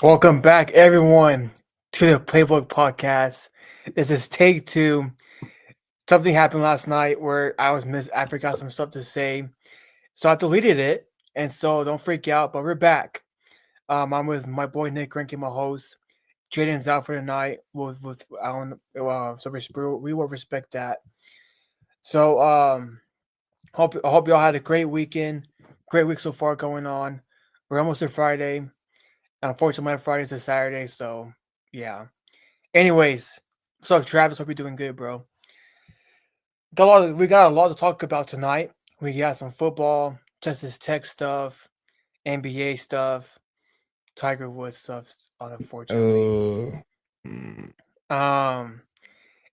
Welcome back, everyone, to the Playbook Podcast. This is take two. Something happened last night where I forgot some stuff to say, so I deleted it. And so don't freak out, but we're back. I'm with my boy Nick Rankin, my host. Jaden's out for the night. With I don't we will respect that. So I hope y'all had a great weekend, great week so far going on. We're almost to Friday. Unfortunately, my Friday's a Saturday, so yeah. Anyways, what's up, Travis? Hope you're doing good, bro. We got a lot to talk about tonight. We got some football, Texas Tech stuff, NBA stuff, Tiger Woods stuff, unfortunately. Oh, mm, Um,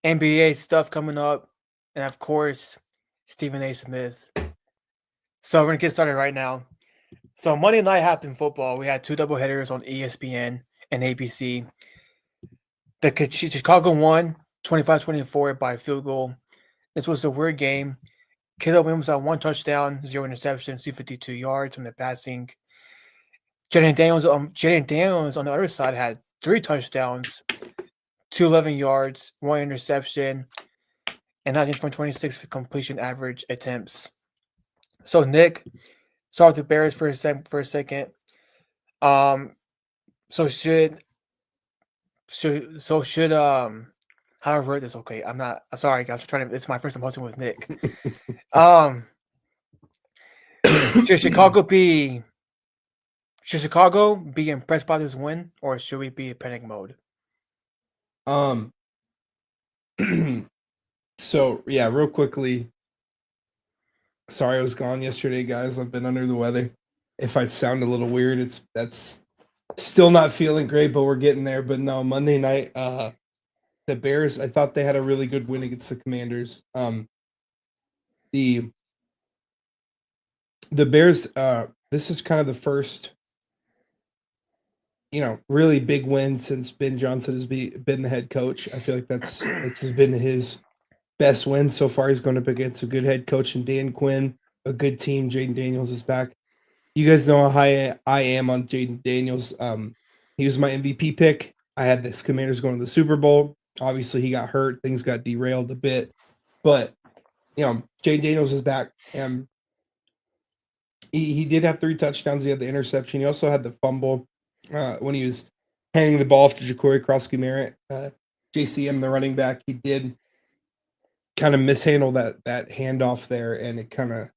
NBA stuff coming up, and of course, Stephen A. Smith. So we're gonna get started right now. So Monday night happened football. We had two doubleheaders on ESPN and ABC. The Chicago won 25-24 by field goal. This was a weird game. Caleb Williams had one touchdown, zero interceptions, 252 yards from the passing. Jaden Daniels on the other side had three touchdowns, 211 yards, one interception, and 19 from 26 completion average attempts. So Nick, start with the Bears for a second. Um, so should how do I word this? Okay, I'm not sorry guys. I'm trying to. This is my first time hosting with Nick. Um, should Chicago be Should Chicago be impressed by this win, or should we be in panic mode? um, so yeah, real quickly. Sorry I was gone yesterday, guys. I've been under the weather. If I sound a little weird, that's still not feeling great, but we're getting there. But no, Monday night, the Bears. I thought they had a really good win against the Commanders. The the Bears. This is kind of the first, really big win since Ben Johnson has been the head coach. I feel like it's been his best win so far. He's going up against a good head coach in Dan Quinn, a good team. Jaden Daniels is back. You guys know how high I am on Jaden Daniels. He was my MVP pick. I had this Commanders going to the Super Bowl. Obviously, he got hurt. Things got derailed a bit, but Jaden Daniels is back, and he did have three touchdowns. He had the interception. He also had the fumble when he was handing the ball off to Ja'Cory Krosky-Merritt. JCM, the running back, he did kind of mishandle that handoff there, and it kind of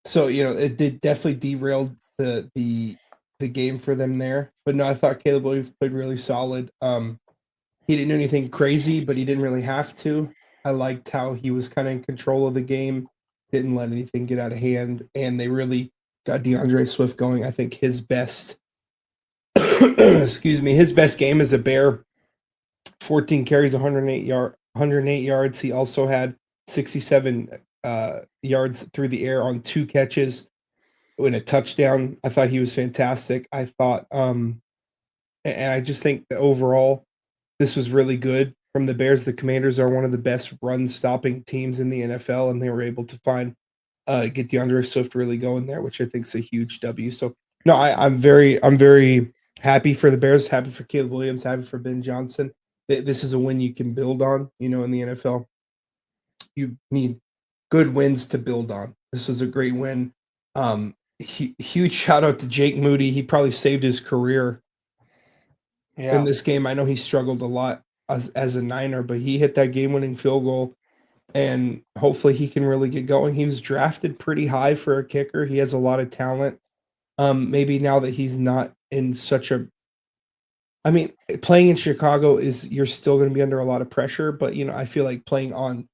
it did definitely derailed the game for them there. But no, I thought Caleb Williams played really solid. He didn't do anything crazy, but he didn't really have to. I liked how he was kind of in control of the game, didn't let anything get out of hand, and they really got DeAndre Swift going. I think his best excuse me, his best game as a Bear, 14 carries, 108 yards. He also had 67 yards through the air on two catches and a touchdown. I thought he was fantastic. I thought, and I just think that overall, this was really good from the Bears. The Commanders are one of the best run stopping teams in the NFL, and they were able to get DeAndre Swift really going there, which I think is a huge W. So no, I'm very happy for the Bears, happy for Caleb Williams, happy for Ben Johnson. This is a win you can build on. In the NFL, you need good wins to build on. This was a great win. Huge shout out to Jake Moody. He probably saved his career in Yeah, this game. I know he struggled a lot as a Niner, but he hit that game winning field goal, and hopefully he can really get going. He was drafted pretty high for a kicker. He has a lot of talent. Maybe now that he's not in such a I mean, playing in Chicago is you're still going to be under a lot of pressure, but I feel like playing on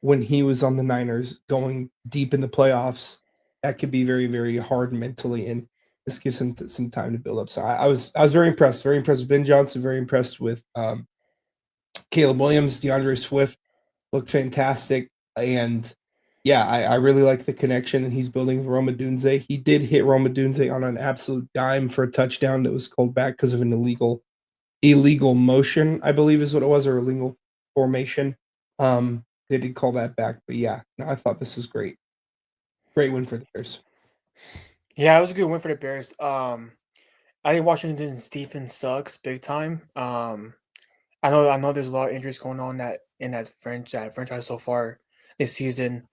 when he was on the Niners going deep in the playoffs, that could be very, very hard mentally, and this gives him some time to build up. So I was very impressed with Ben Johnson, very impressed with Caleb Williams, DeAndre Swift looked fantastic, and yeah, I really like the connection and he's building with Roma Dunze. He did hit Roma Dunze on an absolute dime for a touchdown that was called back because of an illegal motion, I believe is what it was, or illegal formation. They did call that back, but yeah, no, I thought this is great. Great win for the Bears. yeah, it was a good win for the Bears. I think Washington's defense sucks big time. I know there's a lot of injuries going on in that franchise so far this season.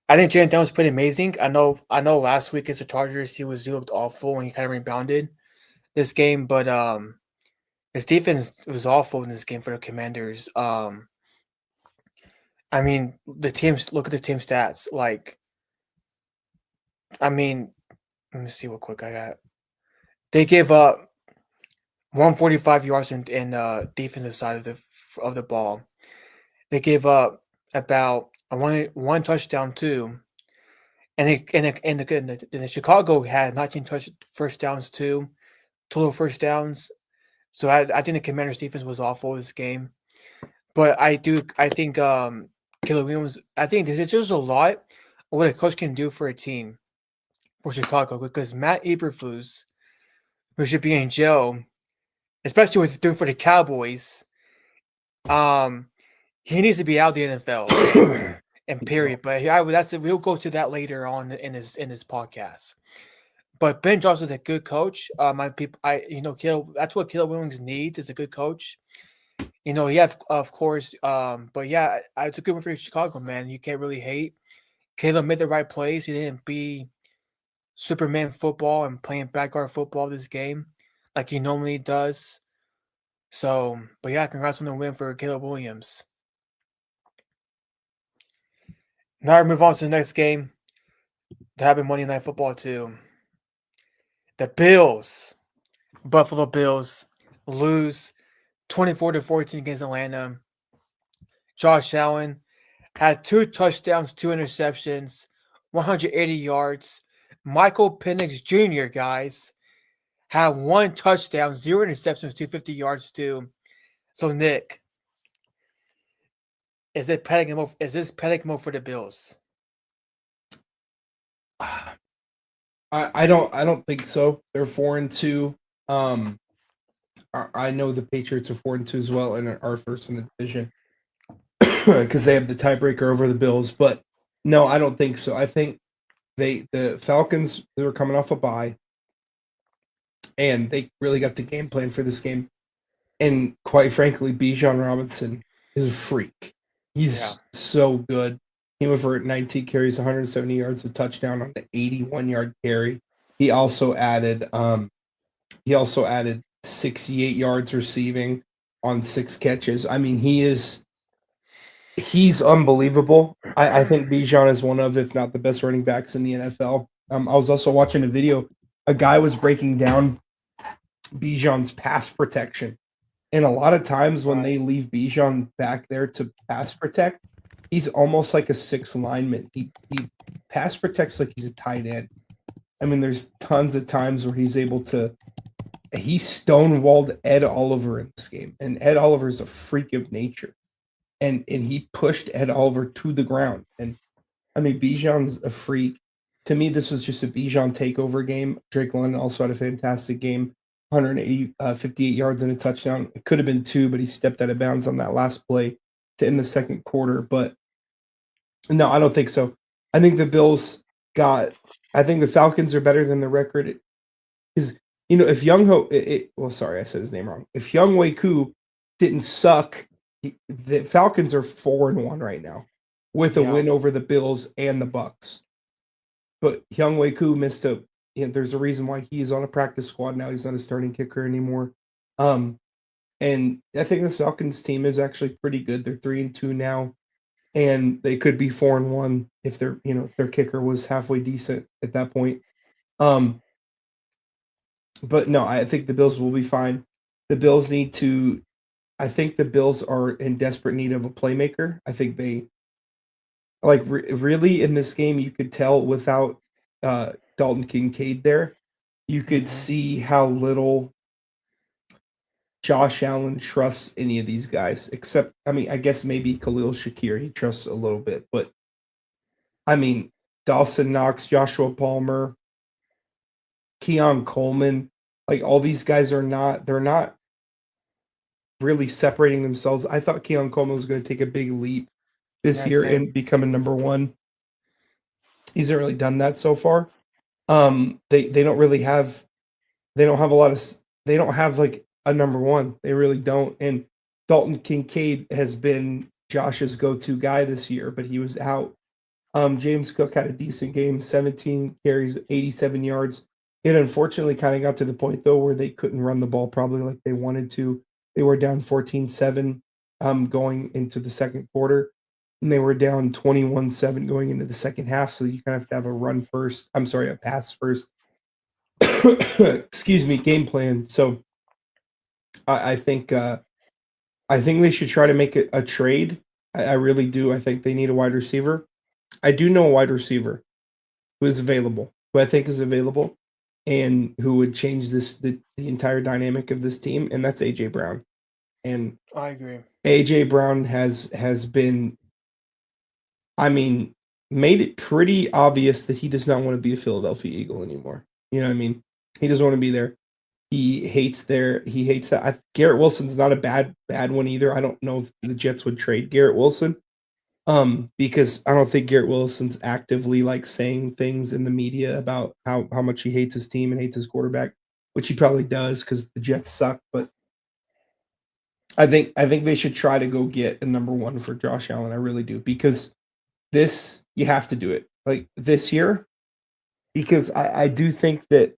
I think Jalen Daniels pretty amazing. I know last week against the Chargers he looked awful and he kind of rebounded this game, but his defense was awful in this game for the Commanders. I mean the teams look at the team stats. Like I mean, let me see what quick I got. They gave up 145 yards in defensive side of the ball. They gave up about a one touchdown too, and the Chicago had 19 first downs too, total first downs. So I think the Commanders defense was awful this game, but I think Caleb Williams. I think there's just a lot of what a coach can do for a team for Chicago because Matt Eberflus, who should be in jail, especially what he's doing for the Cowboys, um, he needs to be out of the NFL. And period. But we'll go to that later on in his podcast. But Ben Johnson's a good coach. My people, that's what Caleb Williams needs is a good coach. He have of course, but yeah, it's a good one for Chicago, man. You can't really hate. Caleb made the right plays. He didn't be Superman football and playing backyard football this game like he normally does. So, but yeah, congrats on the win for Caleb Williams. Now we move on to the next game. To happen Monday Night Football too. The Buffalo Bills, lose 24-14 against Atlanta. Josh Allen had 2 touchdowns, 2 interceptions, 180 yards. Michael Penix Jr., guys, had 1 touchdown, 0 interceptions, 250 yards too. So Nick, is this panic mode for the Bills? I don't think so. They're 4-2. I know the Patriots are 4-2 as well and are first in the division because they have the tiebreaker over the Bills. But no, I don't think so. I think the Falcons, they were coming off a bye, and they really got the game plan for this game. And quite frankly, Bijan Robinson is a freak. He's so good. He went for 19 carries, 170 yards, a touchdown on an 81-yard carry. He also added 68 yards receiving on 6 catches. I mean, he's unbelievable. I think Bijan is one of, if not the best running backs in the NFL. I was also watching a video. A guy was breaking down Bijan's pass protection. And a lot of times when they leave Bijan back there to pass protect, he's almost like a 6th lineman. He pass protects like he's a tight end. I mean, there's tons of times where he's able to. He stonewalled Ed Oliver in this game, and Ed Oliver is a freak of nature, and he pushed Ed Oliver to the ground. And I mean, Bijan's a freak. To me, this was just a Bijan takeover game. Drake London also had a fantastic game. 58 yards and a touchdown. It could have been 2, but he stepped out of bounds on that last play to end the second quarter. But no, I don't think so. I think the Falcons are better than the record. Because, if I said his name wrong. If Younghoe Koo didn't suck, the Falcons are 4-1 right now with a win over the Bills and the Bucs. But Younghoe Koo missed there's a reason why he is on a practice squad now. He's not a starting kicker anymore. And I think the Falcons team is actually pretty good. They're 3-2 now, and they could be 4-1 if if their kicker was halfway decent at that point. But no, I think the Bills will be fine. The Bills I think the Bills are in desperate need of a playmaker. I think they really in this game you could tell without Dalton Kincaid there, you could see how little Josh Allen trusts any of these guys, except, I guess maybe Khalil Shakir, he trusts a little bit, but Dawson Knox, Joshua Palmer, Keon Coleman, all these guys they're not really separating themselves. I thought Keon Coleman was going to take a big leap this year and become a number 1. He hasn't really done that so far. They don't really have they don't have a lot of they don't have like a number one. They really don't. And Dalton Kincaid has been Josh's go-to guy this year, but he was out. James Cook had a decent game, 17 carries, 87 yards. It unfortunately kind of got to the point though where they couldn't run the ball probably like they wanted to. They were down 14-7 going into the second quarter, and they were down 21-7 going into the second half. So you kind of have to have a run first. I'm sorry, a pass first. Excuse me, game plan. So I think they should try to make it a trade. I really do. I think they need a wide receiver. I do know a wide receiver who is available, who I think is available, and who would change the entire dynamic of this team, and that's AJ Brown. And I agree. AJ Brown has been, I mean, made it pretty obvious that he does not want to be a Philadelphia Eagle anymore. You know what I mean? He doesn't want to be there. He hates that. Garrett Wilson's not a bad one either. I don't know if the Jets would trade Garrett Wilson. Because I don't think Garrett Wilson's actively like saying things in the media about how much he hates his team and hates his quarterback, which he probably does because the Jets suck. But I think they should try to go get a number one for Josh Allen. I really do, because this, you have to do it like this year, because I do think that,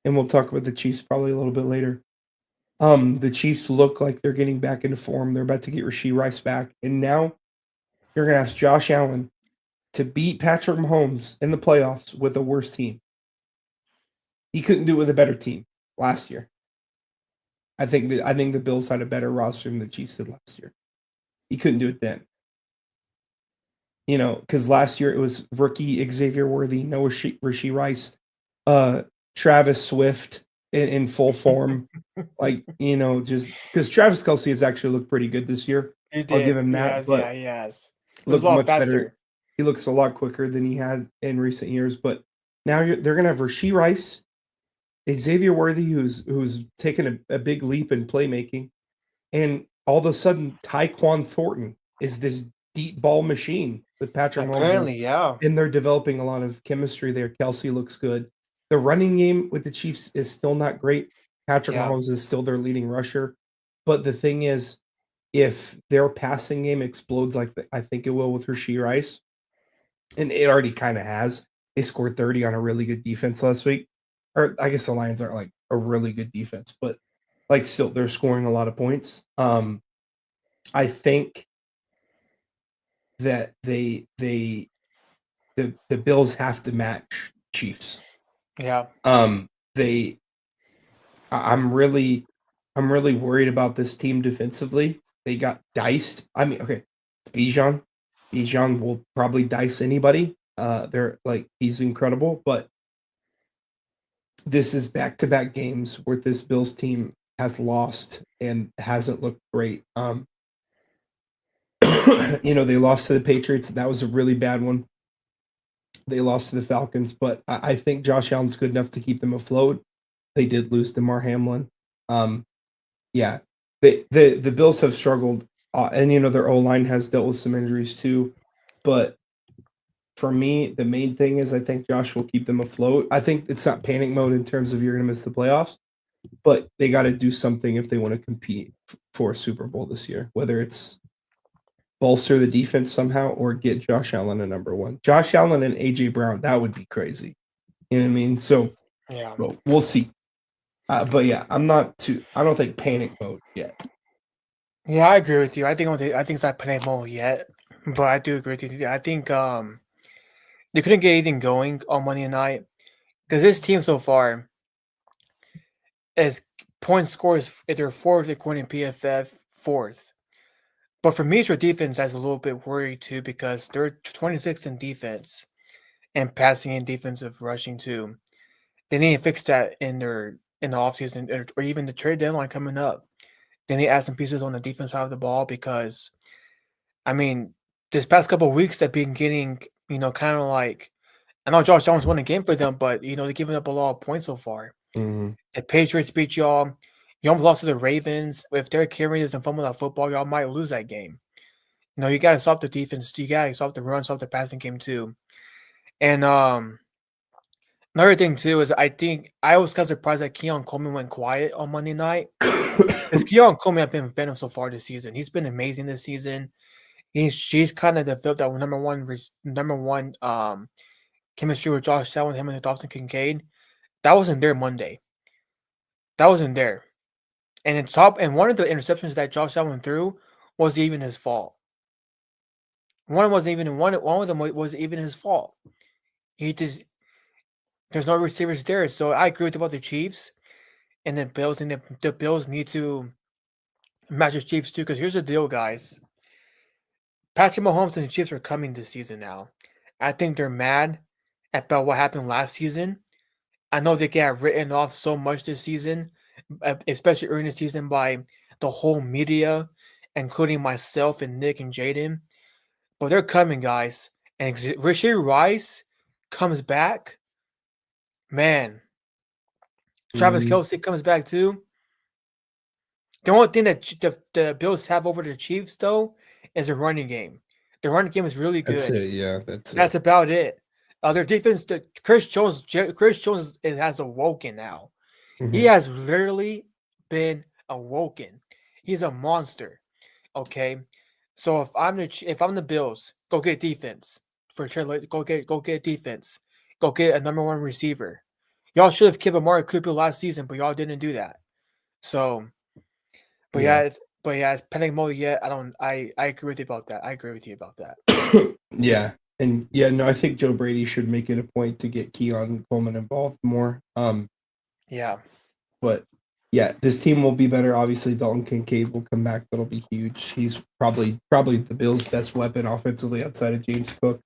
and we'll talk about the Chiefs probably a little bit later. The Chiefs look like they're getting back into form. They're about to get Rashee Rice back, and now you're going to ask Josh Allen to beat Patrick Mahomes in the playoffs with a worse team. He couldn't do it with a better team last year. I think the Bills had a better roster than the Chiefs did last year. He couldn't do it then. You know, because last year it was rookie Xavier Worthy, Noah Rashee Rice, Travis Swift in full form. Like, you know, just because Travis Kelce has actually looked pretty good this year. He I'll give did. him that. But He has. It was looked a lot much better. faster. He looks a lot quicker than he had in recent years. But now they're going to have Rashee Rice, Xavier Worthy, who's taken a big leap in playmaking, and all of a sudden Tyquan Thornton is this deep ball machine with Patrick Mahomes. Apparently, yeah. And they're developing a lot of chemistry there. Kelce looks good. The running game with the Chiefs is still not great. Patrick Mahomes is still their leading rusher. But the thing is, if their passing game explodes like I think it will with Rashee Rice, and it already kind of has, they scored 30 on a really good defense last week. Or I guess the Lions aren't like a really good defense, but like still they're scoring a lot of points. I think that the Bills have to match Chiefs. Yeah. I'm really worried about this team defensively. They got diced. I mean, okay, Bijan will probably dice anybody. They're like, he's incredible, but this is back-to-back games where this Bills team has lost and hasn't looked great. You know, they lost to the Patriots. That was a really bad one. They lost to the Falcons, but I think Josh Allen's good enough to keep them afloat. They did lose to Damar Hamlin. Yeah, the Bills have struggled, and you know their O-line has dealt with some injuries too. But for me, the main thing is I think Josh will keep them afloat. I think it's not panic mode in terms of you're going to miss the playoffs, but they got to do something if they want to compete for a Super Bowl this year, whether it's bolster the defense somehow or get Josh Allen a number one. Josh Allen and AJ Brown, that would be crazy. You know what I mean? So Yeah. well, we'll see. But yeah, I don't think panic mode yet. Yeah, I agree with you. I think it's not panic mode yet, but I do agree with you. I think they couldn't get anything going on Monday night because this team so far is point scores if they're fourth according to PFF, fourth. But for me, it's their defense that's a little bit worried too because they're 26th in defense and passing and defensive rushing too. They need to fix that in the offseason or even the trade deadline coming up. They need to add some pieces on the defense side of the ball because, I mean, this past couple of weeks they've been getting, kind of like, I know Josh Allen's won a game for them, but, they're giving up a lot of points so far. Mm-hmm. The Patriots beat y'all. You almost lost to the Ravens. If Derrick Henry doesn't fumble that football, y'all might lose that game. You got to stop the defense. You got to stop the run, stop the passing game too. And, man, Another thing too is I think I was kind of surprised that Keon Coleman went quiet on Monday night. Because Keon Coleman has been venom so far this season. He's been amazing this season. She's kind of developed that number one chemistry with Josh Allen, him and Dalton Kincaid. That wasn't there Monday. That wasn't there. And one of the interceptions that Josh Allen threw wasn't even his fault. One of them was even his fault. He just there's no receivers there. So I agree with you about the Chiefs and the Bills, and the Bills need to match the Chiefs too. Because here's the deal, guys. Patrick Mahomes and the Chiefs are coming this season now. I think they're mad about what happened last season. I know they got written off so much this season, especially early in the season by the whole media, including myself and Nick and Jaden. But they're coming, guys. And Rashee Rice comes back. Man, Travis Kelce comes back too. The only thing that the Bills have over the Chiefs, though, is a running game. The running game is really good. That's it. Yeah, That's about it. Their defense, Chris Jones has awoken now. He has literally been awoken. He's a monster. Okay, so if I'm the Bills, go get defense for sure. Go get defense. Go get a number one receiver. Y'all should have kept Amari Cooper last season, but y'all didn't do that. So, but it's pending mode yet. I agree with you about that. Yeah. And I think Joe Brady should make it a point to get Keon Coleman involved more. Yeah. But yeah, this team will be better. Obviously, Dalton Kincaid will come back. That'll be huge. He's probably the Bills' best weapon offensively outside of James Cook.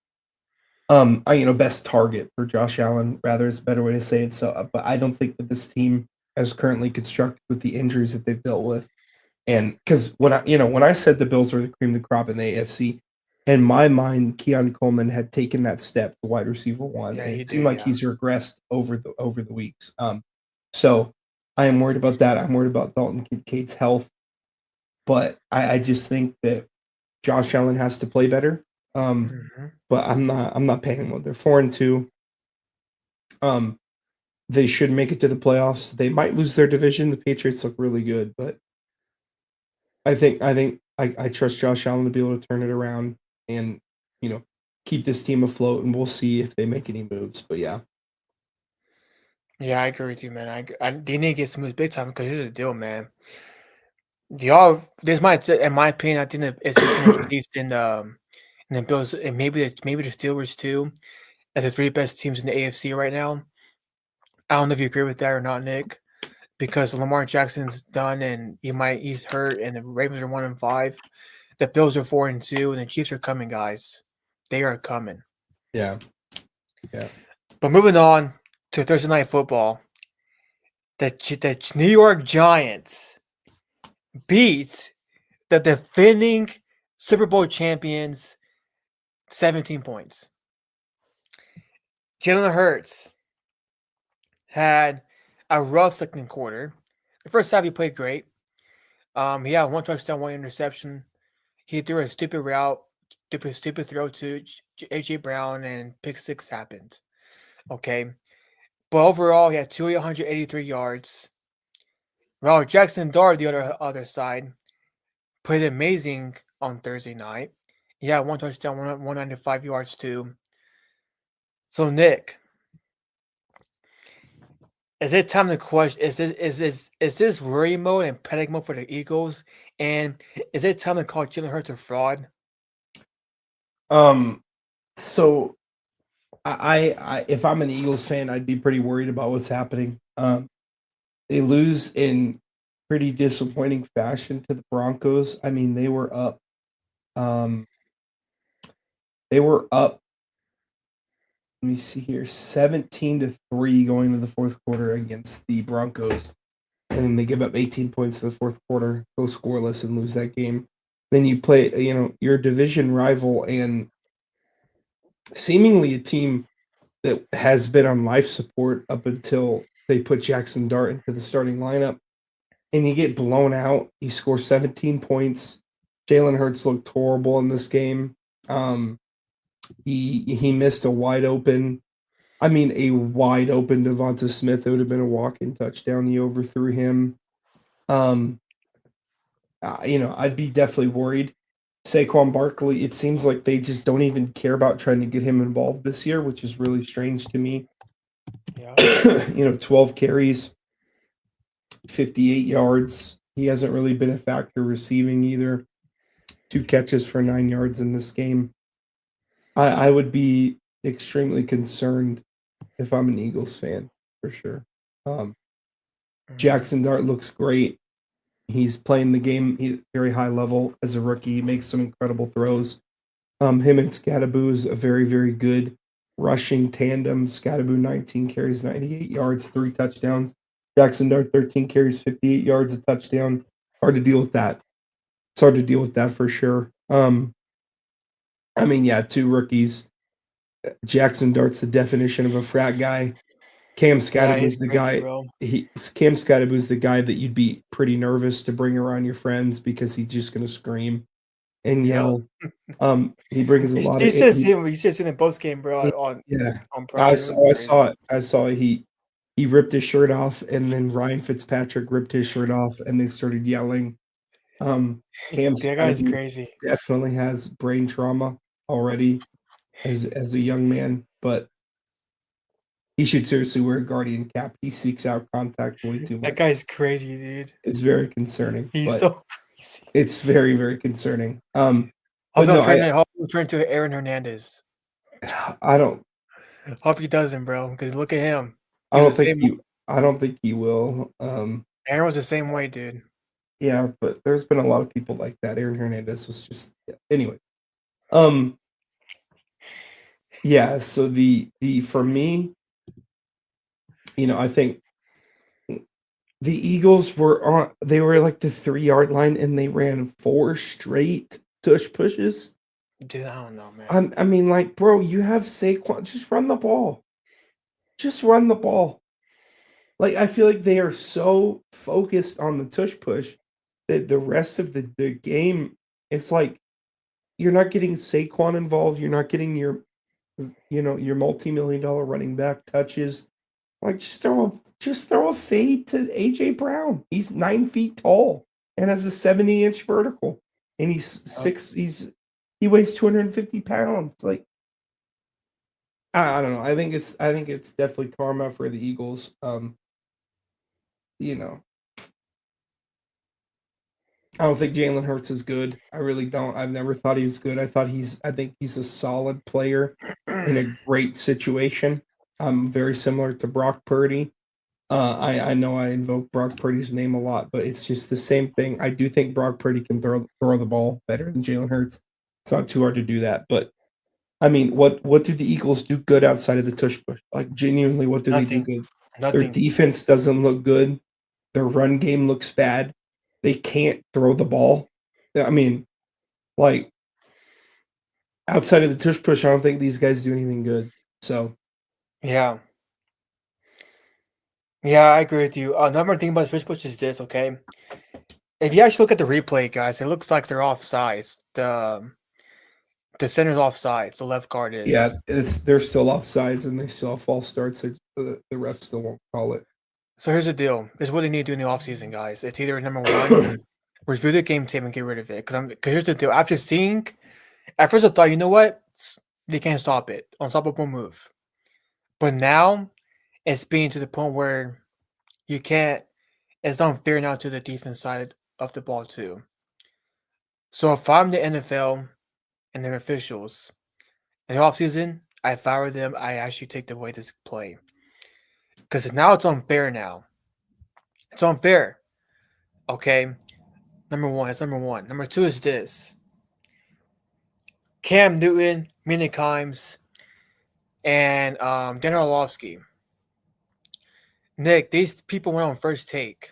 Best target for Josh Allen, rather, is a better way to say it. So, but I don't think that this team, as currently constructed with the injuries that they've dealt with, and because when I said the Bills were the cream of the crop in the AFC, in my mind, Keon Coleman had taken that step to wide receiver one, and it seemed like he's regressed over the weeks. So I am worried about that. I'm worried about Dalton Kincaid's health, but I just think that Josh Allen has to play better. But I'm not paying them. They're 4-2. They should make it to the playoffs. They might lose their division. The Patriots look really good, but I think I trust Josh Allen to be able to turn it around and keep this team afloat, and we'll see if they make any moves. But yeah. Yeah, I agree with you, man. They need to get some moves big time because here's the deal, man. In my opinion, I think that it's between the Chiefs and the Bills, and maybe the Steelers too, as the three best teams in the AFC right now. I don't know if you agree with that or not, Nick, because Lamar Jackson's done and he's hurt, and the Ravens are 1-5. The Bills are 4-2, and the Chiefs are coming, guys. They are coming. Yeah. But moving on to Thursday Night Football, the New York Giants beat the defending Super Bowl champions 17 points. Jalen Hurts had a rough second quarter. The first half he played great. He had one touchdown, one interception. He threw a stupid route, stupid throw to A.J. Brown, and pick six happened. Okay. But overall, he had 283 yards. Well, Jackson Dart, the other side, played amazing on Thursday night. He had one touchdown, 195 yards too. So Nick, is it time to question? Is this worry mode and panic mode for the Eagles? And is it time to call Jalen Hurts a fraud? So I if I'm an Eagles fan, I'd be pretty worried about what's happening. They lose in pretty disappointing fashion to the Broncos. I mean, they were up. Let me see here, 17-3 going into the fourth quarter against the Broncos, and then they give up 18 points in the fourth quarter, go scoreless, and lose that game. Then you play, your division rival and seemingly a team that has been on life support up until they put Jackson Dart into the starting lineup, and you get blown out. You score 17 points. Jalen Hurts looked horrible in this game. He missed a wide open I mean, a wide open Devonta Smith, it would have been a walk-in touchdown. He overthrew him. Um, I'd be definitely worried. Saquon Barkley, it seems like they just don't even care about trying to get him involved this year, which is really strange to me. Yeah. 12 carries, 58 yards. He hasn't really been a factor receiving either. 2 catches for 9 yards in this game. I would be extremely concerned if I'm an Eagles fan, for sure. Jackson Dart looks great. He's playing the game very high level as a rookie. He makes some incredible throws. Him and Scadaboo is a very, very good rushing tandem. Scadaboo 19 carries, 98 yards, 3 touchdowns. Jackson Dart 13 carries, 58 yards, a touchdown. Hard to deal with that. It's hard to deal with that for sure. I mean, yeah, 2 rookies. Jackson Dart's the definition of a frat guy. Cam Yeah, he's Scadaboo's the crazy, guy. bro. Cam Scadaboo's the guy that you'd be pretty nervous to bring around your friends because he's just gonna scream and Yeah. yell. He brings a lot of You should see him. You should see him in post game, bro. yeah. On I Prime. It saw, was I crazy. saw it. I saw it. He ripped his shirt off, and then Ryan Fitzpatrick ripped his shirt off, and they started yelling. Cam That guy's Scadaboo crazy. definitely has brain trauma already as a young man, but he should seriously wear a guardian cap. He seeks out contact way too That much. guy's crazy, dude. It's very concerning, He's but so crazy. it's very, very concerning. Hope But no, he'll turn to Aaron Hernandez. I don't Hope he doesn't, bro. Because look at him. I He don't was the think same. I don't think he will. Aaron was the same way, dude. Yeah, but there's been a lot of people like that. Aaron Hernandez was just anyway. Yeah, so the for me, I think the Eagles they were like the 3-yard line and they ran 4 straight tush pushes. Dude, I don't know, man. I mean, like, bro, you have Saquon, just run the ball. Just run the ball. Like, I feel like they are so focused on the tush push that the rest of the game, it's like you're not getting Saquon involved. You're not getting your multi-million-dollar running back touches. Like, just throw a fade to AJ Brown. He's 9 feet tall and has a 70-inch vertical, and he weighs 250 pounds. Like, I don't know. I think it's definitely karma for the Eagles. I don't think Jalen Hurts is good. I really don't. I've never thought he was good. I think he's a solid player in a great situation. Very similar to Brock Purdy. I know I invoke Brock Purdy's name a lot, but it's just the same thing. I do think Brock Purdy can throw the ball better than Jalen Hurts. It's not too hard to do that. But I mean, what do the Eagles do good outside of the tush push? Like, genuinely, what do they do Nothing. good? Their Nothing. defense doesn't look good. Their run game looks bad. They can't throw the ball. I mean, like, outside of the tush push, I don't think these guys do anything good. So, Yeah. Yeah, I agree with you. Another thing about fish push is this, okay? If you actually look at the replay, guys, it looks like they're offsides. The center's offsides. The left guard is. yeah, they're still offsides and they still have false starts. The refs still won't call it. So here's the deal. This is what they need to do in the offseason, guys. It's either number one, review the game tape and get rid of it. Because here's the deal. After seeing, at first I thought, you know what? They can't stop it. Unstoppable move. But now it's being to the point where you can't. It's unfair now to the defense side of the ball too. So if I'm the NFL and their officials in the offseason, I fire them. I actually take away this play. Because now it's unfair now. It's unfair. Okay. Number one. It's number one. Number two is this. Cam Newton, Mina Kimes, and Dan Orlovsky. Nick, these people went on first take.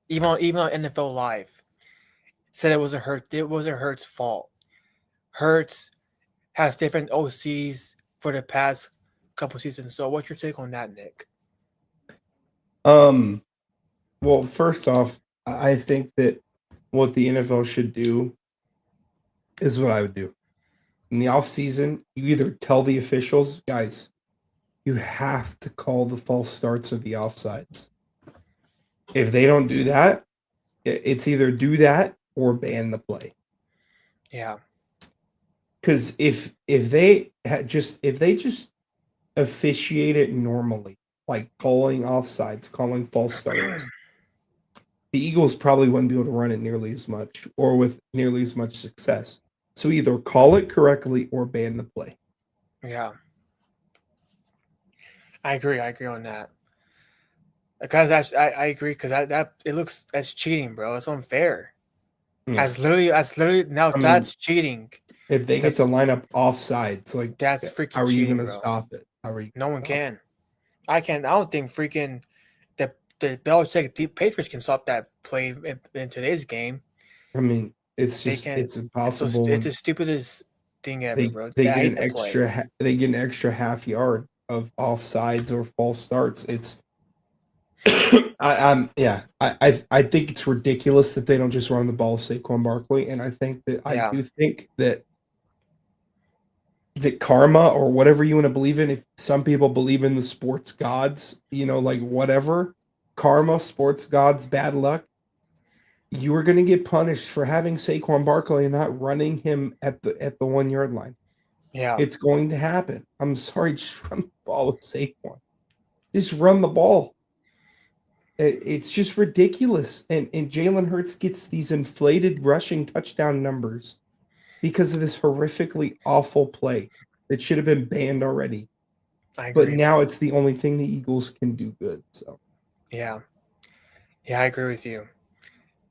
Even on NFL Live. Said it wasn't Hurts' fault. Hurts has different OCs for the past couple seasons. So what's your take on that, Nick? Well, first off, I think that what the NFL should do is what I would do. In the offseason, you either tell the officials, guys, you have to call the false starts or the offsides. If they don't do that, it's either do that or ban the play. Yeah. Because if they just officiate it normally, like calling offsides, calling false starts, the Eagles probably wouldn't be able to run it nearly as much or with nearly as much success. So either call it correctly or ban the play. Yeah. I agree on that. Because I agree because that it looks that's cheating, bro. It's unfair. Yeah. That's literally now I mean, that's cheating. if they get to line up offsides, like That's how freaking are you cheating, going to bro. stop it? How are you? No one can. I can't. I don't think freaking the Belichick Patriots can stop that play in today's game. I mean, it's They just can't. it's impossible. It's the stupidest thing ever, bro. They I get hate an that play. extra half yard of offsides or false starts. It's I think it's ridiculous that they don't just run the ball Saquon Barkley, and I think that I Yeah. do think that karma or whatever you want to believe in, if some people believe in the sports gods, like whatever, karma, sports gods, bad luck, you are going to get punished for having Saquon Barkley and not running him at the 1 yard line. Yeah. It's going to happen. I'm sorry, just run the ball with Saquon. Just run the ball. It's just ridiculous. And Jalen Hurts gets these inflated rushing touchdown numbers because of this horrifically awful play that should have been banned already. I But agree. now it's the only thing the Eagles can do good. So Yeah. Yeah, I agree with you.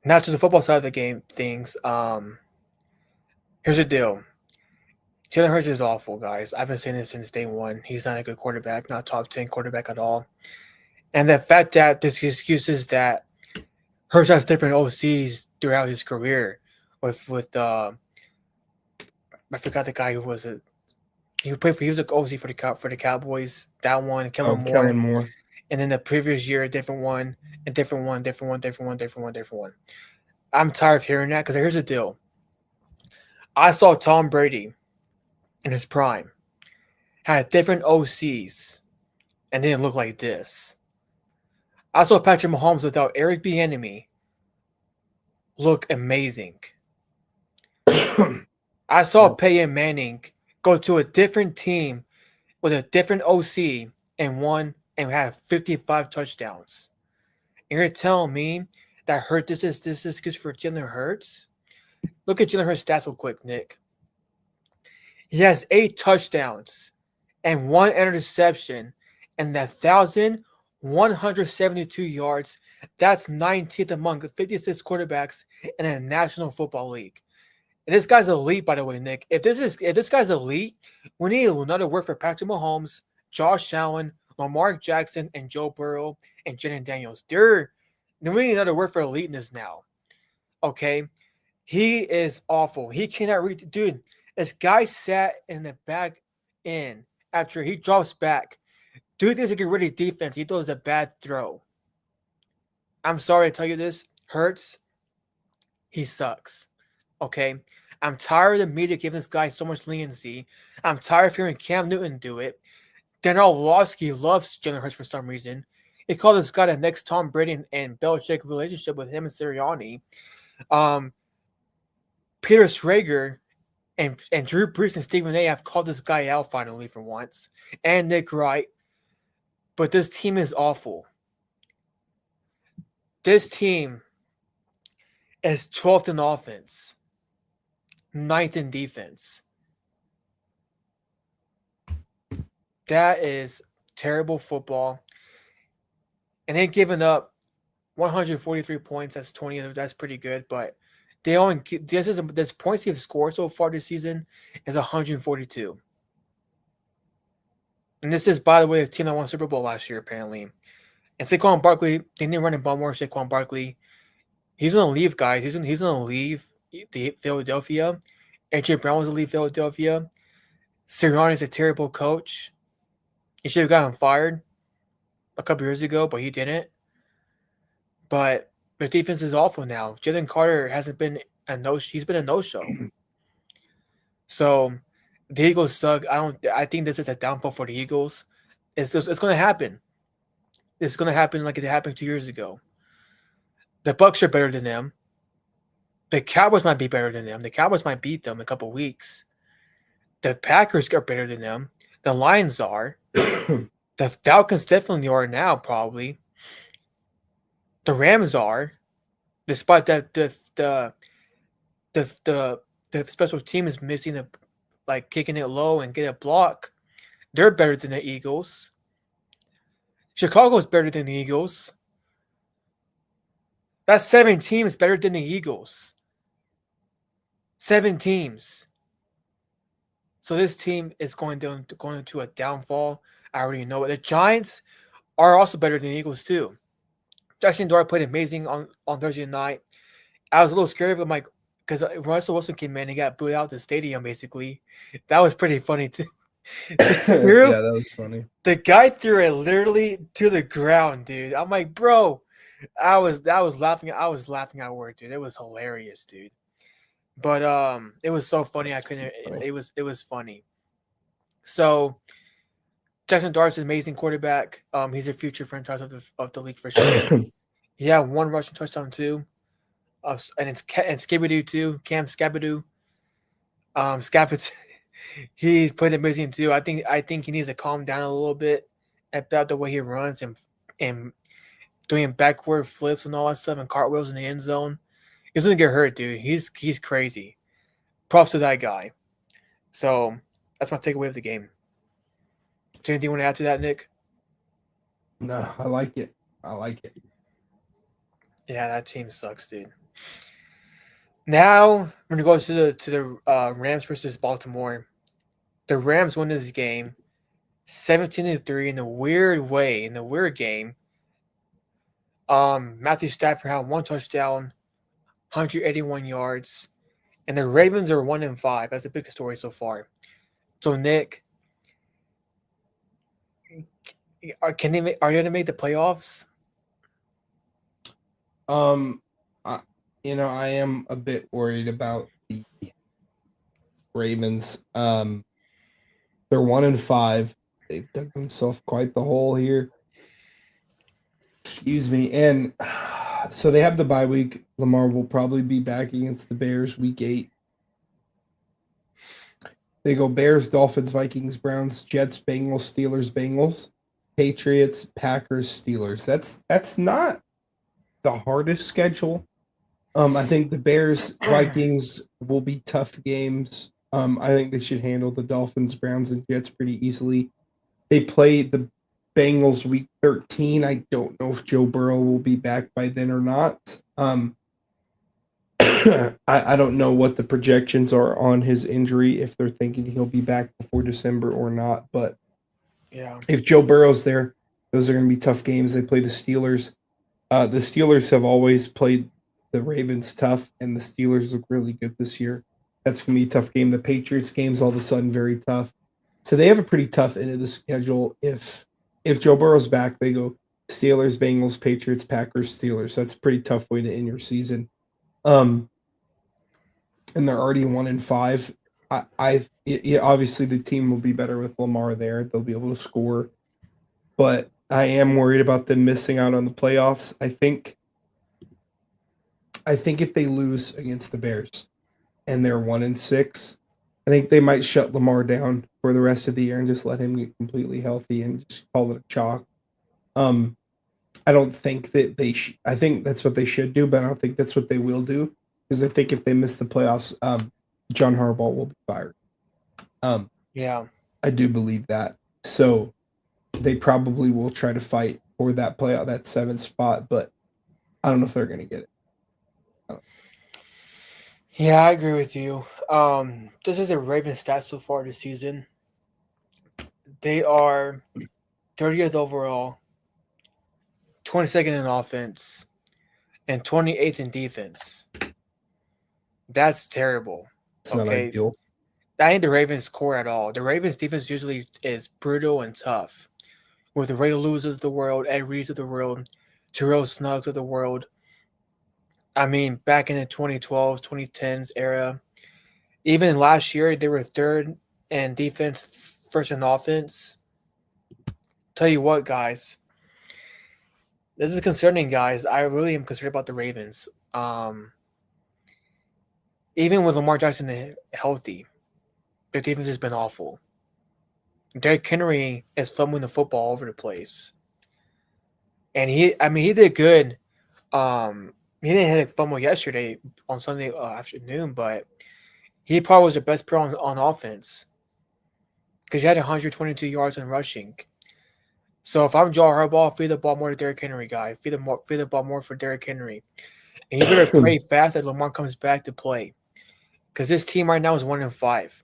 Now to the football side of the game things. Here's the deal. Jalen Hurts is awful, guys. I've been saying this since day one. He's not a good quarterback, not top 10 quarterback at all. And the fact that this excuse is that Hurts has different OCs throughout his career with I forgot the guy who was it. He was an OC for the Cowboys. That one, Kellen Kellen Moore. Moore. And then the previous year, a different one, a different one, different one, different one, different one, different one. I'm tired of hearing that because here's the deal. I saw Tom Brady in his prime had different OCs and didn't look like this. I saw Patrick Mahomes without Eric Bieniemy look amazing. I saw Peyton Manning go to a different team with a different OC and won and had 55 touchdowns. And you're telling me that this is good for Jalen Hurts? Look at Jalen Hurts' stats real quick, Nick. He has 8 touchdowns and 1 interception and 1,172 yards. That's 19th among 56 quarterbacks in the National Football League. And this guy's elite, by the way, Nick. If this guy's elite, we need another word for Patrick Mahomes, Josh Allen, Lamar Jackson, and Joe Burrow and Jaden Daniels. We need another word for eliteness now. Okay? He is awful. He cannot read. Dude, this guy sat in the back end after he drops back. Dude thinks he can read defense. He throws a bad throw. I'm sorry to tell you this. Hurts. He sucks. Okay? I'm tired of the media giving this guy so much leniency. I'm tired of hearing Cam Newton do it. Daniel Orlovsky loves Jalen Hurts for some reason. He called this guy the next Tom Brady and Belichick relationship with him and Sirianni. Peter Schrager and Drew Brees and Stephen A have called this guy out finally for once. And Nick Wright. But this team is awful. This team is 12th in offense, 9th in defense. That is terrible football. And they've given up 143 points. That's 20. That's pretty good. But they only this points they've scored so far this season is 142. And this is, by the way, a team that won Super Bowl last year, apparently. And Saquon Barkley, they didn't run in Baltimore. Saquon Barkley, he's gonna leave, guys. He's gonna leave the Philadelphia. AJ Brown was to leave Philadelphia. Sirianni's a terrible coach. He should have gotten fired a couple years ago, but he didn't. But their defense is awful now. Jalen Carter hasn't been he's been a no-show. So the Eagles suck. I think this is a downfall for the Eagles. It's going to happen. It's going to happen like it happened 2 years ago. The Bucks are better than them. The Cowboys might be better than them. The Cowboys might beat them in a couple weeks. The Packers are better than them. The Lions are. The Falcons definitely are now, probably. The Rams are, despite that the special team is missing kicking it low and get a block. They're better than the Eagles. Chicago's better than the Eagles. That's 7 teams better than the Eagles. 7 teams. So this team is going into a downfall. I already know it. The Giants are also better than the Eagles too. Jackson Dart played amazing on Thursday night. I was a little scared of him, because Russell Wilson came in and got booed out of the stadium. Basically, that was pretty funny too. Yeah, that was funny. The guy threw it literally to the ground, dude. I'm like, bro, I was laughing. I was laughing at work, dude. It was hilarious, dude. But it was so funny. I couldn't. It was funny. So Jackson Dart's an amazing quarterback. He's a future franchise of the league for sure. He had 1 rushing touchdown too. And it's Skibadoo too. Cam Skabadoo. Scabadoo. He played amazing too. I think he needs to calm down a little bit about the way he runs and doing backward flips and all that stuff and cartwheels in the end zone. He's gonna get hurt, dude. He's crazy. Props to that guy. So that's my takeaway of the game. Is there anything you want to add to that, Nick? No, I like it. Yeah, that team sucks, dude. Now we're gonna go to the Rams versus Baltimore. The Rams win this game 17-3 in a weird game. Matthew Stafford had 1 touchdown, 181 yards, and the Ravens are 1-5. That's a big story so far. So Nick, are you gonna make the playoffs? I am a bit worried about the Ravens. They're 1-5. They've dug themselves quite the hole here. Excuse me. And so they have the bye week. Lamar will probably be back against the Bears week 8. They go Bears, Dolphins, Vikings, Browns, Jets, Bengals, Steelers, Bengals, Patriots, Packers, Steelers. That's not the hardest schedule. I think the Bears, Vikings will be tough games. I think they should handle the Dolphins, Browns, and Jets pretty easily. They play the Bengals week 13. I don't know if Joe Burrow will be back by then or not. I don't know what the projections are on his injury, if they're thinking he'll be back before December or not. But yeah, if Joe Burrow's there, those are going to be tough games. They play the Steelers. The Steelers have always played the Ravens tough, and the Steelers look really good this year. That's going to be a tough game. The Patriots game's all of a sudden very tough. So they have a pretty tough end of the schedule. If Joe Burrow's back, they go Steelers, Bengals, Patriots, Packers, Steelers. That's a pretty tough way to end your season. And they're already 1-5. Obviously the team will be better with Lamar there. They'll be able to score, but I am worried about them missing out on the playoffs. I think if they lose against the Bears and they're 1-6, I think they might shut Lamar down for the rest of the year and just let him get completely healthy and just call it a chalk. I don't think that I think that's what they should do, but I don't think that's what they will do, because I think if they miss the playoffs, John Harbaugh will be fired. yeah, I do believe that. So they probably will try to fight for that playoff, that 7th spot, but I don't know if they're going to get it. Yeah, I agree with you. This is a Ravens stats so far this season. They are 30th overall, 22nd in offense, and 28th in defense. That's terrible. It's not ideal. That ain't the Ravens' core at all. The Ravens' defense usually is brutal and tough, with the Ray Lewis of the world, Ed Reed of the world, Terrell Suggs of the world. I mean, back in the 2012s, 2010s era, even last year, they were 3rd in defense, 1st in offense. tell you what, guys. This is concerning, guys. I really am concerned about the Ravens. Even with Lamar Jackson healthy, their defense has been awful. Derrick Henry is fumbling the football all over the place, and he did good. He didn't hit a fumble yesterday on Sunday afternoon, but he probably was the best player on offense because he had 122 yards in rushing. So if I'm Joe Harbaugh, feed the ball more to Derrick Henry, guy. Feed the ball more for Derrick Henry, and you better pray fast that Lamar comes back to play, because this team right now is 1-5.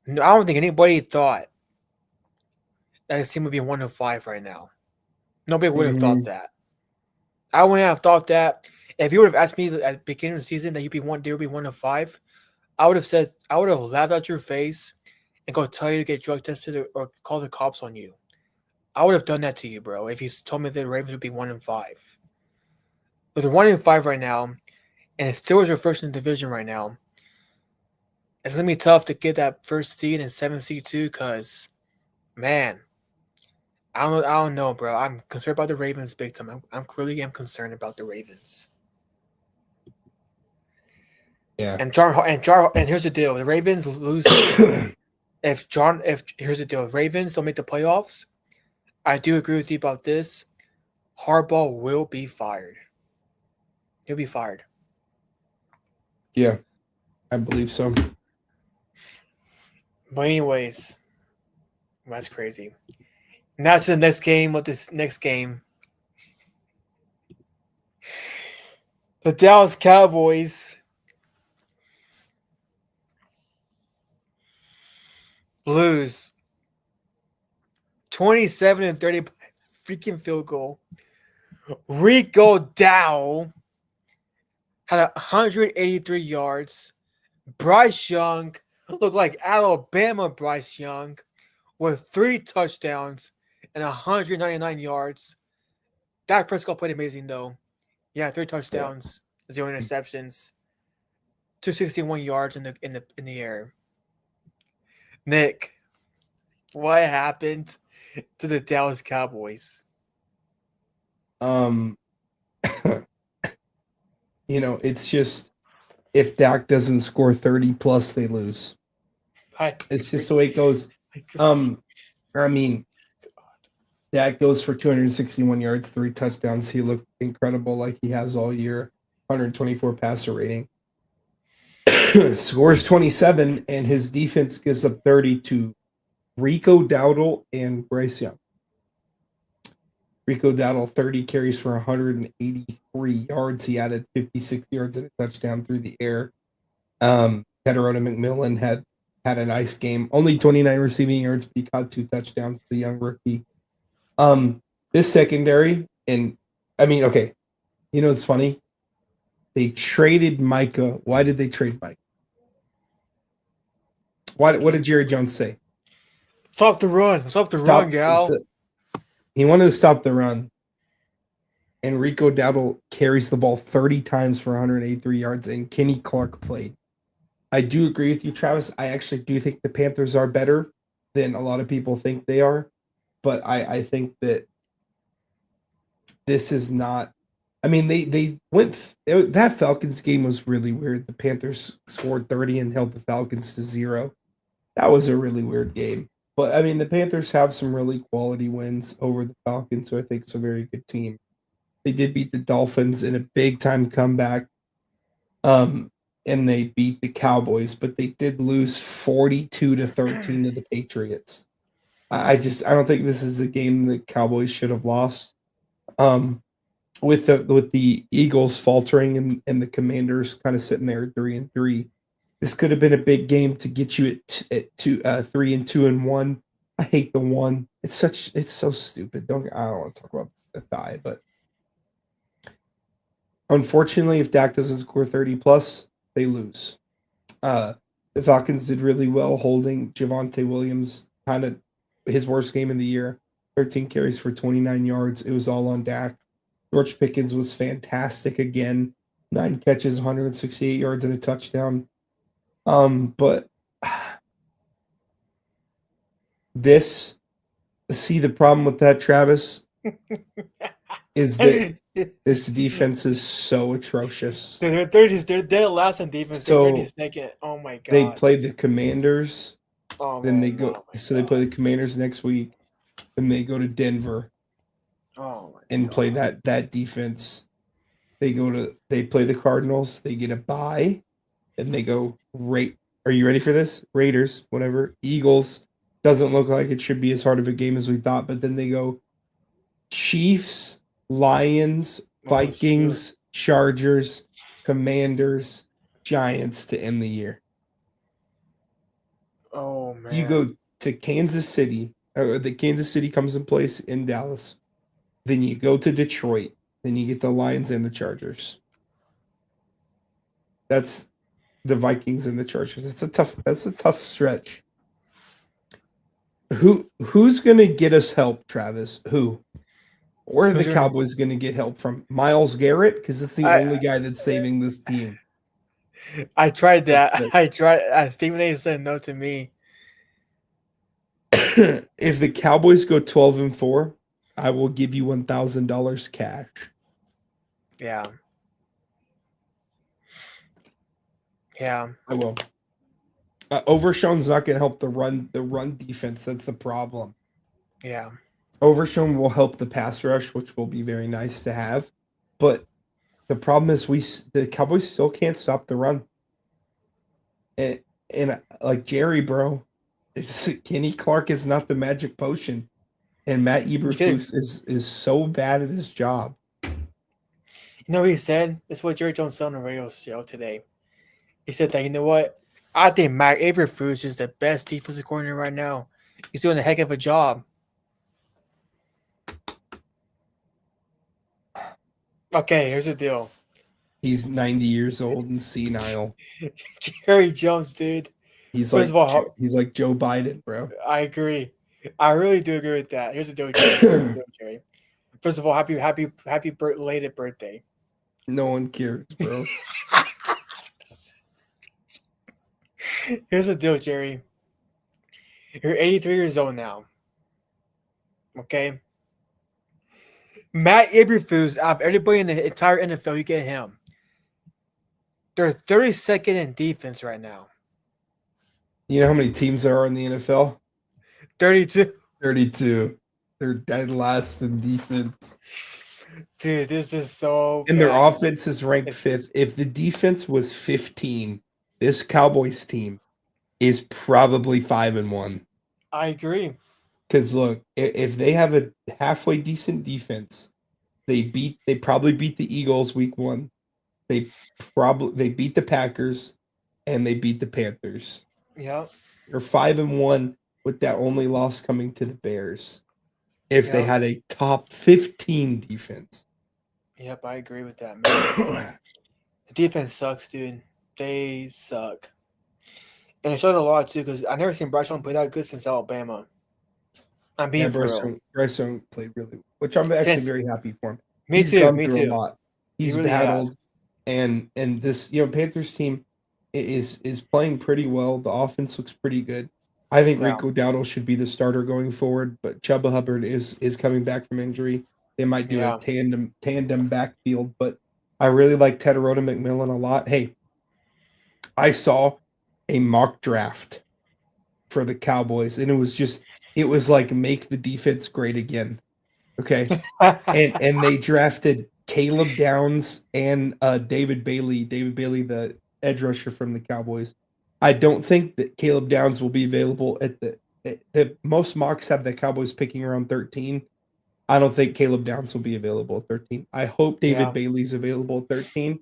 No, I don't think anybody thought that this team would be 1-5 right now. Nobody would have thought that. I wouldn't have thought that. If you would have asked me at the beginning of the season that they would be 1-5, I would have laughed at your face and go tell you to get drug tested or call the cops on you. I would have done that to you, bro, if you told me the Ravens would be 1-5. But they're 1-5 right now, and the Steelers are first in the division right now. It's gonna be tough to get that first seed and 7th seed too, because, man, I don't know, bro. I'm concerned about the Ravens big time. I'm really concerned about the Ravens. Yeah. And here's the deal: the Ravens lose. Here's the deal: if Ravens don't make the playoffs, I do agree with you about this. Harbaugh will be fired. He'll be fired. Yeah, I believe so. But anyways, that's crazy. Now to the next game. What this next game? The Dallas Cowboys lose 27-30 freaking field goal. Rico Dowdle had 183 yards. Bryce Young looked like Alabama Bryce Young with 3 touchdowns and 199 yards. Dak Prescott played amazing though. Yeah, 3 touchdowns, 0 interceptions, 261 yards in the air. Nick, what happened to the Dallas Cowboys? It's just, if Dak doesn't score 30 plus, they lose. It's just the way it goes. Dak goes for 261 yards, 3 touchdowns. He looked incredible, like he has all year. 124 passer rating. Scores 27, and his defense gives up 30 to Rico Dowdle and Bryce Young. Rico Dowdle, 30 carries for 183 yards. He added 56 yards and a touchdown through the air. Kaderota McMillan had a nice game. Only 29 receiving yards, but he caught 2 touchdowns. The young rookie. This secondary, okay. It's funny. They traded Micah. Why did they trade Micah? What did Jerry Jones say? Stop the run. Stop the run, gal. He wanted to stop the run. And Rico Dowdle carries the ball 30 times for 183 yards, and Kenny Clark played. I do agree with you, Travis. I actually do think the Panthers are better than a lot of people think they are. But I think that this is not. They went. That Falcons game was really weird. The Panthers scored 30 and held the Falcons to 0. That was a really weird game. But the Panthers have some really quality wins over the Falcons, who I think is a very good team. They did beat the Dolphins in a big time comeback. And they beat the Cowboys, but they did lose 42-13 to the Patriots. I don't think this is a game the Cowboys should have lost. With the Eagles faltering and the Commanders kind of sitting there 3-3, this could have been a big game to get you at 3-2-1. I hate the 1. It's so stupid. I don't want to talk about the thigh, but unfortunately, if Dak doesn't score 30 plus, they lose. The Falcons did really well holding Javonte Williams, kind of his worst game of the year. 13 carries for 29 yards. It was all on Dak. George Pickens was fantastic again. 9 catches, 168 yards, and a touchdown. But this See, the problem with that, Travis, is that this defense is so atrocious. They're 30s. They're dead last in defense. They're So 32nd. Oh my they god. play the Commanders, Oh then they man. go. Oh my So they god. play the Commanders next week, then they go to Denver Oh my and play god. that defense. They play the Cardinals. They get a bye, and they go Are you ready for this? Raiders, whatever. Eagles doesn't look like it should be as hard of a game as we thought, but then they go Chiefs, Lions, Oh shoot. Vikings, Chargers, Commanders, Giants to end the year. Oh man. You go to Kansas City, or the Kansas City comes in place in Dallas. Then you go to Detroit. Then you get the Lions and the Chargers. That's the Vikings and the Chargers. That's a tough stretch. Who's gonna get us help, Travis? Who? Where are the Cowboys going to get help from? Myles Garrett? Because it's the only guy that's saving this team. I tried that. I tried. Stephen A. said no to me. If the Cowboys go 12-4, I will give you $1,000 cash. Yeah. Yeah. I will. Overshown's not going to help the run defense. That's the problem. Yeah. Overshown will help the pass rush, which will be very nice to have. But the problem is the Cowboys still can't stop the run. And like Jerry, bro, Kenny Clark is not the magic potion. And Matt Eberflus is so bad at his job. You know what he said? This is what Jerry Jones said on the radio show today. He said that, you know what? I think Matt Eberflus is the best defensive coordinator right now. He's doing a heck of a job. Okay, here's the deal. He's 90 years old and senile. Jerry Jones, dude. He's like Joe Biden, bro. I agree. I really do agree with that. Here's the deal, Jerry. First of all, happy belated birthday. No one cares, bro. Here's the deal, Jerry. You're 83 years old now. Okay? Matt Eberflus, out of everybody in the entire NFL, you get him. They're 32nd in defense right now. You know how many teams there are in the NFL? 32. 32. They're dead last in defense. Dude, this is so And their offense is ranked 5th. If the defense was 15, this Cowboys team is probably 5-1. I agree. Because look, if they have a halfway decent defense, they probably beat the Eagles week 1. They beat the Packers and they beat the Panthers. Yep. They're 5-1 with that only loss coming to the Bears. If they had a top 15 defense. Yep, I agree with that, man. The defense sucks, dude. They suck. And it showed a lot, too, because I've never seen Bryce Young play that good since Alabama. I'm being Bryce Young played really well, which I'm actually very happy for him. He's gone through a lot. He's really battled. And this, Panthers team is playing pretty well. The offense looks pretty good. I think Rico Dowdle should be the starter going forward, but Chuba Hubbard is coming back from injury. They might do a tandem backfield, but I really like Tedorota McMillan a lot. Hey, I saw a mock draft for the Cowboys, and it was like make the defense great again. Okay. and they drafted Caleb Downs and David Bailey, the edge rusher from the Cowboys. I don't think that Caleb Downs will be available at the most mocks have the Cowboys picking around 13. I don't think Caleb Downs will be available at 13. I hope David Bailey's available at 13.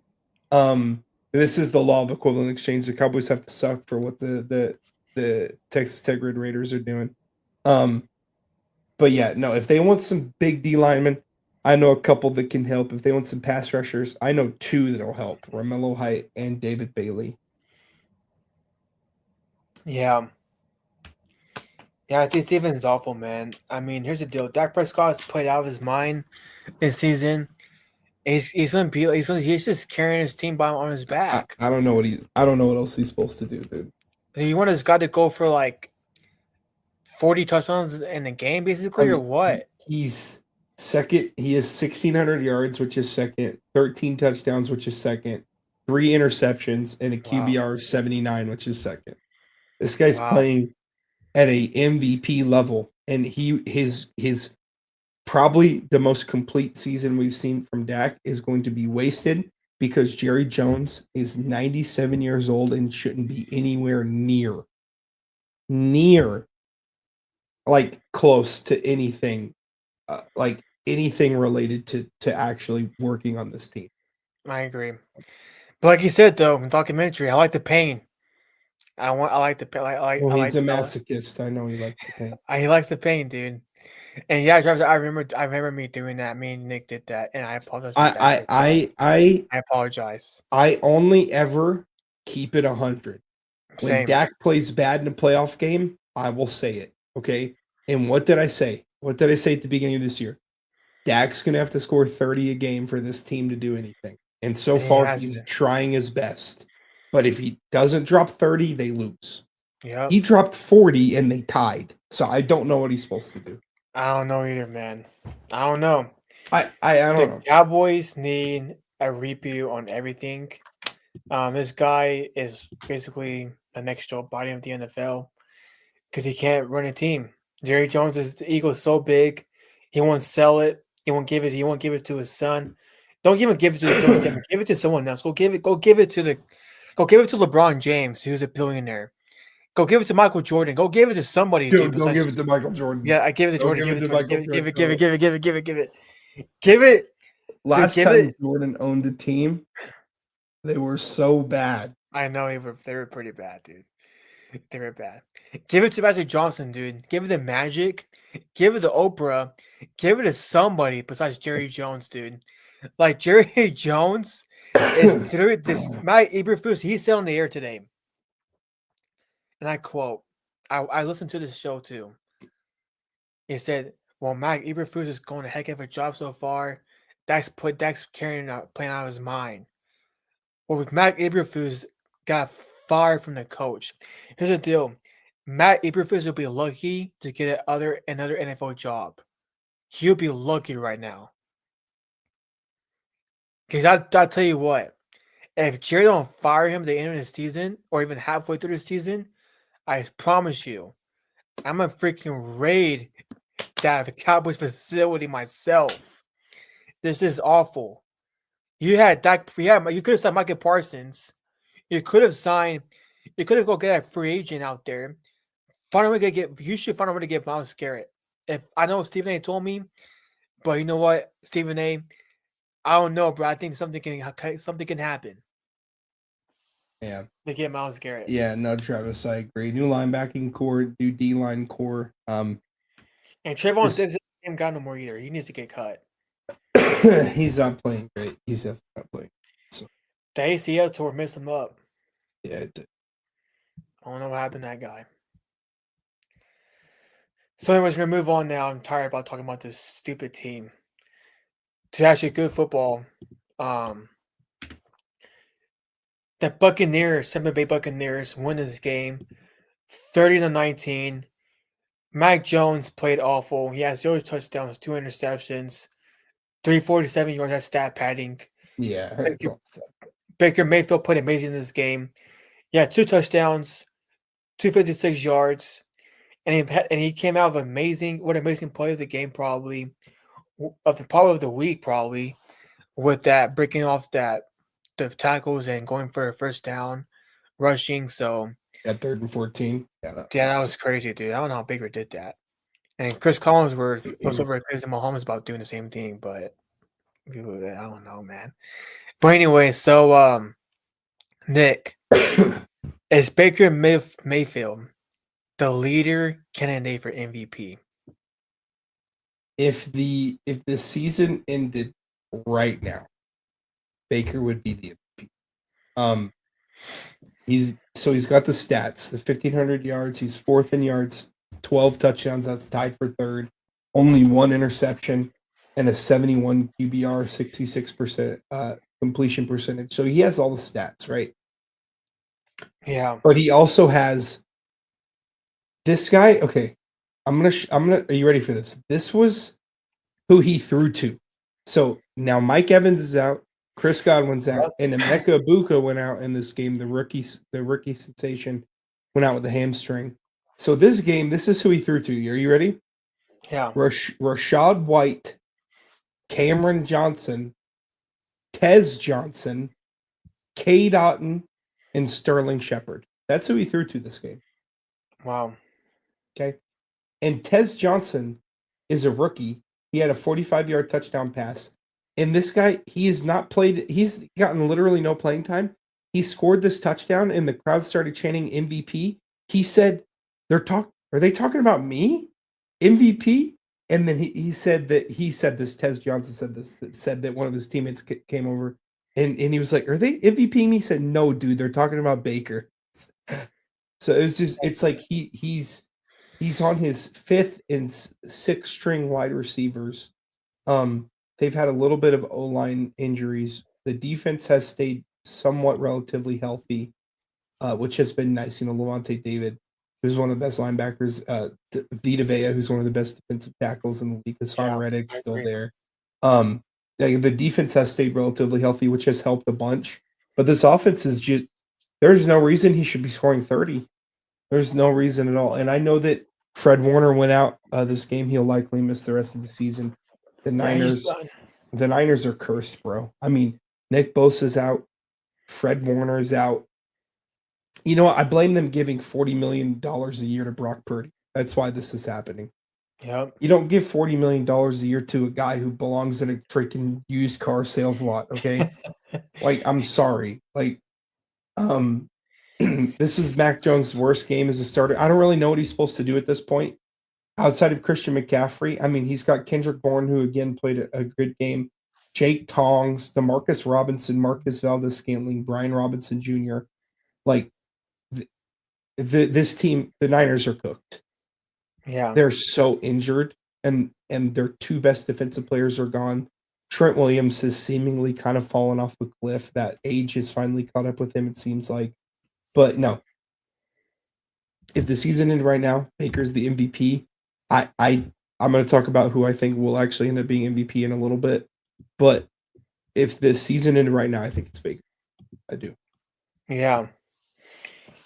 This is the law of equivalent exchange. The Cowboys have to suck for what the Texas Tech Red Raiders are doing. But yeah, no, if they want some big D linemen, I know a couple that can help. If they want some pass rushers, I know 2 that'll help, Romello Height and David Bailey. Yeah. Yeah, I think Stevens is awful, man. I mean, here's the deal. Dak Prescott's played out of his mind this season. He's just carrying his team on his back. I don't know what else he's supposed to do, dude. You want this guy to go for like 40 touchdowns in the game, basically, or what? He's second. He has 1,600 yards, which is second. 13 touchdowns, which is second. 3 interceptions and a QBR of 79, which is second. This guy's Wow. playing at a MVP level, and his probably the most complete season we've seen from Dak is going to be wasted because Jerry Jones is 97 years old and shouldn't be anywhere near like close to anything like anything related to actually working on this team. I agree. But like you said, though, in the documentary, I like the pain. I like the pain. Well, he's a masochist. I know he likes the pain. He likes the pain, dude. And yeah, Travis, I remember me doing that. Me and Nick did that, and I apologize. I apologize. I only ever keep it 100. When Same. Dak plays bad in a playoff game, I will say it. Okay. And what did I say? What did I say at the beginning of this year? Dak's going to have to score 30 a game for this team to do anything. And so far, he's trying his best. But if he doesn't drop 30, they lose. Yeah. He dropped 40 and they tied. So I don't know what he's supposed to do. I don't know either, man. I don't know. I don't know. The Cowboys need a review on everything. This guy is basically the next Joe Biden of the NFL because he can't run a team. Jerry Jones is the ego is so big, he won't sell it. He won't give it. He won't give it to his son. Don't even give it to the Jones. Give it to someone else. Go give it to LeBron James, who's a billionaire. Go give it to Michael Jordan. Go give it to somebody. Dude, go give it to Michael Jordan. Yeah, I give it to Jordan. Give it. Give it. Last time Jordan owned a team, they were so bad. I know they were pretty bad, dude. They were bad. Give it to Magic Johnson, dude. Give it to Magic. Give it to Oprah. Give it to somebody besides Jerry Jones, dude. Like Jerry Jones is through this. Matt Eberflus, he said on the air today, and I quote, I listened to this show too. He said, well, Matt Eberflus is going a heck of a job so far. Dak's playing out of his mind. Well, with Matt Eberflus got fired from the coach. Here's the deal. Matt Eberflus will be lucky to get another NFL job. He'll be lucky right now. Because I'll tell you what. If Jerry don't fire him at the end of the season or even halfway through the season, I promise you, I'm a freaking raid that Cowboys facility myself. This is awful. You had Dak. You could have signed Micah Parsons. You could have go get a free agent out there. You should find a way to get Myles Garrett. If I know Stephen A told me, but you know what, Stephen A, I don't know, bro. I think something can happen. Yeah. To get Myles Garrett. Yeah, no, Travis, I agree. New linebacking core, new D-line core. And Trayvon Diggs ain't got no more either. He needs to get cut. He's not playing great. He's definitely not playing. So. The ACL tour messed him up. Yeah, it did. I don't know what happened to that guy. So anyways, we're going to move on now. I'm tired about talking about this stupid team. To actually good football. The Buccaneers, Tampa Bay Buccaneers, win this game 30-19. Mac Jones played awful. He has 0 touchdowns, 2 interceptions, 347 yards at stat padding. Yeah. Baker Mayfield played amazing in this game. Yeah, 2 touchdowns, 256 yards, and he came out of amazing play of the game, probably of the week, probably with that breaking off the tackles and going for a first down, rushing. So at 3rd and 14, that was crazy, dude. I don't know how Baker did that. And Chris Collinsworth was over at Crazy Mahomes about doing the same thing, but I don't know, man. But anyway, so Nick, is Baker Mayfield the leader candidate for MVP? If the season ended right now, Baker would be the MVP. He's got the stats, the 1,500 yards. He's 4th in yards, 12 touchdowns. That's tied for 3rd. Only 1 interception and a 71 QBR, 66% completion percentage. So he has all the stats, right? Yeah. But he also has this guy. Okay, Are you ready for this? This was who he threw to. So now Mike Evans is out, Chris Godwin's out, and Emeka Ibuka went out in this game. The rookie sensation went out with the hamstring. So this game, this is who he threw to. Are you ready? Yeah. Rashad White, Cameron Johnson, Tez Johnson, Cade Otton, and Sterling Shepard. That's who he threw to this game. Wow. Okay. And Tez Johnson is a rookie. He had a 45-yard touchdown pass. And this guy, he has not played, he's gotten literally no playing time. He scored this touchdown and the crowd started chanting MVP. He said, are they talking about me? MVP? And then he said this, Tez Johnson said this, that said that one of his teammates came over and he was like, are they MVP me? He said, no, dude, they're talking about Baker. So it's like he's on his fifth and sixth string wide receivers. They've had a little bit of O-line injuries. The defense has stayed somewhat relatively healthy, which has been nice. Levante David, who's one of the best linebackers, Vita Vea, who's one of the best defensive tackles in the league. Hassan Reddick's still there. The defense has stayed relatively healthy, which has helped a bunch. But this offense is just, there's no reason he should be scoring 30. There's no reason at all. And I know that Fred Warner went out this game. He'll likely miss the rest of the season. The Niners are cursed, bro. I mean, Nick Bosa's out. Fred Warner's out. You know what? I blame them giving $40 million a year to Brock Purdy. That's why this is happening. Yep. You don't give $40 million a year to a guy who belongs in a freaking used car sales lot, okay? Like, I'm sorry. Like, this is Mac Jones' worst game as a starter. I don't really know what he's supposed to do at this point. Outside of Christian McCaffrey, I mean, he's got Kendrick Bourne, who again played a good game. Jake Tongs, DeMarcus Robinson, Marcus Valdez-Scantling, Brian Robinson Jr. Like, this team, the Niners are cooked. Yeah. They're so injured, and their two best defensive players are gone. Trent Williams has seemingly kind of fallen off a cliff. That age has finally caught up with him, it seems like. But no, if the season ended right now, Baker's the MVP. I'm going to talk about who I think will actually end up being MVP in a little bit. But if the season ended right now, I think it's Baker. I do. Yeah.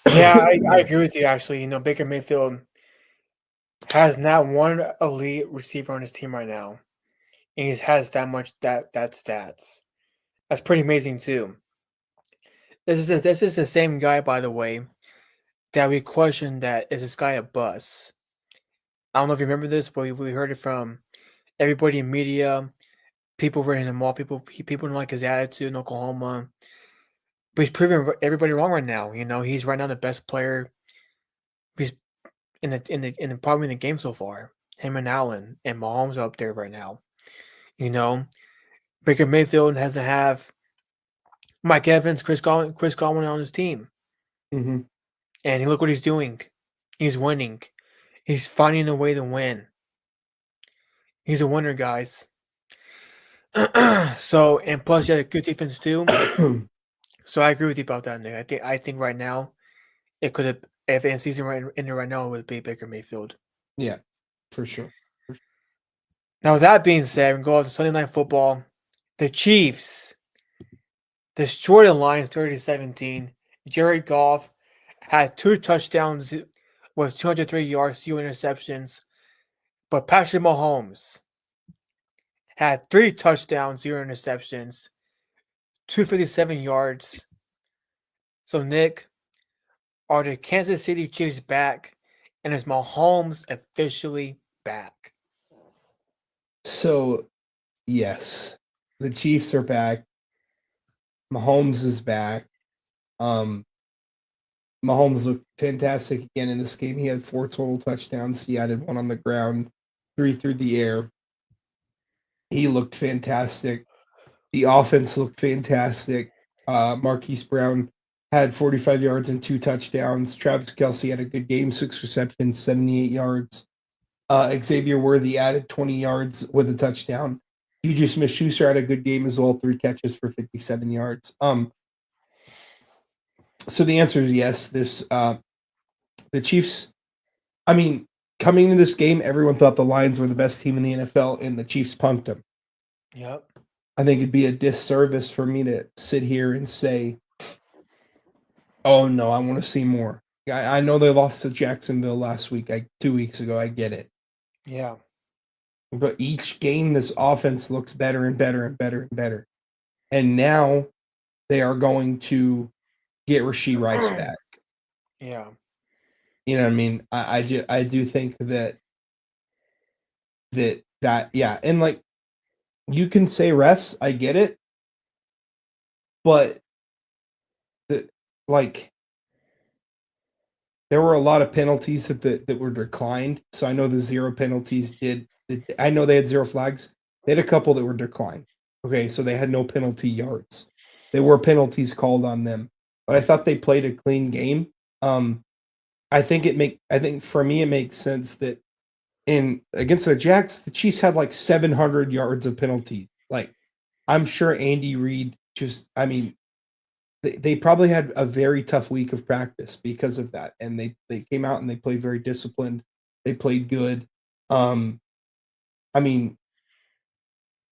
Yeah, I agree with you, actually. Baker Mayfield has not one elite receiver on his team right now. And he has that much that stats. That's pretty amazing, too. This is the same guy, by the way, that we questioned that is this guy a bust. I don't know if you remember this, but we heard it from everybody in media. People were in the mall. People didn't like his attitude in Oklahoma. But he's proving everybody wrong right now. He's right now the best player. He's probably in the game so far. Him and Allen and Mahomes are up there right now. Baker Mayfield has to have Mike Evans, Chris Godwin on his team. Mm-hmm. And look what he's doing. He's winning. He's finding a way to win. He's a winner, guys. So, and plus, you had a good defense too. So I agree with you about that, Nick. I think right now, it could have, if the season ended right now, it would be Baker Mayfield. Yeah, for sure. Now, with that being said, we go out to Sunday Night Football. The Chiefs destroyed the Lions 30-17. Jared Goff had 2 touchdowns with 203 yards, 0 interceptions. But Patrick Mahomes had 3 touchdowns, 0 interceptions, 257 yards. So, Nick, are the Kansas City Chiefs back? And is Mahomes officially back? So, yes, the Chiefs are back. Mahomes is back. Mahomes looked fantastic again in this game. He had 4 total touchdowns. He added 1 on the ground, 3 through the air. He looked fantastic. The offense looked fantastic. Marquise Brown had 45 yards and 2 touchdowns. Travis Kelce had a good game, 6 receptions, 78 yards. Xavier Worthy added 20 yards with a touchdown. Juju Smith-Schuster had a good game as well, 3 catches for 57 yards. So the answer is yes. The Chiefs, I mean, coming into this game, everyone thought the Lions were the best team in the NFL, and the Chiefs punked them. Yep. I think it'd be a disservice for me to sit here and say, "Oh no, I want to see more." I know they lost to Jacksonville last week, 2 weeks ago. I get it, Yeah. but each game, this offense looks better and better and better and better. And now they are going to get Rashee Rice back. Yeah. You know what I mean? I do think that yeah, and like you can say refs, I get it, but the like there were a lot of penalties that were declined. So I know the 0 penalties I know they had 0 flags. They had a couple that were declined. Okay, so they had no penalty yards. There were penalties called on them, but I thought they played a clean game. I think for me it makes sense that in against the Jacks, the Chiefs had like 700 yards of penalties. Like I'm sure Andy Reid they probably had a very tough week of practice because of that. And they came out and they played very disciplined. They played good. Um, I mean,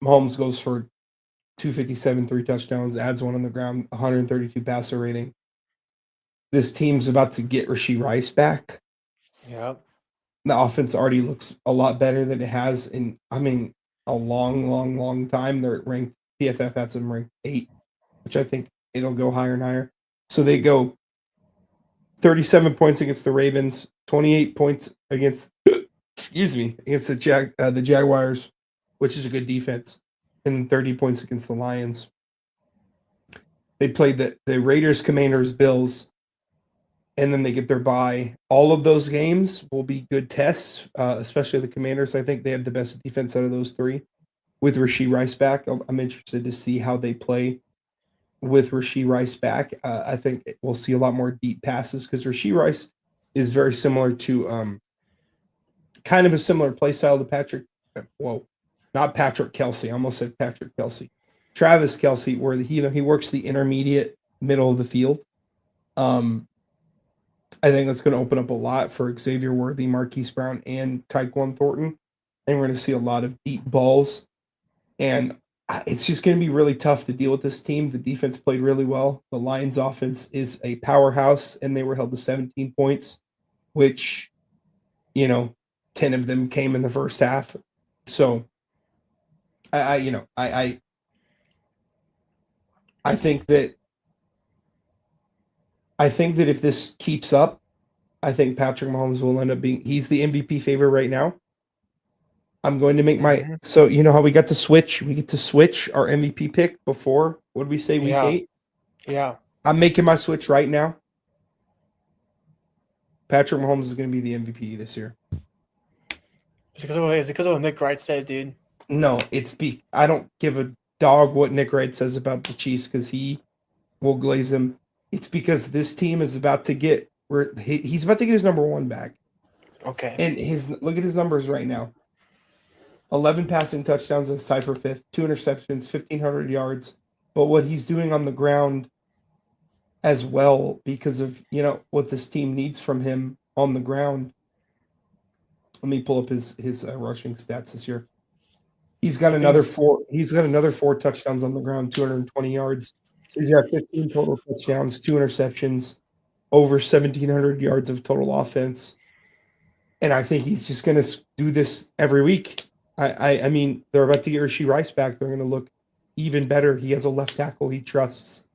Mahomes goes for 257, 3 touchdowns, adds one on the ground, 132 passer rating. This team's about to get Rashee Rice back. Yep. The offense already looks a lot better than it has in, a long, long, long time. They're ranked, PFF has them ranked 8, which I think it'll go higher and higher. So they go 37 points against the Ravens, 28 points against against the Jaguars, which is a good defense, and 30 points against the Lions. They played the Raiders, Commanders, Bills, and then they get their bye. All of those games will be good tests, especially the Commanders. I think they have the best defense out of those 3. With Rashee Rice back, I'm interested to see how they play with Rashee Rice back. I think we'll see a lot more deep passes because Rashee Rice is very similar to kind of a similar play style to not Patrick Kelce. I almost said Patrick Kelce. Travis Kelce, where he works the intermediate middle of the field. I think that's going to open up a lot for Xavier Worthy, Marquise Brown, and Tyquan Thornton. And we're going to see a lot of deep balls. And it's just going to be really tough to deal with this team. The defense played really well. The Lions offense is a powerhouse, and they were held to 17 points, which, 10 of them came in the first half. So I think that if this keeps up, I think Patrick Mahomes will end up he's the MVP favorite right now. I'm going to make so you know how we get to switch our MVP pick before, what did we say, week 8? Yeah. I'm making my switch right now. Patrick Mahomes is going to be the MVP this year. Is it because of what Nick Wright said, dude? No, I don't give a dog what Nick Wright says about the Chiefs because he will glaze them. It's because this team is about to get he's about to get his number 1 back. Okay. And look at his numbers right now. 11 passing touchdowns, is tied for 5th. 2 interceptions, 1,500 yards. But what he's doing on the ground as well, because of what this team needs from him on the ground. Let me pull up his rushing stats this year. He's got another 4. He's got another 4 touchdowns on the ground, 220 yards. He's got 15 total touchdowns, 2 interceptions, over 1,700 yards of total offense. And I think he's just going to do this every week. I mean, they're about to get Rashee Rice back. They're going to look even better. He has a left tackle he trusts.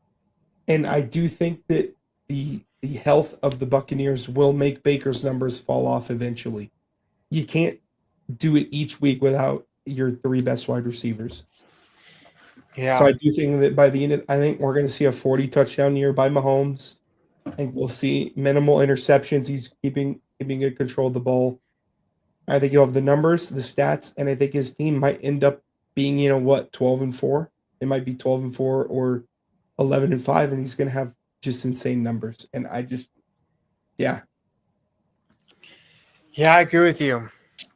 And I do think that the health of the Buccaneers will make Baker's numbers fall off eventually. You can't do it each week without your 3 best wide receivers. Yeah. So I do think that by the end I think we're going to see a 40 touchdown year by Mahomes. I think we'll see minimal interceptions. He's keeping good control of the ball. I think he'll have the numbers, the stats, and I think his team might end up being, 12-4. It might be 12-4 or 11-5, and he's going to have just insane numbers. And yeah. Yeah, I agree with you.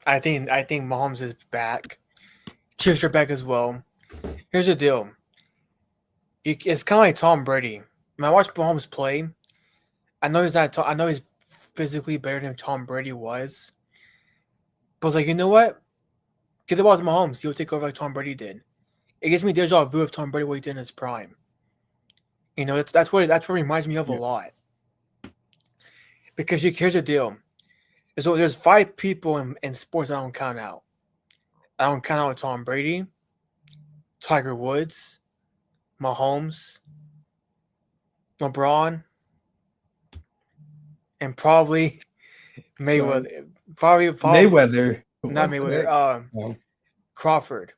I think Mahomes is back. Chiefs are back as well. Here's the deal. It's kind of like Tom Brady. When I watch Mahomes play, I know he's physically better than Tom Brady was, But I was like, you know what? Get the ball to Mahomes. He'll take over like Tom Brady did. It gives me deja vu of Tom Brady what he did in his prime. You know, that's what it reminds me of a Yeah. lot. Because here's the deal. There's 5 people in sports I don't count out. I don't count out Tom Brady, Tiger Woods, Mahomes, LeBron, and probably Mayweather. Probably Mayweather. not What the Mayweather. heck? Oh, Crawford.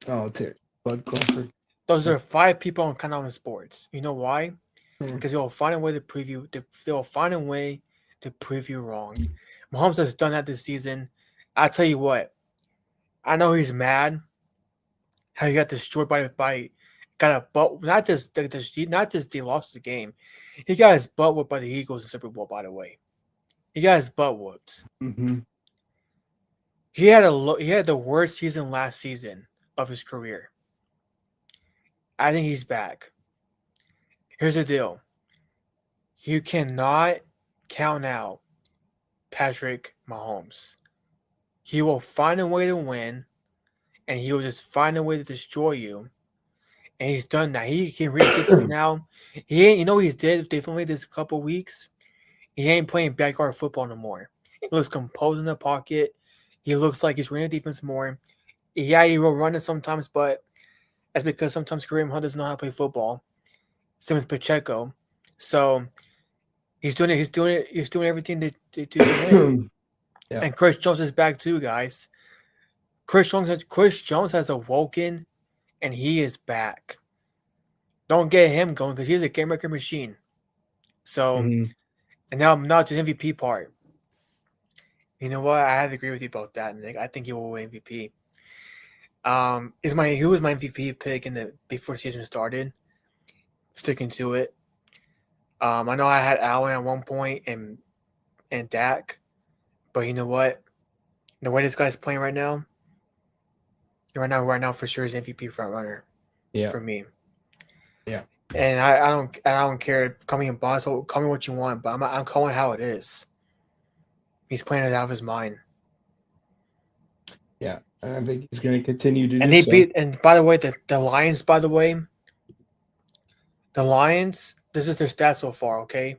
Bud Crawford. Those are 5 people I don't count out in sports. You know why? Hmm. Because they'll find a way to preview. They'll find a way to prove you wrong. Mahomes has done that this season. I tell you what. I know he's mad how he got destroyed by got a butt not just they lost the game. He got his butt whooped by the Eagles in Super Bowl, by the way. He got his butt whooped. Mm-hmm. He had the worst season last season of his career. I think he's back. Here's the deal. You cannot count out Patrick Mahomes. He will find a way to win, and he will just find a way to destroy you. And he's done that. He can read defense now. He ain't, you know, he's did differently this couple weeks. He ain't playing backyard football no more. He looks composed in the pocket. He looks like he's reading defense more. Yeah, he will run it sometimes, but that's because sometimes Kareem Hunt doesn't know how to play football. Same with Pacheco. So he's doing it. He's doing everything to win. Yeah. And Chris Jones is back too, guys. Chris Jones has awoken, and he is back. Don't get him going because he's a game record machine. So, Mhm. and now to the MVP part. You know what? I have to agree with you about that, Nick. I think he will win MVP. Who was my MVP pick before the season started? Sticking to it. I know I had Allen at one point and Dak, but you know what? The way this guy's playing right now for sure is MVP front runner. Yeah. For me. Yeah. And I don't care. Call me a boss. Call me what you want, but I'm calling how it is. He's playing it out of his mind. Yeah, and I think he's going to continue to. And do they so. beat. And by the way, the Lions. By the way, the Lions. This is their stats so far. Okay,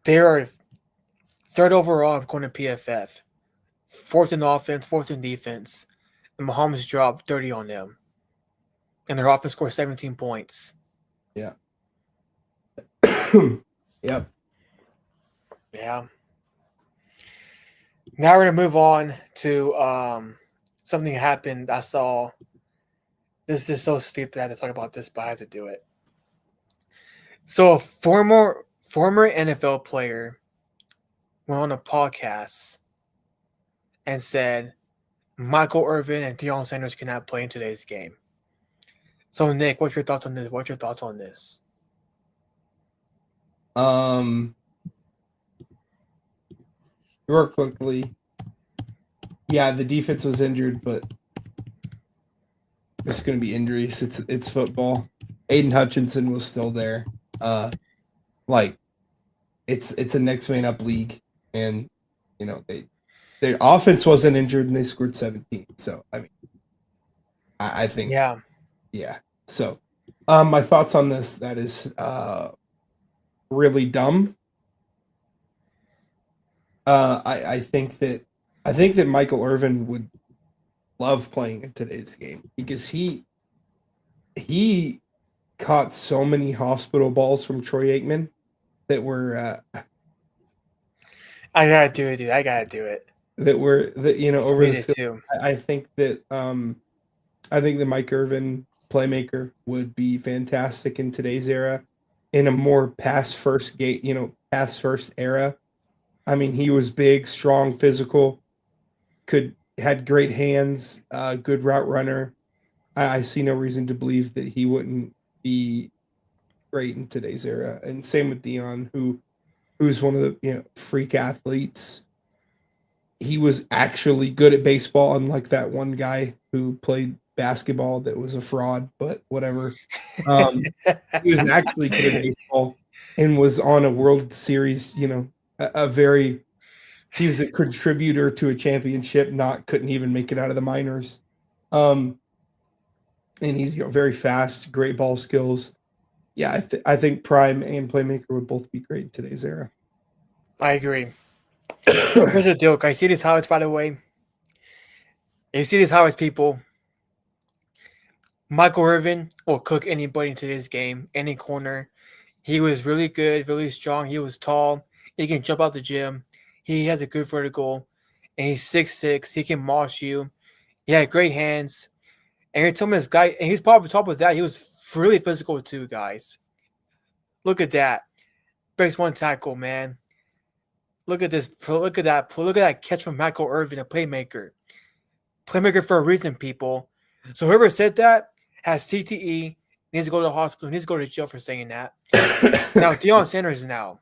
they are 3rd overall according to PFF, 4th in offense, 4th in defense. And Mahomes dropped 30 on them, and their offense scored 17 points. Yeah. Yep. Yeah. Now we're gonna move on to something happened. I saw. This is so stupid. I had to talk about this, but I had to do it. So a former NFL player went on a podcast and said Michael Irvin and Deion Sanders cannot play in today's game. So Nick, what's your thoughts on this? Real quickly, yeah, the defense was injured, but there's going to be injuries. It's football. Aiden Hutchinson was still there. It's a next man up league, and you know their offense wasn't injured and they scored 17. So I mean, I think yeah. So, my thoughts on this, that is really dumb. I think that Michael Irvin would love playing in today's game because he caught so many hospital balls from Troy Aikman that were I gotta do it, dude. I gotta do it. That over the field. Too. I think that Mike Irvin, playmaker, would be fantastic in today's era, in a more pass first era. I mean, he was big, strong, physical, had great hands, good route runner. I see no reason to believe that he wouldn't be great in today's era. And same with Deion, who's one of the freak athletes. He was actually good at baseball, unlike that one guy who played basketball that was a fraud, but whatever. He was actually good at baseball and was on a World Series, a very He was a contributor to a championship, couldn't even make it out of the minors. And he's very fast, great ball skills. Yeah, I think prime and playmaker would both be great in today's era. I agree. Here's the deal. Can I see these highlights, by the way? You see these highlights, people. Michael Irvin will cook anybody in today's game, any corner. He was really good, really strong. He was tall. He can jump out the gym. He has a good vertical. And he's 6'6". He can moss you. He had great hands. And you're telling me this guy, and he's probably top of that. He was really physical too, guys. Look at that. Breaks one tackle, man. Look at this. Look at that. Look at that catch from Michael Irvin, a playmaker. Playmaker for a reason, people. So whoever said that has CTE, needs to go to the hospital, needs to go to jail for saying that. Now, Deion Sanders now.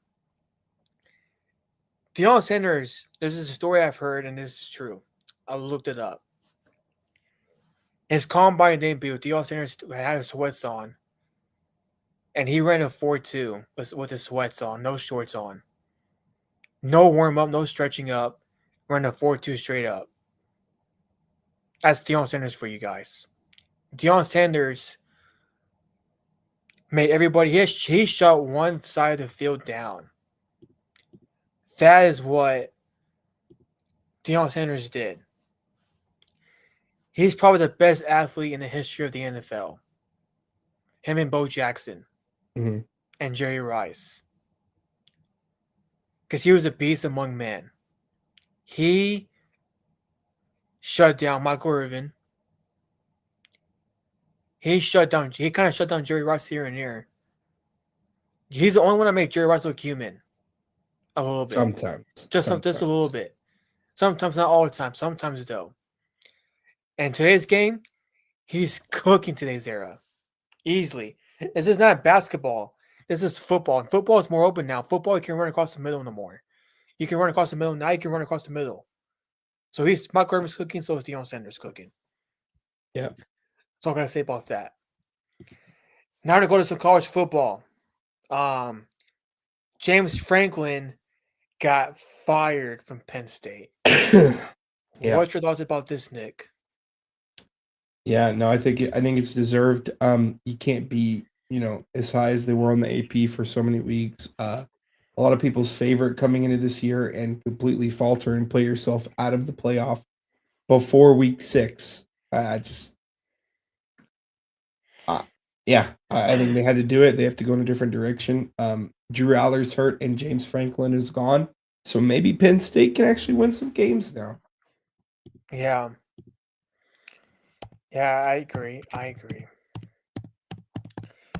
Deion Sanders, this is a story I've heard, and this is true. I looked it up. His combine debut, Deion Sanders had his sweats on. And he ran a 4.2 with his sweats on, no shorts on. No warm-up, no stretching up. Ran a 4.2 straight up. That's Deion Sanders for you guys. Deion Sanders made everybody, he shut one side of the field down. That is what Deion Sanders did. He's probably the best athlete in the history of the NFL. Him and Bo Jackson and Jerry Rice. Because he was a beast among men. He shut down Michael Irvin. He kind of shut down Jerry Rice here and there. He's the only one that made Jerry Rice look human. A little bit. Sometimes. Just a little bit. Sometimes, not all the time. Sometimes, though. And today's game, he's cooking today's era. Easily. This is not basketball. This is football. And football is more open now. Football, you can run across the middle no more. You can run across the middle. Now you can run across the middle. So Michael Irvin's cooking, so is Deion Sanders cooking. Yeah. That's all I got to say about that. Now to go to some college football. James Franklin got fired from Penn State. Yeah. What's your thoughts about this, Nick? Yeah, no, I think it's deserved. You can't be, as high as they were on the AP for so many weeks. A lot of people's favorite coming into this year and completely falter and play yourself out of the playoff before week 6. I think they had to do it. They have to go in a different direction. Drew Aller's hurt and James Franklin is gone. So maybe Penn State can actually win some games now. Yeah. Yeah, I agree.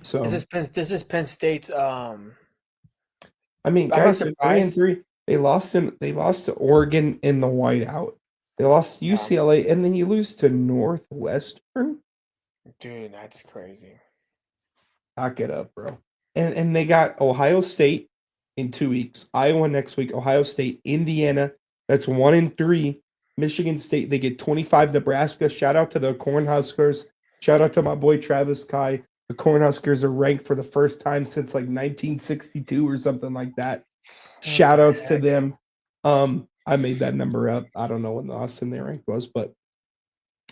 So this is Penn State's I mean, guys, they're 3-3. They lost to Oregon in the whiteout. They lost to UCLA, and then you lose to Northwestern. Dude, that's crazy. Knock it up, bro. And they got Ohio State in 2 weeks, Iowa next week, Ohio State, Indiana. That's 1-3. Michigan State, they get 25. Nebraska. Shout out to the Cornhuskers. Shout out to my boy Travis Kai. The Cornhuskers are ranked for the first time since like 1962 or something like that. Shout outs to them. I made that number up. I don't know when the last time their rank was, but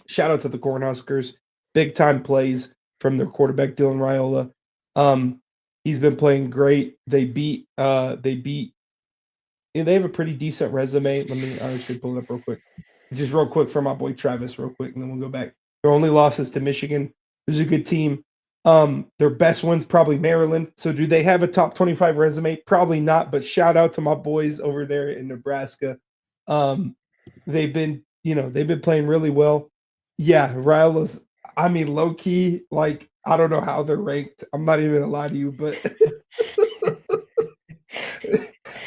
shout out to the Cornhuskers. Big time plays from their quarterback Dylan Raiola. He's been playing great. They have a pretty decent resume. I should pull it up real quick. Just real quick for my boy Travis, real quick, and then we'll go back. Their only losses to Michigan. There's a good team. Their best one's probably Maryland. So do they have a top 25 resume? Probably not, but shout out to my boys over there in Nebraska. They've been playing really well. Yeah, Raiola's, low key, like, I don't know how they're ranked. I'm not even gonna lie to you, but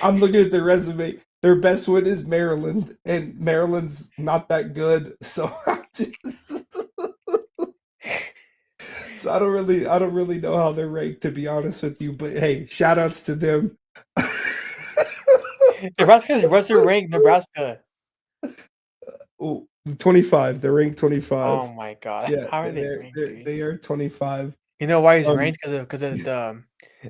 I'm looking at their resume. Their best win is Maryland, and Maryland's not that good. So So I don't really know how they're ranked, to be honest with you. But hey, shout outs to them. What's their rank, Nebraska? 25. They're ranked 25. Oh my god. Yeah, How are they ranked? They are 25. You know why he's Um, ranked? Because of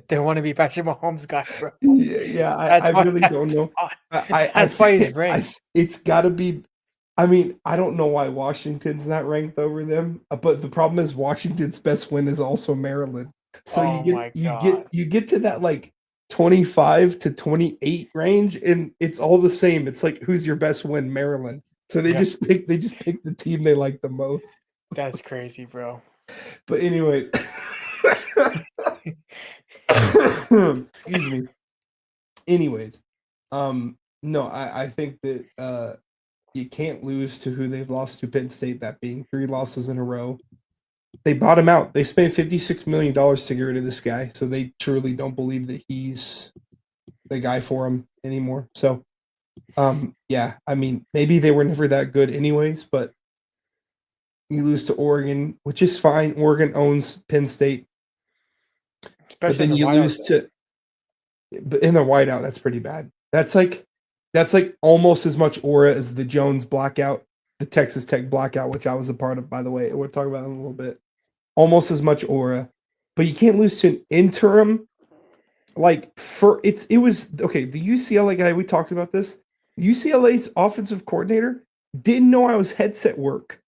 they want to be Patrick Mahomes guy, bro. yeah, I That's why. really don't That's know. why. I That's why he's think ranked. it's got to be. I mean, I don't know why Washington's not ranked over them, but the problem is Washington's best win is also Maryland. So Oh my god. you get to that like 25 to 28 range, and it's all the same. It's like who's your best win, Maryland. So Yeah, they just pick the team they like the most. that's crazy, bro. But anyways, excuse me. Anyways, no, I think that you can't lose to who they've lost to, Penn State, that being 3 losses in a row. They bought him out. They spent $56 million to get rid of this guy, so they truly don't believe that he's the guy for him anymore. So, yeah, I mean, maybe they were never that good anyways, but you lose to Oregon, which is fine. Oregon owns Penn State, but Especially in then the you wideout lose though. to in the whiteout. That's pretty bad. That's like almost as much aura as the Jones blackout, the Texas Tech blackout, which I was a part of, by the way. And we'll talk about it in a little bit. Almost as much aura, but you can't lose to an interim. Like it was okay. The UCLA guy, we talked about this. UCLA's offensive coordinator didn't know I was headset work,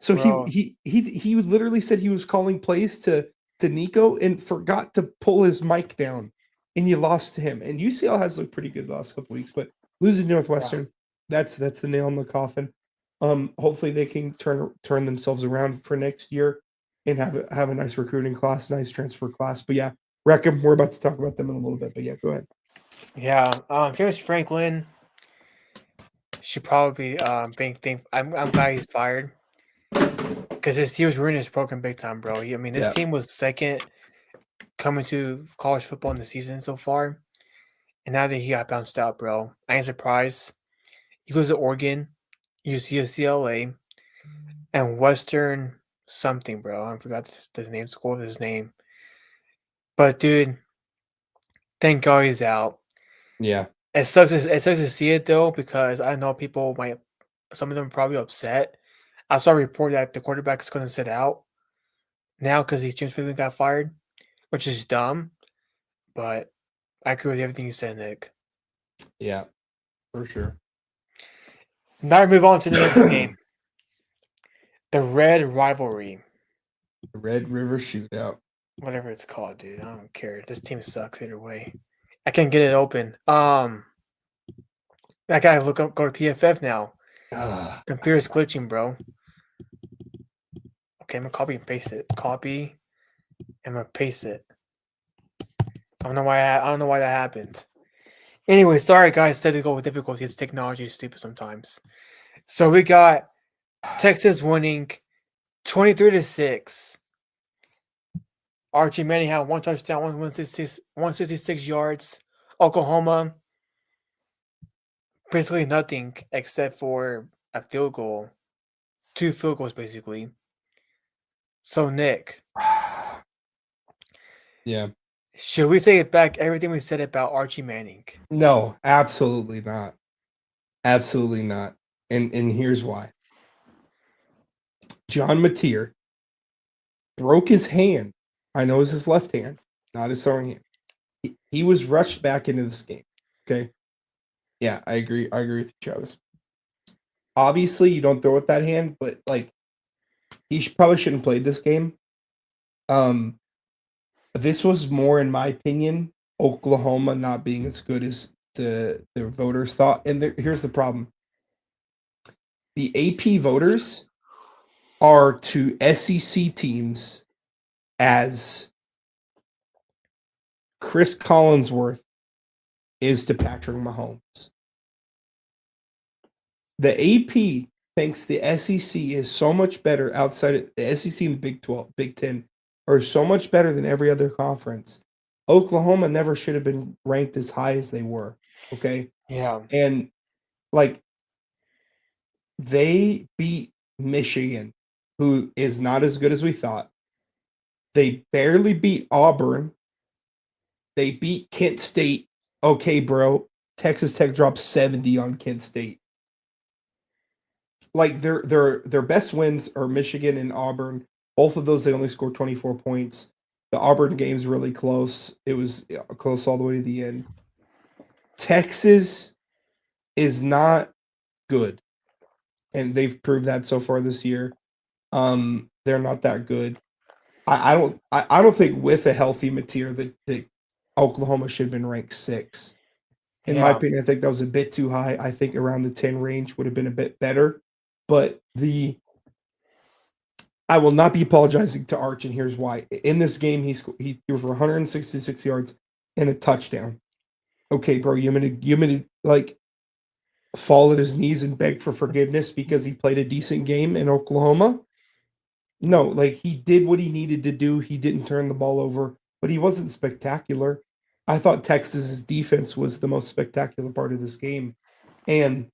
so Bro, he literally said he was calling plays to Nico and forgot to pull his mic down, and you lost to him. And UCLA has looked pretty good the last couple weeks, but losing to yeah. Northwestern, that's the nail in the coffin. Hopefully they can turn themselves around for next year and have a nice recruiting class, nice transfer class. But yeah, Reckham, we're about to talk about them in a little bit, but yeah, go ahead. Yeah. James Franklin should probably think I'm glad he's fired. Because he was ruining his program big time, bro. I mean, this Yeah, team was second coming to college football in the season so far, and now that he got bounced out, bro, I ain't surprised. You lose to Oregon, you lose to UCLA, and Western something, bro. I forgot the name, school, his name. But dude, thank God he's out. yeah, It sucks. It sucks to see it though, because I know people might. Some of them are probably upset. I saw a report that the quarterback is going to sit out now because James Franklin got fired, which is dumb. But I agree with everything you said, Nick. yeah, for sure. Now we move on to the next game, the Red Rivalry, Red River Shootout. whatever it's called, dude. I don't care. This team sucks either way. I can't get it open. I gotta go to PFF now. Ah, Computer's glitching, bro. Okay, I'm gonna copy and paste it. Copy. I'm gonna paste it. I don't know why. I don't know why that happened. Anyway, sorry guys. Technical difficulties. Technology is stupid sometimes. So we got Texas winning 23-6. Archie Manning had one touchdown, 166 yards. Oklahoma, basically nothing except for a field goal. 2 field goals, basically. So, Nick, yeah. should we take it back everything we said about Archie Manning? No, absolutely not. Absolutely not. And here's why. John Mateer broke his hand. I know it's his left hand, not his throwing hand. He was rushed back into this game. Okay. Yeah, I agree. I agree with you, Travis. Obviously, you don't throw with that hand, but like he probably shouldn't have played this game. Um, this was more, in my opinion, Oklahoma not being as good as the voters thought. And here's the problem: the AP voters are to SEC teams as Chris Collinsworth is to Patrick Mahomes. The AP thinks the SEC is so much better outside of the SEC and the Big 12, Big 10 are so much better than every other conference. Oklahoma never should have been ranked as high as they were. Okay. Yeah. And like they beat Michigan, who is not as good as we thought. They barely beat Auburn. They beat Kent State. Okay, bro. Texas Tech dropped 70 on Kent State. Like their best wins are Michigan and Auburn. Both of those they only scored 24 points. The Auburn game's really close. It was close all the way to the end. Texas is not good, and they've proved that so far this year. They're not that good. I don't think with a healthy Mateer that Oklahoma should have been ranked 6. In my Yeah. opinion, I think that was a bit too high. I think around the 10 range would have been a bit better. But I will not be apologizing to Arch, and here's why. In this game, he threw for 166 yards and a touchdown. Okay, bro, you gonna like fall at his knees and beg for forgiveness because he played a decent game in Oklahoma? No, like he did what he needed to do. He didn't turn the ball over, but he wasn't spectacular. I thought Texas's defense was the most spectacular part of this game. And,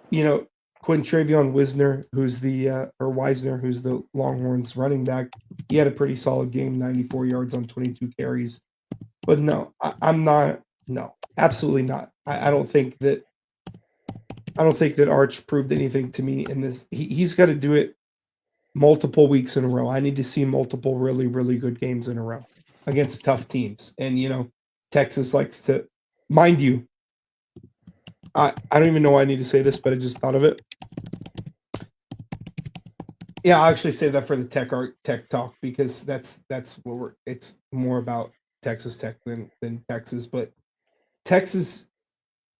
you know, Quintravion Wisner, who's or Wisner, who's the Longhorns running back, he had a pretty solid game, 94 yards on 22 carries. But no, I'm not. No, absolutely not. I don't think that. I don't think that Arch proved anything to me in this. He's got to do it multiple weeks in a row. I need to see multiple really, really good games in a row against tough teams. And, you know, Texas likes to, mind you, I don't even know why I need to say this, but I just thought of it. Yeah, I'll actually say that for the tech talk because that's what it's more about Texas Tech than Texas. But Texas,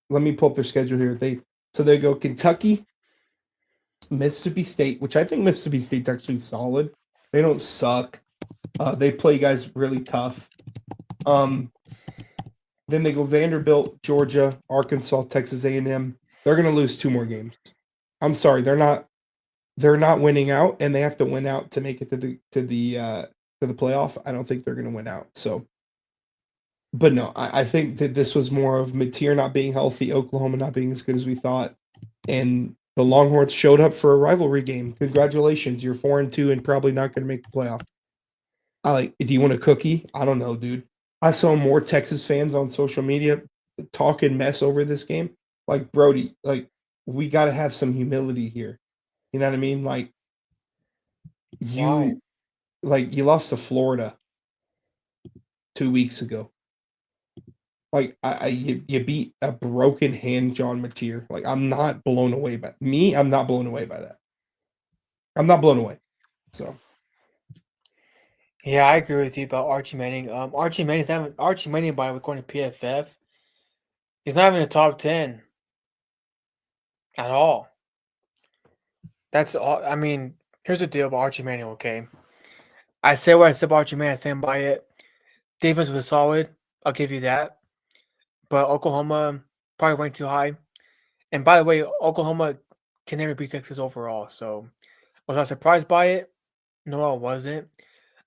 let me pull up their schedule here. They go Kentucky, Mississippi State, which I think Mississippi State's actually solid. They don't suck. They play guys really tough. Then they go Vanderbilt, Georgia, Arkansas, Texas A&M. They're going to lose 2 more games. I'm sorry, they're not winning out, and they have to win out to make it to the playoff. I don't think they're going to win out. So, but no, I think that this was more of Mateer not being healthy, Oklahoma not being as good as we thought, and the Longhorns showed up for a rivalry game. Congratulations, you're 4-2 and probably not going to make the playoff. Do you want a cookie? I don't know, dude. I saw more Texas fans on social media talking mess over this game. Like, Brody, like, we got to have some humility here. You know what I mean? Like, Why? you lost to Florida 2 weeks ago. Like, you beat a broken hand John Mateer. Like, I'm not blown away by me. I'm not blown away by that. I'm not blown away. So. Yeah, I agree with you about Archie Manning. Archie Manning, by according to PFF, he's not even in the top 10 at all. That's all. I mean, here's the deal about Archie Manning. Okay, I say what I said about Archie Manning. I stand by it. Defense was solid. I'll give you that. But Oklahoma probably went too high. And by the way, Oklahoma can never beat Texas overall. So was I surprised by it? No, I wasn't.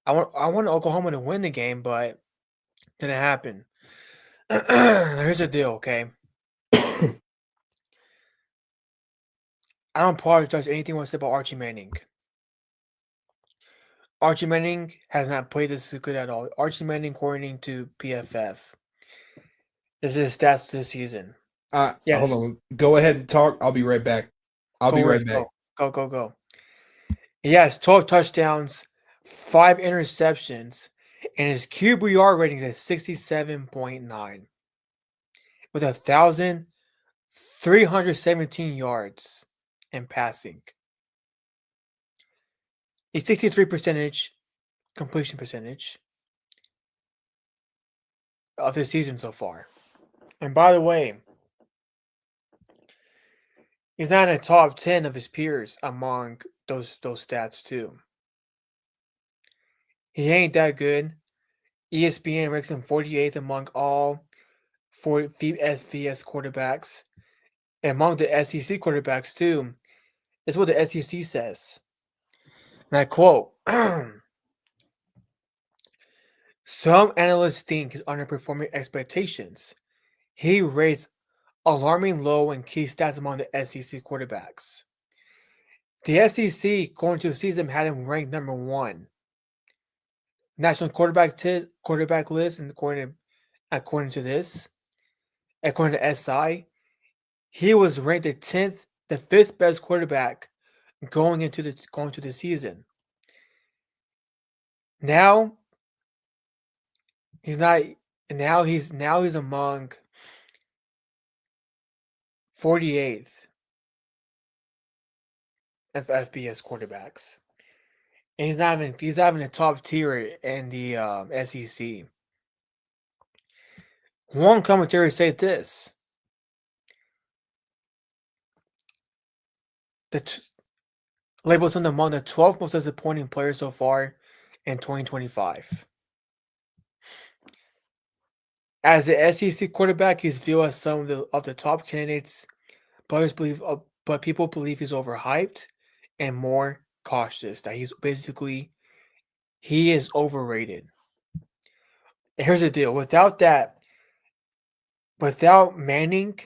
I wanted Oklahoma to win the game, but didn't happen. Here's the deal, okay? I don't apologize for anything I said about Archie Manning. Archie Manning has not played this good at all. Archie Manning, according to PFF, this is his stats this season. Hold Yes. on. Go ahead and talk. I'll be right back. I'll be right back. Go. He has 12 touchdowns, 5 interceptions, and his QBR rating is at 67.9 with 1,317 yards in passing. A 63% completion percentage of the season so far. And by the way, he's not in the top 10 of his peers among those stats too. He ain't that good. ESPN ranks him 48th among all FBS quarterbacks. And among the SEC quarterbacks too. It's what the SEC says. And I quote, some analysts think he's underperforming expectations. He rates alarming low in key stats among the SEC quarterbacks. The SEC, going to the season, had him ranked number 1. National quarterback list, and according to this, according to SI, he was ranked the 10th, the 5th best quarterback going into the season. Now, He's not now. He's among 48th of FBS quarterbacks, and he's not even a top tier in the SEC. One commentator said this: labels him among the 12 most disappointing players so far in 2025. As an SEC quarterback, he's viewed as some of the top candidates. But people believe he's overhyped and more cautious. That he is overrated. And here's the deal: without Manning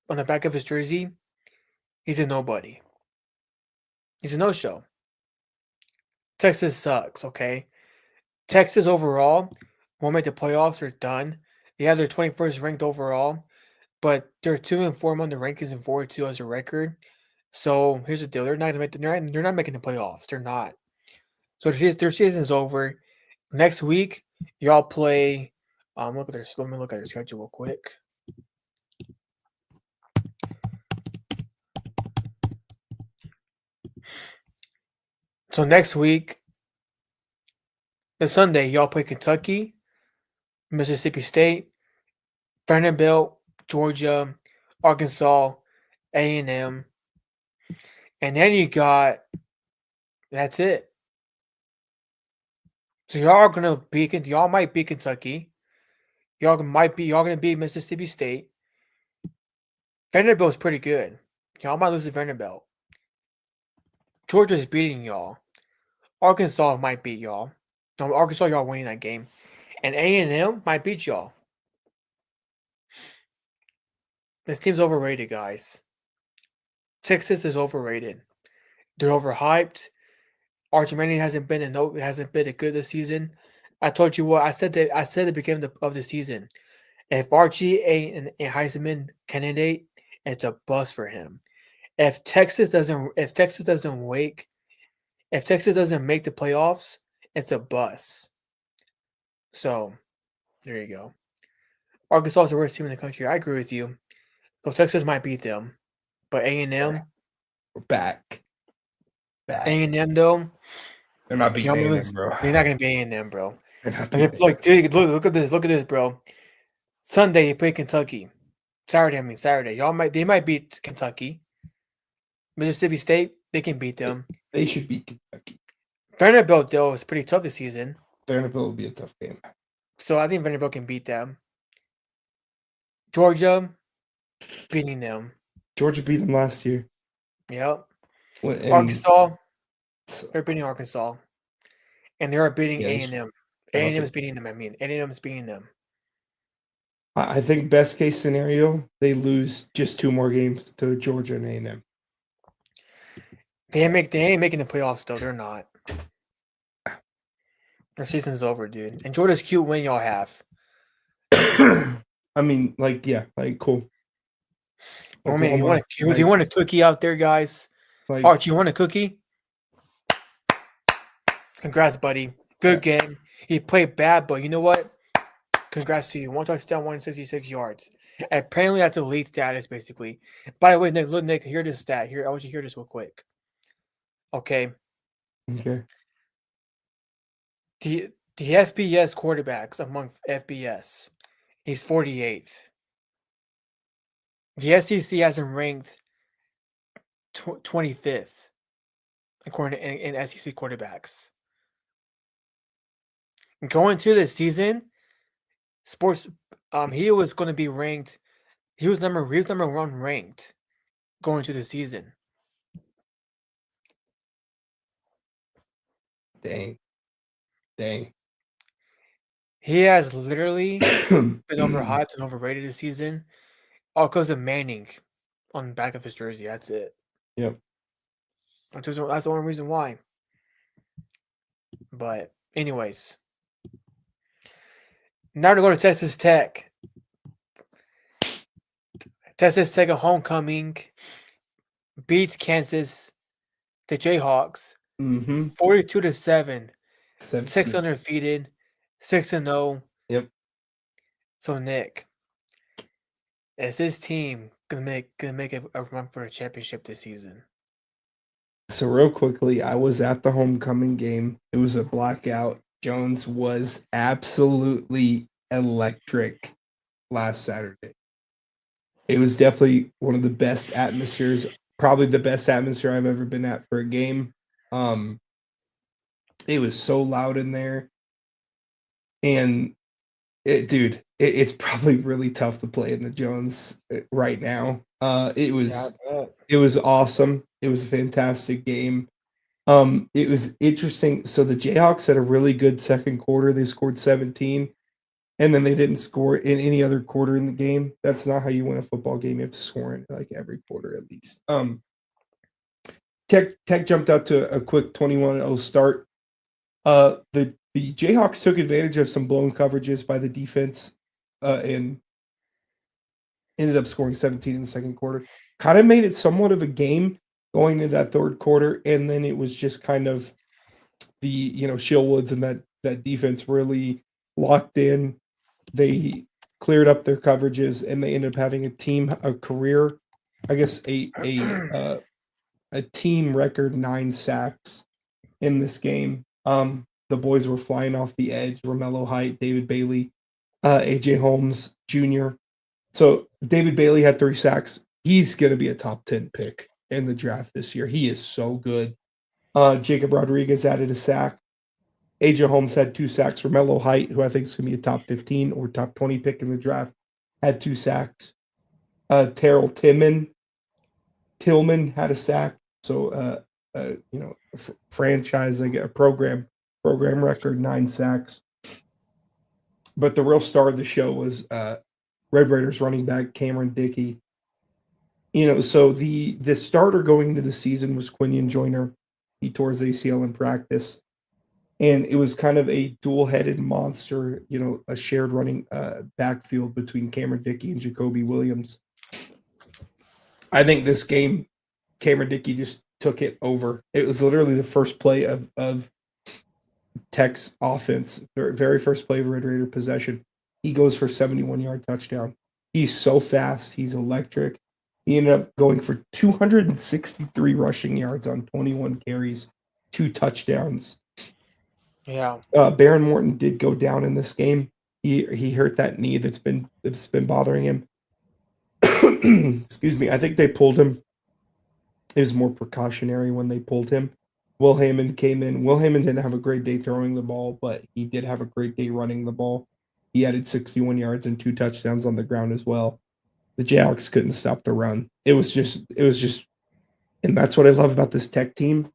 on the back of his jersey, he's a nobody. He's a no-show. Texas sucks. Okay, Texas overall won't make the playoffs. They're done. They have their 21st ranked overall, but they're 2-4 on the rankings and 4-2 as a record. So here's the deal: they're not making the playoffs. They're not. So their season's over. Next week, y'all play. Let me look at their schedule real quick. So next week, the Sunday, y'all play Kentucky, Mississippi State, Vanderbilt, Georgia, Arkansas, A&M, and then you got. That's it. So y'all might beat Kentucky. Y'all gonna beat Mississippi State. Vanderbilt's pretty good. Y'all might lose to Vanderbilt. Georgia's beating y'all. Arkansas might beat y'all. No, Arkansas, y'all winning that game. And A&M might beat y'all. This team's overrated, guys. Texas is overrated. They're overhyped. Arch Manning hasn't been a good this season. I told you what I said at the beginning of the season. If Archie ain't a Heisman candidate, it's a bust for him. If Texas doesn't make the playoffs, it's a bust. So there you go. Arkansas is the worst team in the country. I agree with you. So Texas might beat them, but A&M, We're back. A&M though, They're not beating A&M, bro. They're not gonna be A&M, bro. They're not Like, beating dude, look at this, bro. Sunday they play Kentucky. Saturday. They might beat Kentucky. Mississippi State, they can beat them. They should beat Kentucky. Vanderbilt though is pretty tough this season. Vanderbilt will be a tough game. So I think Vanderbilt can beat them. Georgia, beating them. Georgia beat them last year. Yep. Arkansas, they're beating Arkansas. And they're beating A&M. A&M is beating them, A&M is beating them. I think best case scenario, they lose just 2 more games to Georgia and A&M. They ain't making the playoffs though. They're not. Their season's over, dude. And Georgia's cute win y'all have. I mean, cool. Oh man, do you want a cookie out there, guys? Arch, you want a cookie? Congrats, buddy. Good game. He played bad, but you know what? Congrats to you. 1 touchdown, 166 yards. Apparently, that's elite status, basically. By the way, Nick, hear this stat. I want you to hear this real quick. Okay. Okay. The FBS quarterbacks among FBS, he's 48th. The SEC has him ranked 25th, according to in SEC quarterbacks. Going to the season, he was going to be ranked. He was number 1 ranked going to the season. Dang. He has literally been overhyped and overrated this season, all because of Manning on the back of his jersey. That's it. Yep. That's the only reason why. But anyways, now to go to Texas Tech. Texas Tech, a homecoming, beats Kansas, the Jayhawks, 42-7. 6 undefeated, 6-0. Yep. So Nick, is this team gonna make a run for a championship this season? So real quickly, I was at the homecoming game. It was a blackout. Jones was absolutely electric last Saturday. It was definitely one of the best atmospheres, probably the best atmosphere I've ever been at for a game. Um, it was so loud in there, and it's probably really tough to play in the Jones right now. Yeah, I bet. It was awesome. It was a fantastic game. It was interesting. So the Jayhawks had a really good second quarter. They scored 17, and then they didn't score in any other quarter in the game. That's not how you win a football game. You have to score in like every quarter at least. Tech jumped out to a quick 21-0 start. The Jayhawks took advantage of some blown coverages by the defense, and ended up scoring 17 in the second quarter. Kind of made it somewhat of a game going into that third quarter, and then it was just kind of Shield Woods and that defense really locked in. They cleared up their coverages, and they ended up having a career, I guess a team record 9 sacks in this game. The boys were flying off the edge. Romello Height, David Bailey, AJ Holmes Jr. So David Bailey had 3 sacks. He's going to be a top 10 pick in the draft this year. He is so good. Jacob Rodriguez added a sack. AJ Holmes had 2 sacks. Romello Height, who I think is going to be a top 15 or top 20 pick in the draft, had 2 sacks. Terrell Tillman had a sack. So, franchise, like a program record, 9 sacks. But the real star of the show was Red Raiders running back Cameron Dickey. So the starter going into the season was Quinion Joyner. He tore his ACL in practice, and it was kind of a dual-headed monster. A shared running backfield between Cameron Dickey and Jacoby Williams. I think this game, Cameron Dickey just took it over. It was literally the first play of Tech's offense, very first play of Red Raider possession. He goes for 71-yard touchdown. He's so fast. He's electric. He ended up going for 263 rushing yards on 21 carries, 2 touchdowns. Yeah. Baron Morton did go down in this game. He hurt that knee that's been bothering him. Excuse me. I think they pulled him. It was more precautionary when they pulled him. Will Hammond came in. Will Hammond didn't have a great day throwing the ball, but he did have a great day running the ball. He added 61 yards and 2 touchdowns on the ground as well. The Jayhawks couldn't stop the run. It was just, and that's what I love about this Tech team.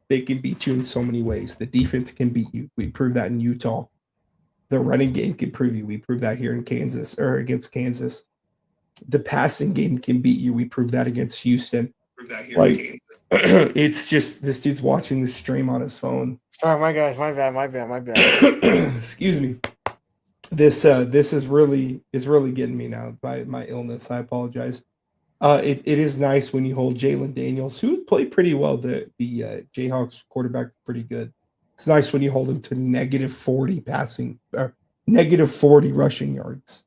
They can beat you in so many ways. The defense can beat you. We proved that in Utah. The running game can prove you. We proved that here in Kansas, or against Kansas. The passing game can beat you. We proved that against Houston. Like, it's just, this dude's watching the stream on his phone. Sorry, my gosh, my bad. Excuse me. This is really getting me now by my illness. I apologize. It is nice when you hold Jalen Daniels, who played pretty well. The Jayhawks quarterback is pretty good. It's nice when you hold him to negative 40 passing, or negative 40 rushing yards.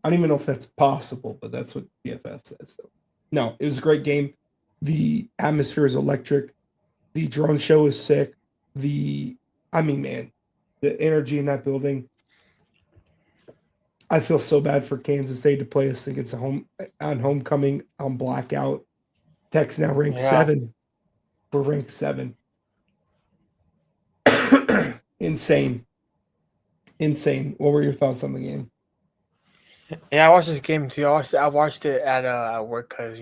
I don't even know if that's possible, but that's what PFF says. So, no, it was a great game. The atmosphere is electric. The drone show is sick. The energy in that building. I feel so bad for Kansas State to play us against on homecoming on blackout. Tech's now ranked 7. We're ranked 7. Insane. What were your thoughts on the game? Yeah, I watched this game too. I watched it at work because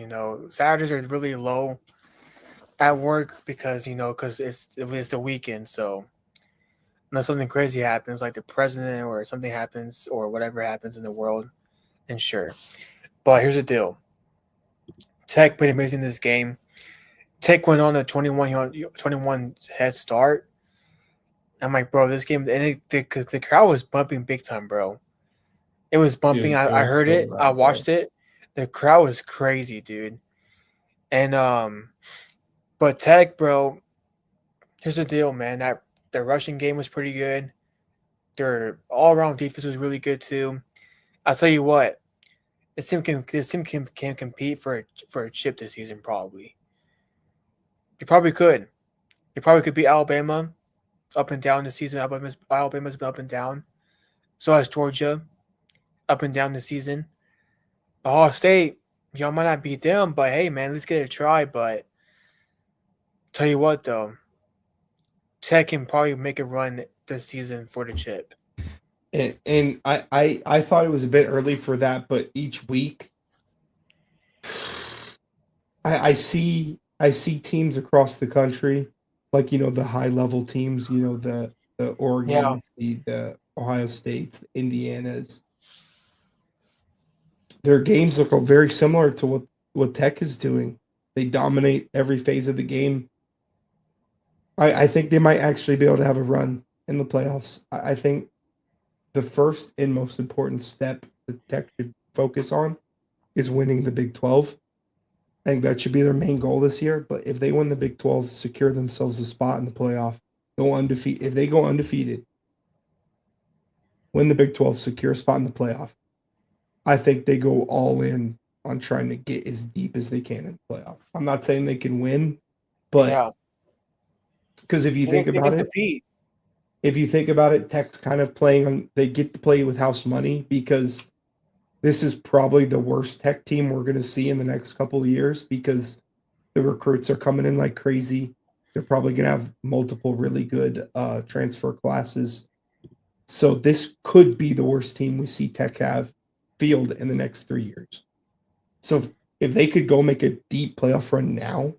Saturdays are really low at work because it's the weekend. So unless something crazy happens, like the president or something happens or whatever happens in the world, then sure. But here's the deal: Tech played amazing in this game. Tech went on a 21 head start. I'm like, bro, this game, and the crowd was bumping big time, bro. It was bumping. Dude, I heard so it. loud, I watched it. The crowd was crazy, dude. And but Tech, bro, here's the deal, man. That the rushing game was pretty good. Their all-around defense was really good too. I'll tell you what, this team can compete for a chip this season probably. You probably could. You probably could beat Alabama up and down this season. Alabama's been up and down. So has Georgia up and down this season. Ohio State, y'all might not beat them, but hey man, let's get a try. But tell you what though, Tech can probably make a run this season for the chip. And I thought it was a bit early for that, but each week I see teams across the country, like the high level teams, the Yeah, Oregon's, the Ohio States, the Indianas. Their games look very similar to what Tech is doing. They dominate every phase of the game. I think they might actually be able to have a run in the playoffs. I think the first and most important step that Tech should focus on is winning the Big 12. I think that should be their main goal this year. But if they win the Big 12, secure themselves a spot in the playoff, go undefeated. If they go undefeated, win the Big 12, secure a spot in the playoff, I think they go all in on trying to get as deep as they can in the playoff. I'm not saying they can win, but yeah. because if you think They about can it, compete. Tech's kind of playing on, they get to play with house money because this is probably the worst Tech team we're going to see in the next couple of years because the recruits are coming in like crazy. They're probably going to have multiple really good transfer classes. So this could be the worst team we see Tech have field in the next 3 years. So if they could go make a deep playoff run now,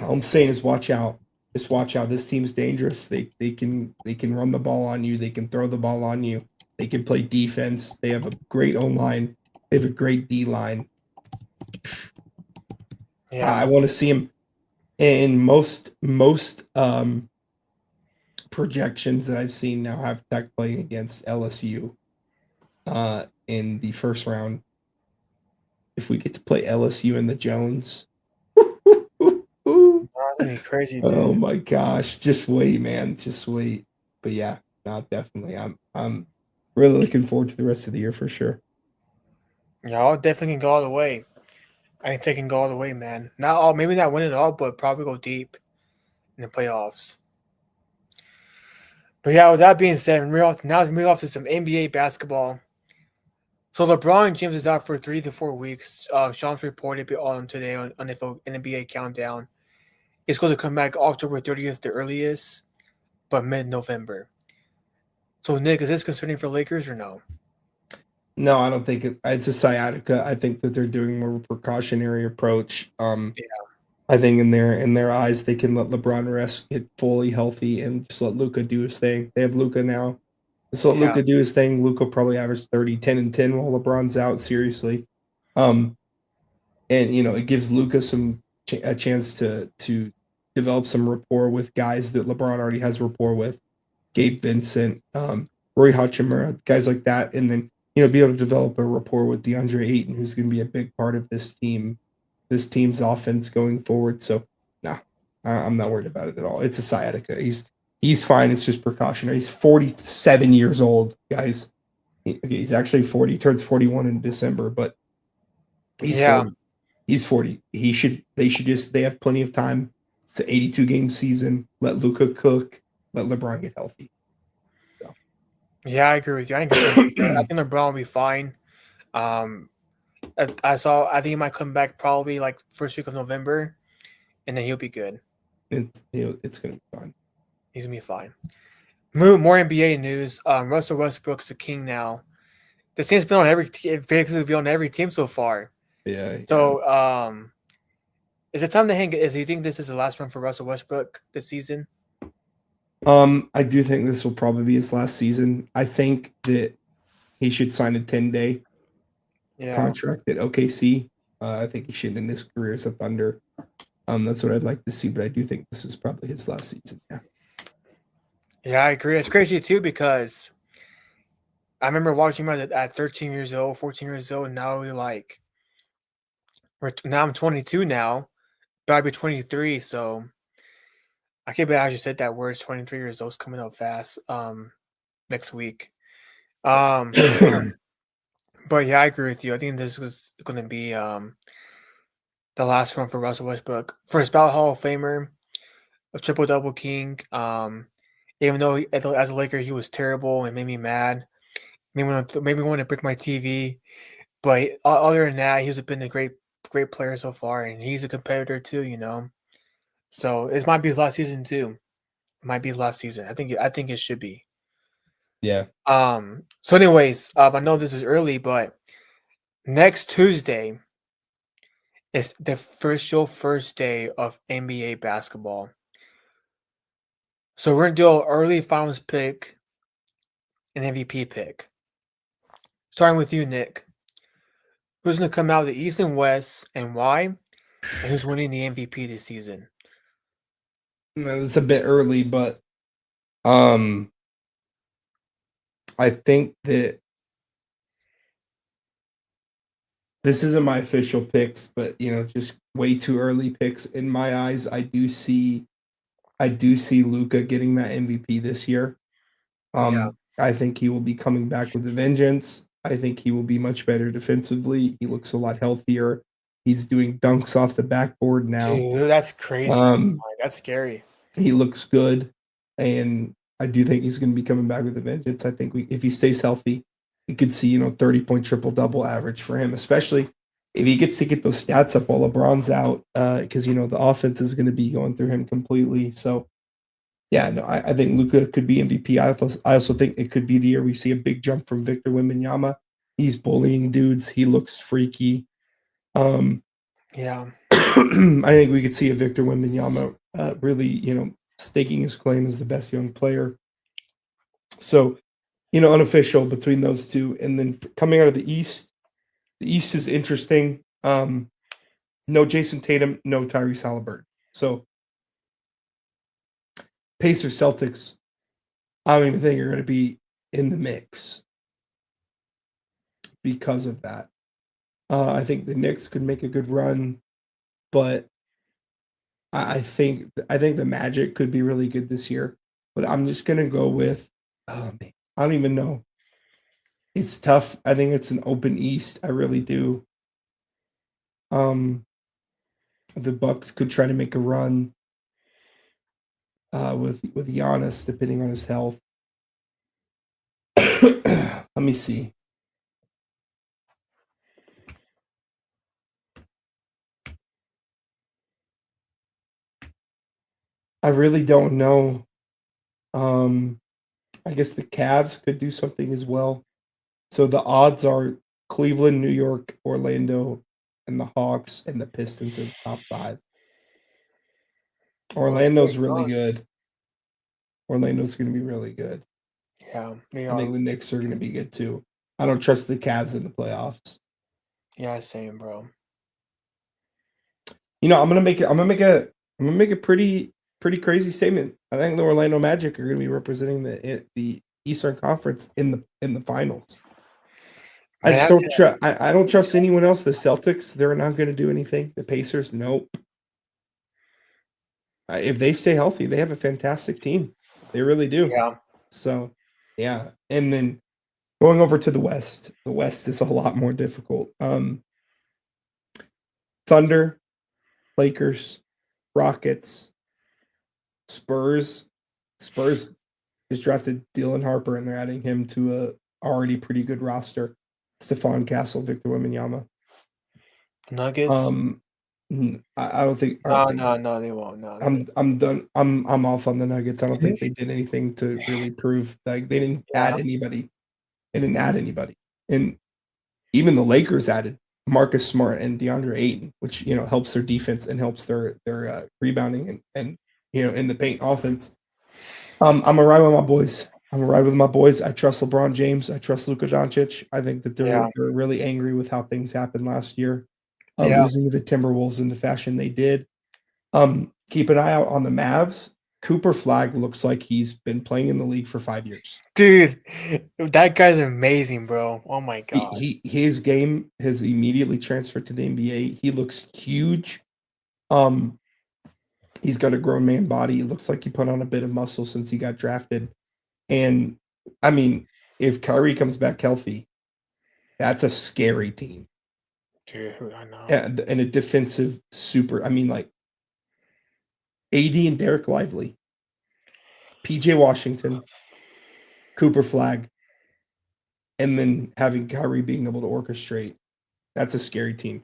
all I'm saying is watch out. Just watch out. This team's dangerous. They can run the ball on you. They can throw the ball on you. They can play defense. They have a great O line. They have a great D line. Yeah, I want to see him in most projections that I've seen now have Tech playing against LSU in the first round. If we get to play LSU in the Jones, that's gonna be crazy, oh dude. my gosh, just wait, man, just wait. But yeah, not definitely. I'm really looking forward to the rest of the year for sure. Yeah, I'll definitely can go all the way. I think they can go all the way, man. Not all, maybe not win it all, but probably go deep in the playoffs. But yeah, with that being said, now let's move off to some NBA basketball. So LeBron James is out for 3 to 4 weeks. Sean's reported on today on NBA Countdown. He's going to come back October 30th, the earliest, but mid-November. So Nick, is this concerning for Lakers or no? No, I don't think it's a sciatica. I think that they're doing more of a precautionary approach. Yeah, I think in their eyes, they can let LeBron rest, get fully healthy, and just let Luka do his thing. They have Luka now. Just let yeah, Luka do his thing. Luka probably averaged 30, 10, and 10 while LeBron's out. Seriously, um, and it gives Luka a chance to develop some rapport with guys that LeBron already has rapport with. Gabe Vincent, Roy Hachimura, guys like that, and then be able to develop a rapport with DeAndre Ayton, who's going to be a big part of this team's offense going forward. So, nah, I'm not worried about it at all. It's a sciatica. He's fine. It's just precautionary. He's 47 years old, guys. He's actually 40. He turns 41 in December, but he's yeah, 40. He's 40. They have plenty of time. It's an 82 game season. Let Luka cook. Let LeBron get healthy. So. yeah. I agree with you. I think LeBron will be fine. Um, I think he might come back probably like first week of November, and then he'll be good. It's gonna be fun. He's gonna be fine. More NBA news. Russell Westbrook's the king now. This team's been on basically been on every team so far. Yeah. So, is it time to hang? Do you think this is the last run for Russell Westbrook this season? I do think this will probably be his last season. I think that he should sign a 10-day contract at OKC. I think he should end his career as a Thunder. That's what I'd like to see, but I do think this is probably his last season. Yeah. Yeah, I agree. It's crazy too because I remember watching him at 13 years old, 14 years old, and now now I'm 22 now, but I'd be 23. So I can't believe I actually said that word. 23 years old, coming up fast. Next week. Um, but yeah, I agree with you. I think this is going to be the last one for Russell Westbrook. First ballot Hall of Famer, a triple double king. Even though as a Laker he was terrible and made me mad, made me want to break my TV. But other than that, he's been a great player so far, and he's a competitor too. So it might be his last season too. It might be his last season. I think it should be. Yeah. So anyways, I know this is early, but next Tuesday is the first day of NBA basketball. So we're gonna do an early finals pick and MVP pick. Starting with you, Nick. Who's gonna come out of the East and West and why? And who's winning the MVP this season? It's a bit early, but I think that this isn't my official picks, but just way too early picks in my eyes. I do see Luka getting that MVP this year. Yeah. I think he will be coming back with a vengeance. I think he will be much better defensively. He looks a lot healthier. He's doing dunks off the backboard now. Dude, that's crazy. That's scary. He looks good, and I do think he's going to be coming back with a vengeance. I think if he stays healthy, you could see 30-point triple-double average for him, especially if he gets to get those stats up while LeBron's out, because the offense is going to be going through him completely. So, yeah, no, I think Luka could be MVP. I also think it could be the year we see a big jump from Victor Wembanyama. He's bullying dudes. He looks freaky. Yeah. I think we could see a Victor Wembanyama really, staking his claim as the best young player. So, unofficial between those two. And then coming out of the East is interesting. No Jason Tatum, no Tyrese Halliburton. So, Pacers Celtics, I don't even think are going to be in the mix because of that. I think the Knicks could make a good run, but I think the Magic could be really good this year. But I'm just gonna go with oh man, I don't even know. It's tough. I think it's an open East. I really do. The Bucks could try to make a run with Giannis, depending on his health. Let me see. I really don't know. I guess the Cavs could do something as well. So the odds are Cleveland, New York, Orlando, and the Hawks and the Pistons are the top 5. Orlando's really good. Orlando's going to be really good. Yeah, they I are. think the Knicks are going to be good too. I don't trust the Cavs in the playoffs. Yeah, same, bro. I'm gonna make a pretty crazy statement. I think the Orlando Magic are going to be representing the Eastern Conference in the finals. I just don't trust. I don't trust anyone else. The Celtics, they're not going to do anything. The Pacers, nope. If they stay healthy, they have a fantastic team. They really do. Yeah. So, yeah. And then going over to the West is a lot more difficult. Thunder, Lakers, Rockets, Spurs. Spurs just drafted Dylan Harper, and they're adding him to a already pretty good roster. Stephon Castle, Victor Wembanyama. Nuggets. I don't think. No, they won't. No, I'm done. I'm off on the Nuggets. I don't think they did anything to really prove like they didn't add anybody. They didn't add anybody, and even the Lakers added Marcus Smart and DeAndre Ayton, which helps their defense and helps their rebounding and in the paint offense. I'm gonna ride with my boys. I trust LeBron James. I trust Luka Doncic. I think that they're really angry with how things happened last year, losing to the Timberwolves in the fashion they did. Keep an eye out on the Mavs. Cooper Flag looks like he's been playing in the league for 5 years. Dude, that guy's amazing, bro. Oh my god. His game has immediately transferred to the NBA. He looks huge. He's got a grown man body. It looks like he put on a bit of muscle since he got drafted. And I mean, if Kyrie comes back healthy, that's a scary team. Dude, I know. And a defensive super. I mean, like AD and Derek Lively, PJ Washington, Cooper Flag, and then having Kyrie being able to orchestrate. That's a scary team.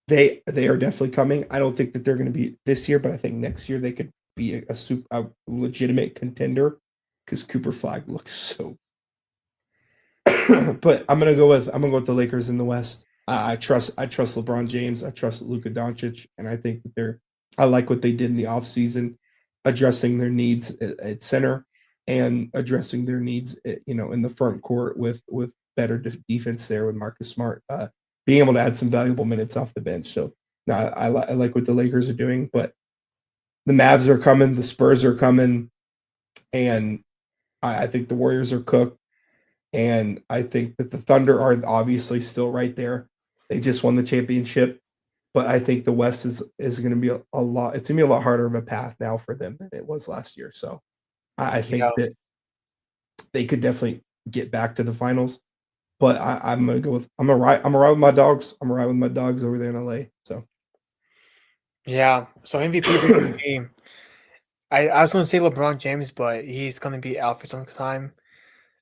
They are definitely coming. I don't think that they're going to be this year, but I think next year they could be a legitimate contender because Cooper Flag looks so. But I'm gonna go with the Lakers in the West. I trust LeBron James. I trust Luka Doncic, and I think that I like what they did in the offseason, addressing their needs at center and addressing their needs, in the front court with better defense there with Marcus Smart being able to add some valuable minutes off the bench. So no, I like what the Lakers are doing, but the Mavs are coming, the Spurs are coming, and I think the Warriors are cooked. And I think that the Thunder are obviously still right there. They just won the championship, but I think the West is going to be a lot. It's going to be a lot harder of a path now for them than it was last year. So I think that they could definitely get back to the finals. But I'm going to go with I'm gonna ride with my dogs. I'm gonna ride with my dogs over there in LA. So yeah. So MVP. I was going to say LeBron James, but he's going to be out for some time.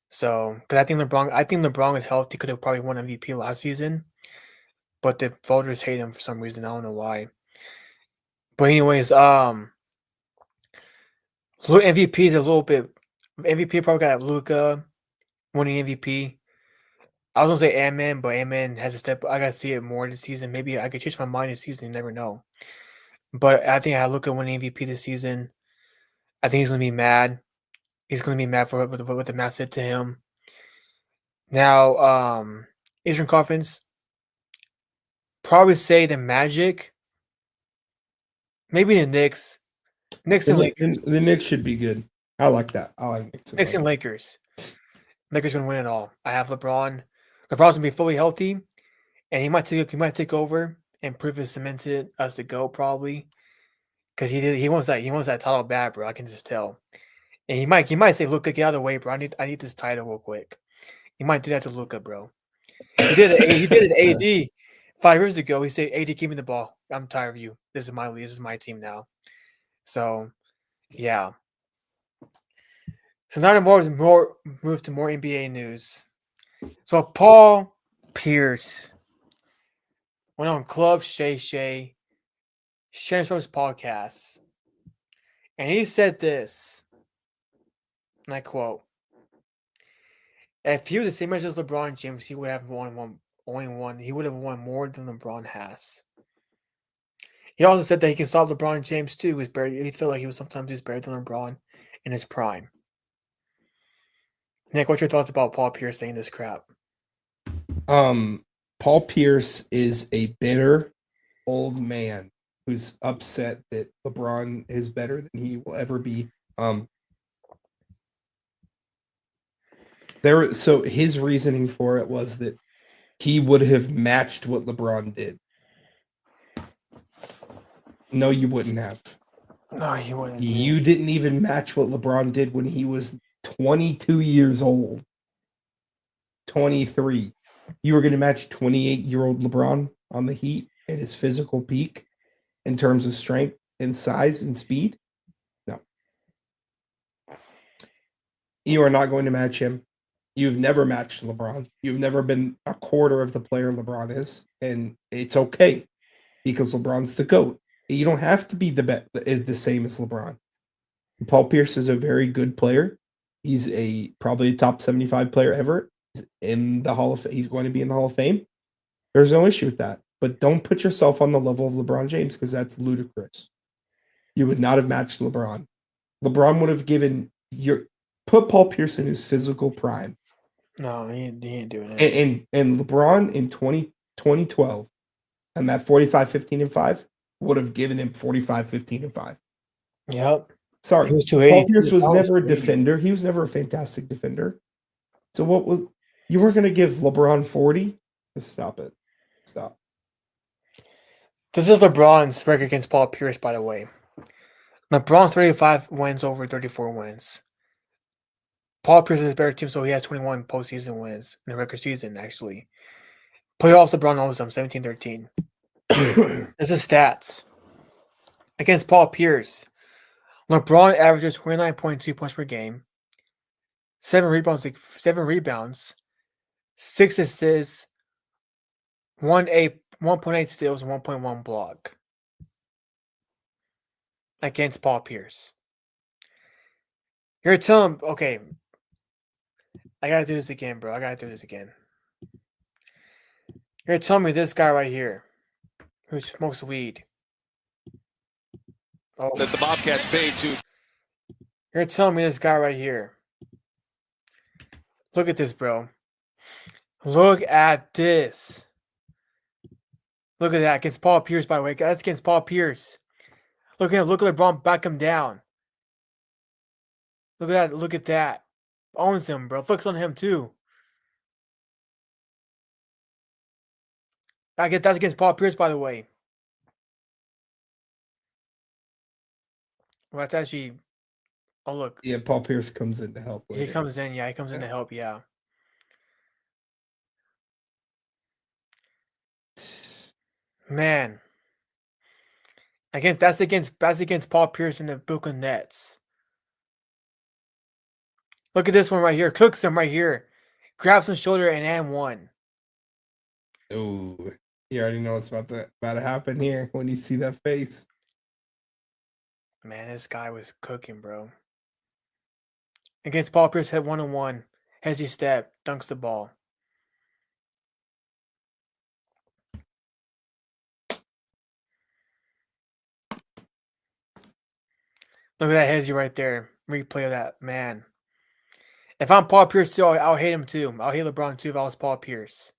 So, because I think LeBron with health, he could have probably won MVP last season, but the voters hate him for some reason. I don't know why. But anyways, MVP is a little bit. MVP probably got Luka winning MVP. I was gonna say Ant-Man, but Ant-Man has a step. I gotta see it more this season. Maybe I could change my mind this season. You never know. But I think I Luka winning MVP this season. I think he's gonna be mad. He's gonna be mad for what the Mavs said to him. Now, Eastern Conference, probably say the Magic, maybe the Knicks. Knicks and Lakers. The Knicks should be good. I like that. I like Knicks and Lakers. Lakers gonna win it all. I have LeBron. LeBron's gonna be fully healthy, and he might take over and prove his cemented as the GOAT probably. Because he wants that title bad, bro. I can just tell. And he might say, "Luka, get out of the way, bro. I need this title real quick." He might do that to Luka, bro. He did it AD 5 years ago. He said, "AD, give me the ball. I'm tired of you. This is my league. This is my team now." So, yeah. So now to move to more NBA news. So Paul Pierce went on Club Shay Shay Shanshow's podcast, and he said this, and I quote: "If he was the same age as LeBron James, he would have only one. He would have won more than LeBron has." He also said that he can stop LeBron James too. He felt like he was better than LeBron in his prime. Nick, what's your thoughts about Paul Pierce saying this crap? Paul Pierce is a bitter old man who's upset that LeBron is better than he will ever be. So his reasoning for it was that he would have matched what LeBron did. No, you wouldn't have. No, he wouldn't. You didn't even match what LeBron did when he was 22 years old. 23. You were going to match 28-year-old LeBron on the Heat at his physical peak in terms of strength and size and speed? No. You are not going to match him. You've never matched LeBron. You've never been a quarter of the player LeBron is, and it's okay because LeBron's the GOAT. You don't have to be the same as LeBron. Paul Pierce is a very good player. He's probably a top 75 player ever. In the Hall of Fame. He's going to be in the Hall of Fame. There's no issue with that. But don't put yourself on the level of LeBron James because that's ludicrous. You would not have matched LeBron. LeBron would have put Paul Pierce in his physical prime. No, he ain't doing it. And LeBron in 2012 and that 45, 15, and 5 would have given him 45, 15, and 5. Yep. Sorry. Paul Pierce was never a defender. He was never a fantastic defender. So you weren't going to give LeBron 40? Stop it. Stop. This is LeBron's record against Paul Pierce, by the way. LeBron 35 wins over 34 wins. Paul Pierce is a better team, so he has 21 postseason wins in the regular season, actually. Playoffs, LeBron owns them 17-13. This is stats. Against Paul Pierce, LeBron averages 29.2 points per game, 7 rebounds, 6 assists, 1.8 steals, and 1.1 block. Against Paul Pierce. You're telling him, okay, I gotta do this again, bro. You're telling me this guy right here, who smokes weed. Oh, That the Bobcats paid to. You're telling me this guy right here. Look at this, bro. Look at this. Look at that against Paul Pierce, by the way. That's against Paul Pierce. Look at him. Look at LeBron back him down. Look at that. Look at that. Owns him, bro. Flicks on him too. That's against Paul Pierce, by the way. Well, that's actually. Oh, look. Yeah, Paul Pierce comes in to help. He later. comes in. Yeah, he comes in to help. Yeah. Man. That's against Paul Pierce and the Brooklyn Nets. Look at this one right here. Cooks him right here. Grabs his shoulder and one. Ooh, you already know what's about to happen here when you see that face. Man, this guy was cooking, bro. Against Paul Pierce, head 1-on-1. Hezzy step, dunks the ball. Look at that Hezzy right there. Replay of that, man. If I'm Paul Pierce too, I'll hate him too. I'll hate LeBron too if I was Paul Pierce.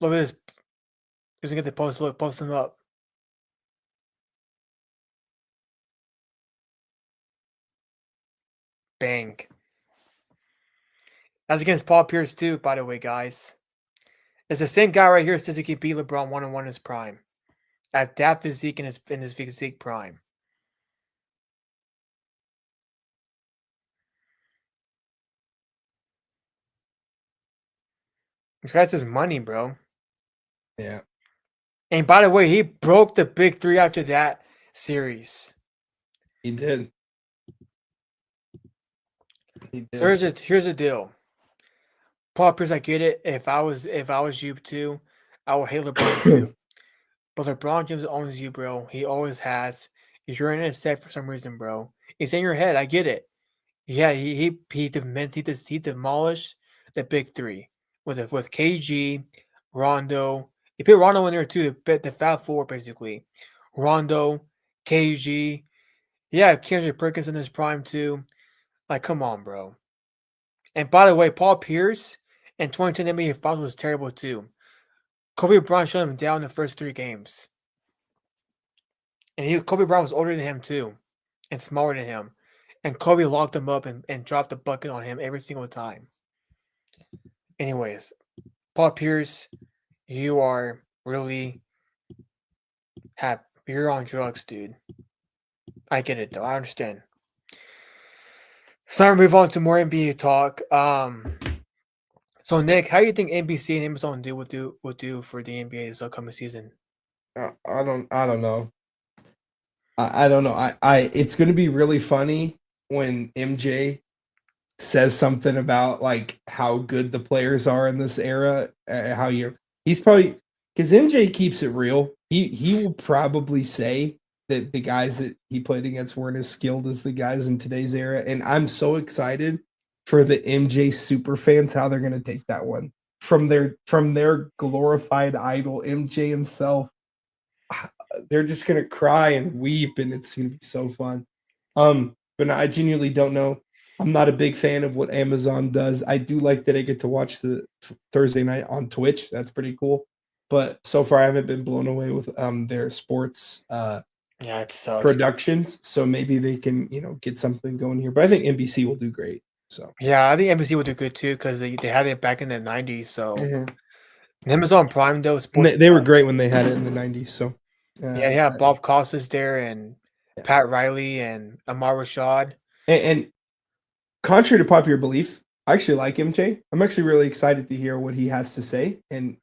Look at this. He's gonna get the post. Look, post him up. Bang. That's against Paul Pierce too, by the way, guys. It's the same guy right here says he can beat LeBron 1-on-1 in his prime. At that physique in his physique prime. This guy's his money, bro. Yeah. And by the way, he broke the big three after that series. He did. So here's the deal. Paul Pierce, I get it. If I was you too, I would hate LeBron too. But LeBron James owns you, bro. He always has. You're in a set for some reason, bro. It's in your head. I get it. Yeah, he demolished the big three with KG, Rondo. He put Rondo in there too. The Fab Four basically. Rondo, KG. Yeah, Kendrick Perkins in his prime too. Like, come on, bro. And by the way, Paul Pierce in 2010 NBA Finals was terrible too. Kobe Bryant shut him down in the first 3 games. And Kobe Bryant was older than him too, and smaller than him. And Kobe locked him up and dropped the bucket on him every single time. Anyways, Paul Pierce, you are really you're on drugs, dude. I get it though. I understand. So now we move on to more NBA talk. So Nick, how do you think NBC and Amazon will do for the NBA this upcoming season? I don't know. I don't know. I it's gonna be really funny when MJ says something about like how good the players are in this era. He's probably, because MJ keeps it real. He will probably say that the guys that he played against weren't as skilled as the guys in today's era. And I'm so excited for the MJ super fans, how they're gonna take that one from their glorified idol, MJ himself. They're just gonna cry and weep, and it's gonna be so fun. But I genuinely don't know. I'm not a big fan of what Amazon does. I do like that I get to watch the Thursday night on Twitch. That's pretty cool. But so far, I haven't been blown away with their sports it sucks. productions. So maybe they can get something going here. But I think NBC will do great. So yeah, I think NBC will do good too because they had it back in the 90s. So Amazon Prime though, they were great when they had it in the 90s. So yeah, Bob Costas there, and Pat Riley and Amar Rashad. And contrary to popular belief, I actually like MJ. I'm actually really excited to hear what he has to say and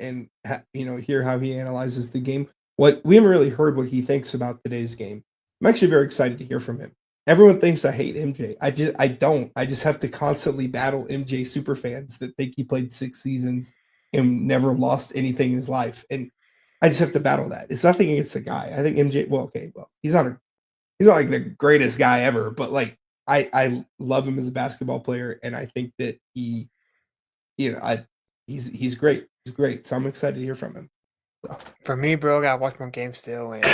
hear how he analyzes the game. What we haven't really heard what he thinks about today's game. I'm actually very excited to hear from him. Everyone thinks I hate MJ. I don't. I just have to constantly battle MJ super fans that think he played 6 seasons and never lost anything in his life. And I just have to battle that. It's nothing against the guy. I think MJ, he's not like the greatest guy ever, but like I love him as a basketball player, and I think that he's great. He's great. So I'm excited to hear from him. So. For me, bro, I gotta watch more games still. And,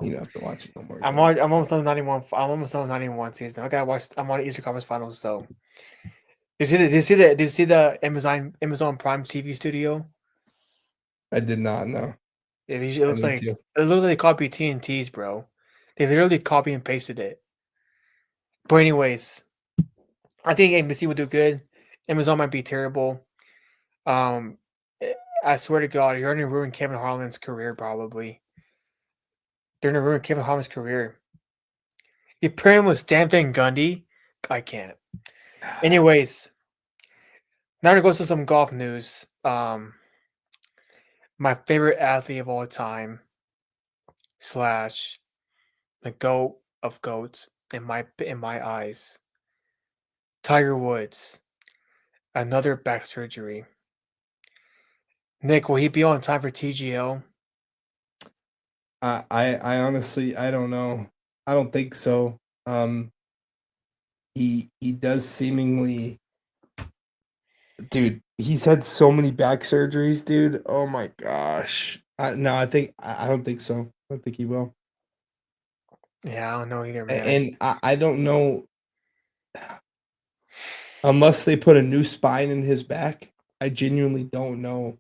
you don't have to watch it no more. I'm almost on 91. I'm almost on 91 season. I gotta watch. I'm on the Eastern Conference Finals. So, did you see the Amazon Prime TV studio? I did not know. It looks like they copied TNT's, bro. They literally copy and pasted it. But anyways, I think ABC will do good. Amazon might be terrible. I swear to God, you're gonna ruin Kevin Harlan's career. Probably, they're gonna ruin Kevin Harlan's career. You pair him with Stan Van Gundy. I can't. Anyways, now to go to some golf news. My favorite athlete of all time / the GOAT of GOATs in my eyes. Tiger Woods, another back surgery. Nick, will he be on time for TGL? I honestly I don't know. I don't think so. He does seemingly, dude. He's had so many back surgeries, dude. Oh my gosh. No, I don't think so. I don't think he will. Yeah, I don't know either, man. And I don't know unless they put a new spine in his back. I genuinely don't know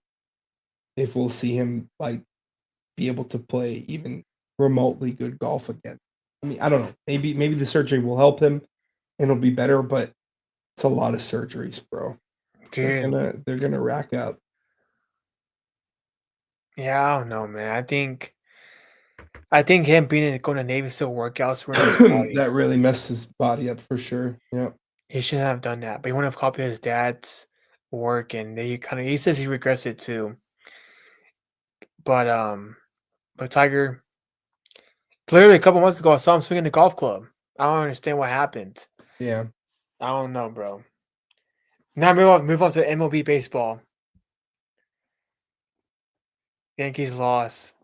if we'll see him like be able to play even remotely good golf again. I mean, I don't know. Maybe the surgery will help him and it'll be better, but it's a lot of surgeries, bro. Dude. They're gonna rack up. Yeah, I don't know, man. I think him going to Navy SEAL workouts That really messed his body up for sure. Yeah. He shouldn't have done that, but he wouldn't have copied his dad's work, and he says he regrets it too. But Tiger, literally a couple months ago, I saw him swinging the golf club. I don't understand what happened. Yeah. I don't know, bro. Now move on to MLB baseball. Yankees lost.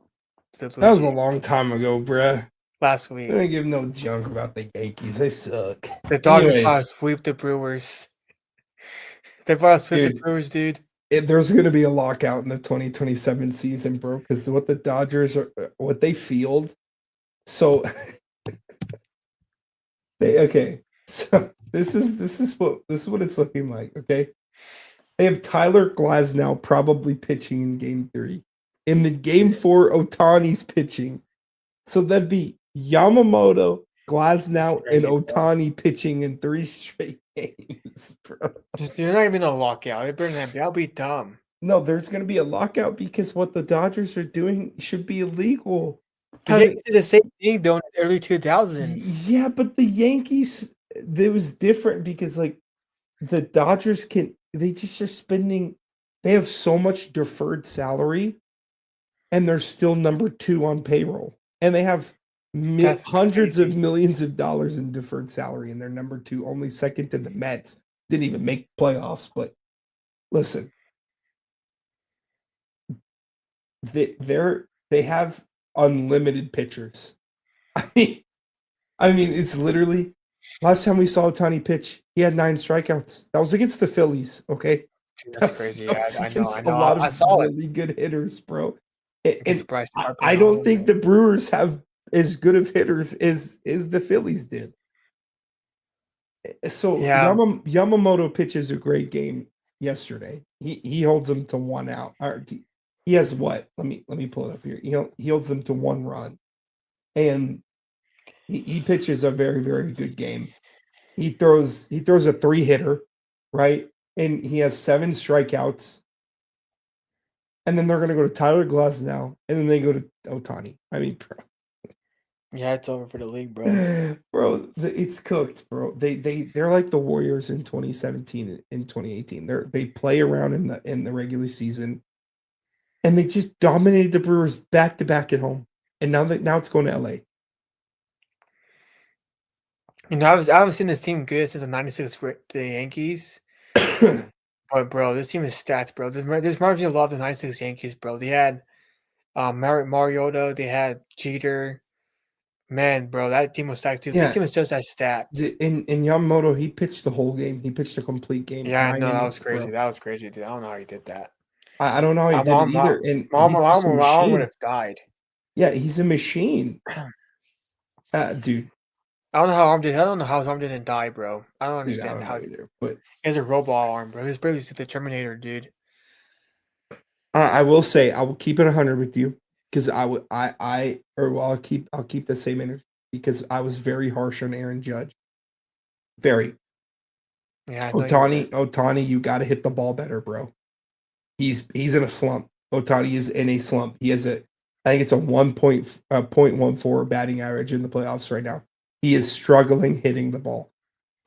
That was a long time ago, bruh. Last week. I don't give no junk about the Yankees. They suck. The Dodgers brought to sweep the Brewers. They brought to sweep the Brewers, dude. There's going to be a lockout in the 2027 season, bro, because what the Dodgers are, what they field. So, so this is what it's looking like. Okay, they have Tyler Glasnow probably pitching in Game 3. In the Game 4, Ohtani's pitching. So that'd be Yamamoto, Glasnow, and Ohtani pitching in 3 straight games, bro. You're not even a lockout. That'll be dumb. No, there's going to be a lockout because what the Dodgers are doing should be illegal. The Yankees did the same thing though in the early 2000s. Yeah, but the Yankees, it was different because like the Dodgers they just are spending, they have so much deferred salary and they're still number 2 on payroll. And they have hundreds of millions of dollars in deferred salary and they're number 2, only second to the Mets. Didn't even make playoffs, but listen. They have unlimited pitchers. I mean, it's literally last time we saw Ohtani pitch, he had 9 strikeouts. That was against the Phillies. Okay, dude, that's crazy. I know. A lot of really good hitters, bro. And I don't think the Brewers have as good of hitters as the Phillies did. So yeah. Yamamoto pitches a great game yesterday. He holds them to 1 out. He has what? Let me pull it up here. He holds them to 1 run, and he pitches a very, very good game. He throws a 3-hitter, right? And he has 7 strikeouts. And then they're going to go to Tyler Glasnow, and then they go to Ohtani. I mean, bro, Yeah, it's over for the league, bro. Bro, it's cooked, bro. They're like the Warriors in 2017 and 2018. They play around in the regular season, and they just dominated the Brewers back to back at home. And now it's going to LA. I haven't seen this team good since the '96 for the Yankees. But bro, this team is stacked, bro. This reminds me a lot of the '96 Yankees, bro. They had Mariota, they had Jeter. Man, bro, that team was stacked too. This Yeah, team is just as stacked. in Yamamoto, he pitched the whole game. He pitched a complete game, Yeah, I 9 know that was innings, crazy. bro. That was crazy, dude. I don't know how he did that. I don't know how he did it either, and he's just a My arm would machine. have died. Yeah, he's a machine. Dude, I don't know how I don't know how his arm didn't die, bro. I don't I understand don't how know either. But he has a robot arm, bro. He's barely the Terminator, dude. I will say I will keep it 100 with you because I'll keep the same energy because I was very harsh on Aaron Judge. Very. Yeah, I know you were. Otani, you got to hit the ball better, bro. He's in a slump. Otani is in a slump. He has I think it's a 1.14 batting average in the playoffs right now. He is struggling hitting the ball.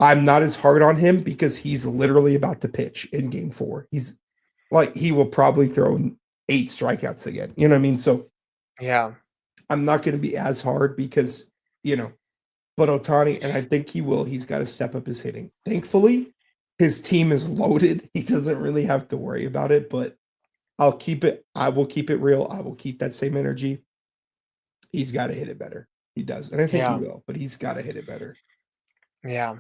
I'm not as hard on him because he's literally about to pitch in game 4. He's like he will probably throw 8 strikeouts again. You know what I mean? So Yeah. I'm not going to be as hard because, but Otani, and I think he will, he's got to step up his hitting. Thankfully, his team is loaded. He doesn't really have to worry about it, but I will keep it real. I will keep that same energy. He's got to hit it better. He does. And I think he will, but he's got to hit it better. Yeah.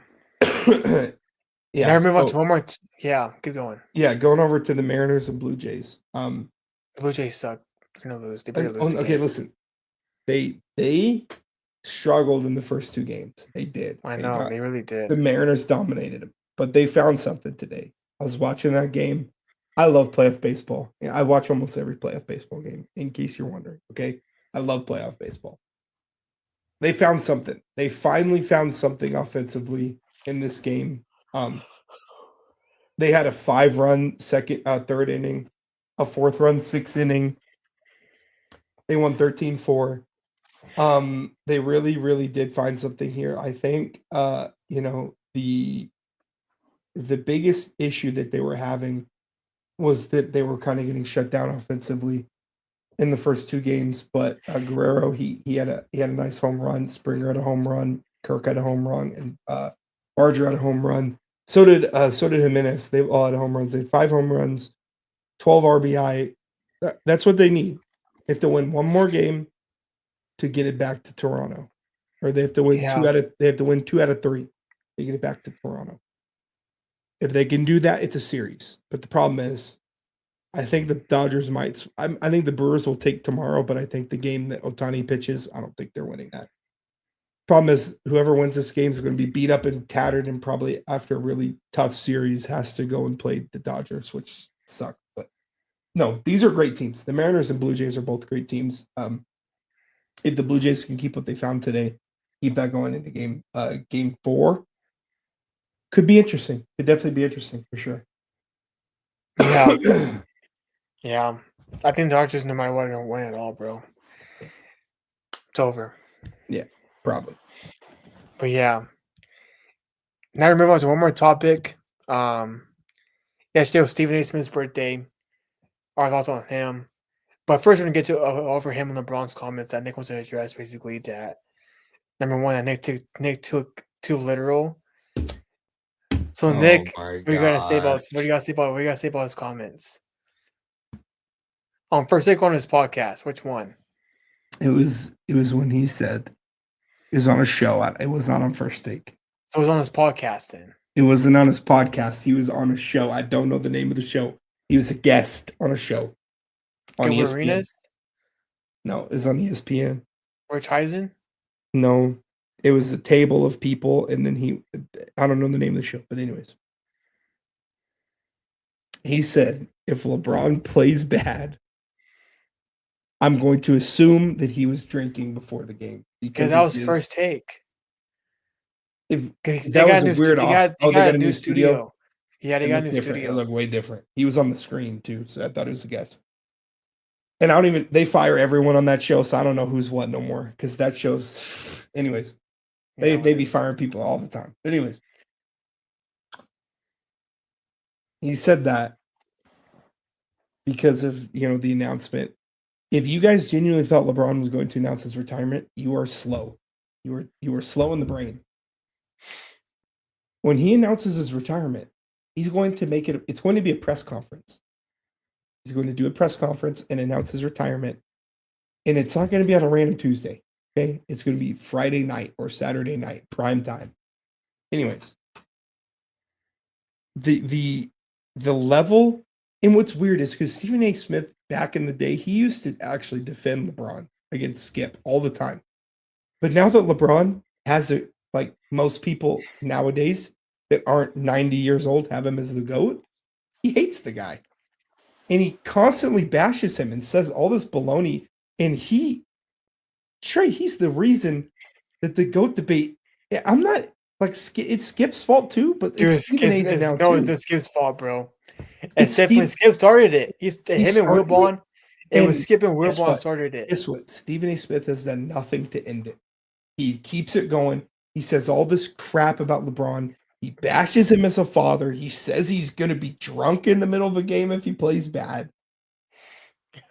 Yeah. Now move on to one more. Yeah, keep going. Yeah, going over to the Mariners and Blue Jays. The Blue Jays suck. They're gonna lose. They better lose. Okay, listen. They struggled in the first 2 games. They did. I know they really did. The Mariners dominated them, but they found something today. I was watching that game. I love playoff baseball. Yeah, I watch almost every playoff baseball game. In case you're wondering, okay, I love playoff baseball. They found something. They finally found something offensively in this game. They had a 5-run third inning, a 4th-run 6th inning. They won 13-4. They really, really did find something here. I think, the biggest issue that they were having was that they were kind of getting shut down offensively in the first 2 games. But Guerrero, he had a nice home run. Springer had a home run. Kirk had a home run, and Barger had a home run. So did Jimenez. They all had home runs. They had 5 home runs, 12 RBI. That's what they need. They have to win one more game to get it back to Toronto, or they have to win 2 out of 3 to get it back to Toronto. If they can do that, it's a series. But the problem is, I think the Dodgers might. I think the Brewers will take tomorrow, but I think the game that Otani pitches, I don't think they're winning that. Problem is, whoever wins this game is going to be beat up and tattered, and probably after a really tough series has to go and play the Dodgers, which sucks. But no, these are great teams. The Mariners and Blue Jays are both great teams. If the Blue Jays can keep what they found today, keep that going into game 4, could be interesting. Could definitely be interesting for sure. Yeah. Yeah. I think the Dodgers, no matter what, are gonna win it all, bro. It's over. Yeah, probably. But yeah. Now to move on to one more topic. Yesterday was Stephen A. Smith's birthday. Our thoughts on him. But first, we're gonna get to over him and LeBron's comments that Nick was to address. Basically, that number one, that Nick took too literal. So Nick, what do you gotta say about his comments? First take on his podcast. Which one? It was when he said it was on a show. It was not on First Take. So it was on his podcast then. It wasn't on his podcast. He was on a show. I don't know the name of the show. He was a guest on a show on ESPN. Arenas? No, it was on ESPN. Rich Eisen? No, it was a table of people, and then I don't know the name of the show, but anyways. He said, if LeBron plays bad, I'm going to assume that he was drinking before the game. Because that was First Take. That was a weird off. They got a new studio? Yeah, they got a new studio. It looked way different. He was on the screen, too, so I thought it was a guest. And I don't even they fire everyone on that show, so I don't know who's what no more because that show's anyways. They be firing people all the time. But anyways, he said that because of the announcement. If you guys genuinely thought LeBron was going to announce his retirement, you are slow. You were slow in the brain. When he announces his retirement, he's going to make it. It's going to be a press conference. He's going to do a press conference and announce his retirement, and it's not going to be on a random Tuesday. Okay, it's going to be Friday night or Saturday night, prime time. Anyways, the level, and what's weird is because Stephen A. Smith back in the day, he used to actually defend LeBron against Skip all the time. But now that LeBron has it, like most people nowadays that aren't 90 years old have him as the GOAT, he hates the guy. And he constantly bashes him and says all this baloney. And he's the reason that the GOAT debate, I'm not, like, it's Skip's fault too, but Dude, it's Stephen A's now too. It's Skip's fault, bro. It's definitely Skip started it. Him and Wilbon. It was Skip and Wilbon started it. Guess what? Stephen A. Smith has done nothing to end it. He keeps it going. He says all this crap about LeBron. He bashes him as a father. He says he's going to be drunk in the middle of a game if he plays bad.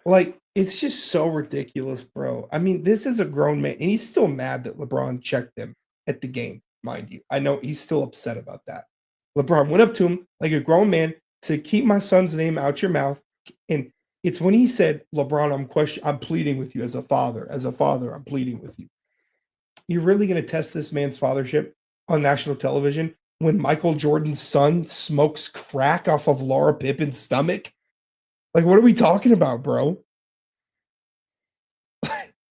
Like, it's just so ridiculous, bro. I mean, this is a grown man, and he's still mad that LeBron checked him at the game, mind you. I know he's still upset about that. LeBron went up to him like a grown man, said, "Keep my son's name out your mouth." And it's when he said, "LeBron, I'm pleading with you as a father. As a father, I'm pleading with you." You're really going to test this man's fathership on national television when Michael Jordan's son smokes crack off of Laura Pippen's stomach? Like, what are we talking about, bro?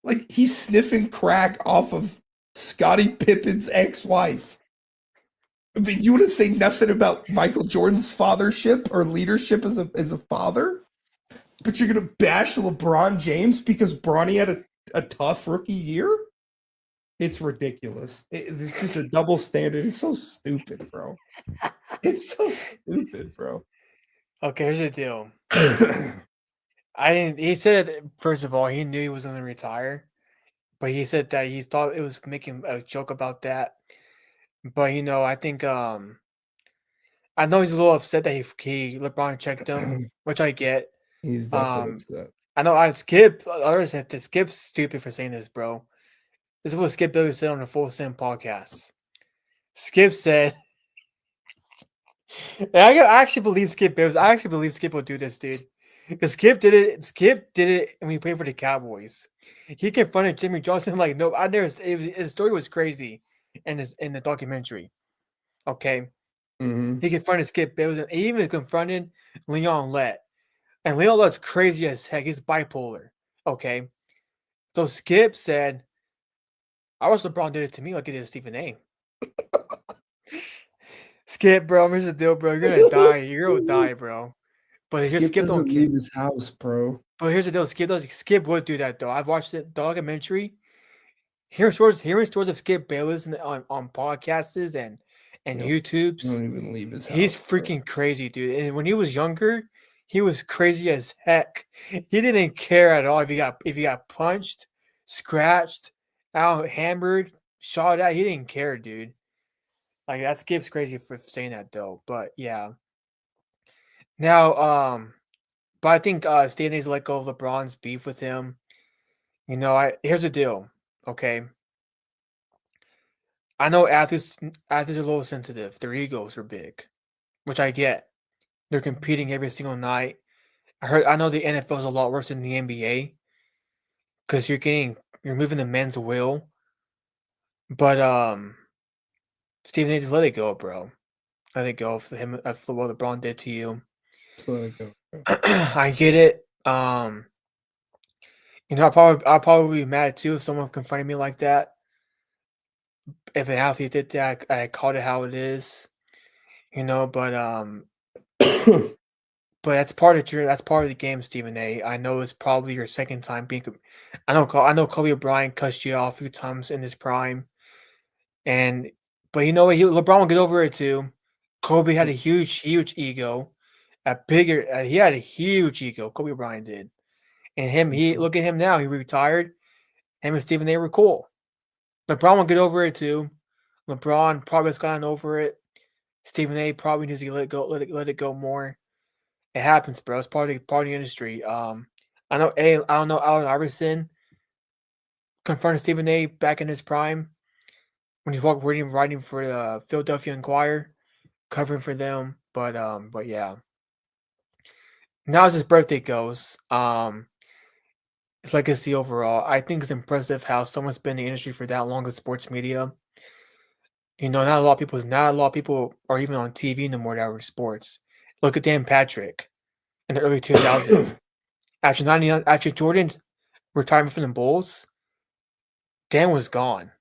Like, he's sniffing crack off of Scottie Pippen's ex-wife. I mean, you want to say nothing about Michael Jordan's fathership or leadership as a father? But you're going to bash LeBron James because Bronny had a tough rookie year? It's ridiculous. It's just a double standard. It's so stupid, bro. It's so stupid, bro. Okay, here's the deal. He said, first of all, he knew he was going to retire, but he said that he thought it was making a joke about that. But I think I know he's a little upset that LeBron checked him, which I get. He's definitely upset. I know others said this. Skip's stupid for saying this, bro. This is what Skip Bayless said on the Full Send podcast. Skip said, I actually believe Skip Bayless. I actually believe Skip will do this, dude. Because Skip did it. Skip did it when he played for the Cowboys. He confronted Jimmy Johnson like, no, his story was crazy in the documentary. Okay. Mm-hmm. He confronted Skip Bayless and he even confronted Leon Lett. And Leon Lett's crazy as heck. He's bipolar. Okay. So Skip said, I wish LeBron did it to me like he did to Stephen A. Skip, bro, here's the deal, bro. You're gonna die. You're gonna die, bro. But Skip doesn't leave his house, bro. But here's the deal. Skip would do that though. I've watched the documentary. Hearing stories of Skip Bayless on podcasts and YouTubes. He don't even leave his house. He's freaking crazy, dude. And when he was younger, he was crazy as heck. He didn't care at all if he got punched, scratched, hammered, shot at. He didn't care, dude. Like, that Skip's crazy for saying that though. But yeah. Now, but I think Steve needs to let go of LeBron's beef with him. Here's the deal, okay? I know athletes are a little sensitive. Their egos are big, which I get. They're competing every single night. I know the NFL is a lot worse than the NBA because you're moving the men's will. But Steve needs to let it go, bro. Let it go for him after what LeBron did to you. So let it go. I get it. I'll probably be mad too if someone confronted me like that. If an athlete did that, I called it how it is. But that's part of the game, Stephen A. I know it's probably your second time being. I know Kobe Bryant cussed you off a few times in his prime, but you know what? LeBron will get over it too. Kobe had a huge ego, he had a huge ego. Kobe Bryant did, And he look at him now. He retired. Him and Stephen A were cool. LeBron will get over it too. LeBron probably has gotten over it. Stephen A probably needs to let it go, let it go more. It happens, bro. It's part of the industry. I don't know Allen Iverson confronted Stephen A back in his prime when he was writing for the Philadelphia Inquirer, covering for them. But yeah. Now as his birthday goes, his legacy overall, I think it's impressive how someone's been in the industry for that long in sports media. Not a lot of people are even on TV anymore that were sports. Look at Dan Patrick in the early 2000s. After Jordan's retirement from the Bulls, Dan was gone.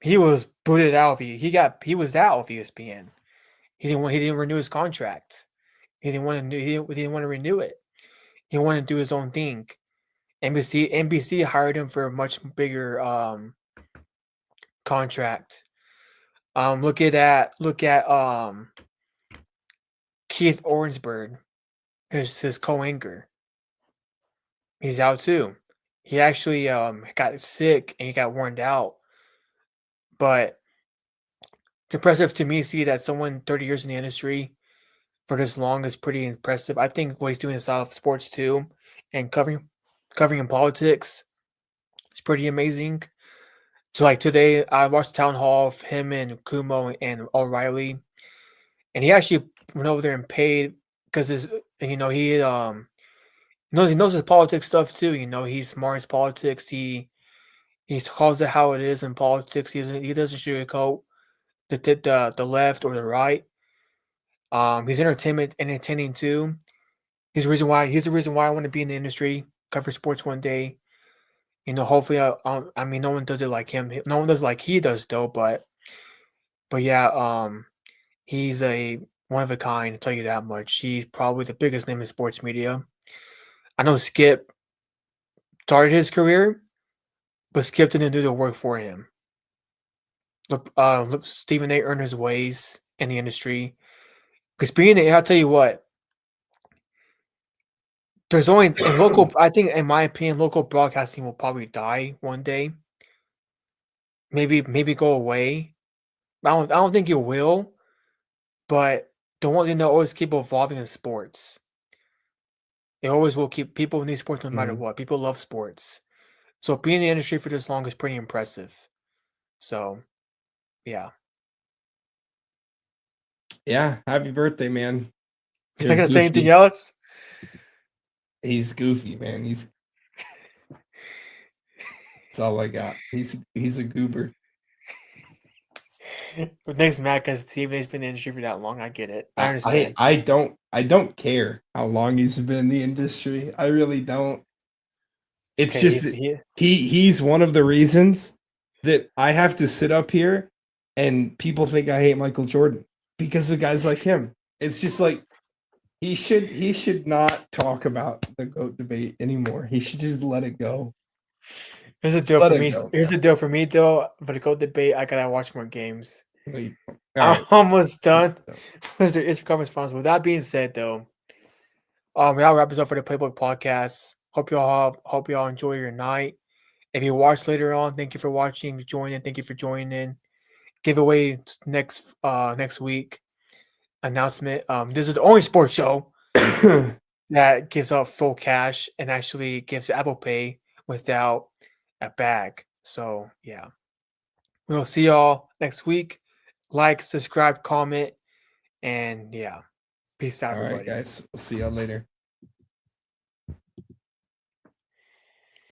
He was booted out of he was out of ESPN. He didn't renew his contract. He didn't want to renew it. He wanted to do his own thing. NBC hired him for a much bigger contract. Look at Keith Ornsberg, his co-anchor. He's out too. He actually got sick and he got worn out. But it's impressive to me to see that someone 30 years in the industry for this long is pretty impressive. I think what he's doing inside of sports too, and covering in politics, is pretty amazing. So like today, I watched town hall of him and Kumo and O'Reilly, and he actually went over there and paid because he knows his politics stuff too. He's smart as politics. He calls it how it is in politics. He doesn't sugarcoat the left or the right. He's entertaining too. He's the reason why I want to be in the industry, cover sports one day. Hopefully, I mean, no one does it like him. No one does it like he does though. But yeah, he's a one of a kind. I'll tell you that much. He's probably the biggest name in sports media. I know Skip started his career, but Skip didn't do the work for him. Look, Stephen A earned his ways in the industry. Because I'll tell you what, there's only in local. I think, in my opinion, local broadcasting will probably die one day. Maybe go away. I don't think it will. But the one thing they'll always keep evolving in sports. They always will keep people need sports no matter what. People love sports. So being in the industry for this long is pretty impressive. So, yeah. Yeah, happy birthday, man. You're not gonna say anything else? He's goofy, man. That's all I got. He's a goober. But thanks, Matt, because Stephen A's been in the industry for that long. I get it. I understand. I don't care how long he's been in the industry. I really don't. It's just he's one of the reasons that I have to sit up here and people think I hate Michael Jordan because of guys like him. It's just like he should not talk about the GOAT debate anymore. He should just let it go. Here's the deal for me. Here's the deal for me, though. For the GOAT debate, I gotta watch more games. I'm almost done. It's a common response. With that being said, though, we all wrap this up for the Playbook Podcast. Hope y'all enjoy your night. If you watch later on, thank you for watching. Thank you for joining in. Giveaway next week. Announcement. This is the only sports show that gives out full cash and actually gives Apple Pay without a bag. So yeah, we'll see y'all next week. Like, subscribe, comment, and yeah, peace out, everybody. All right, guys. We'll see y'all later.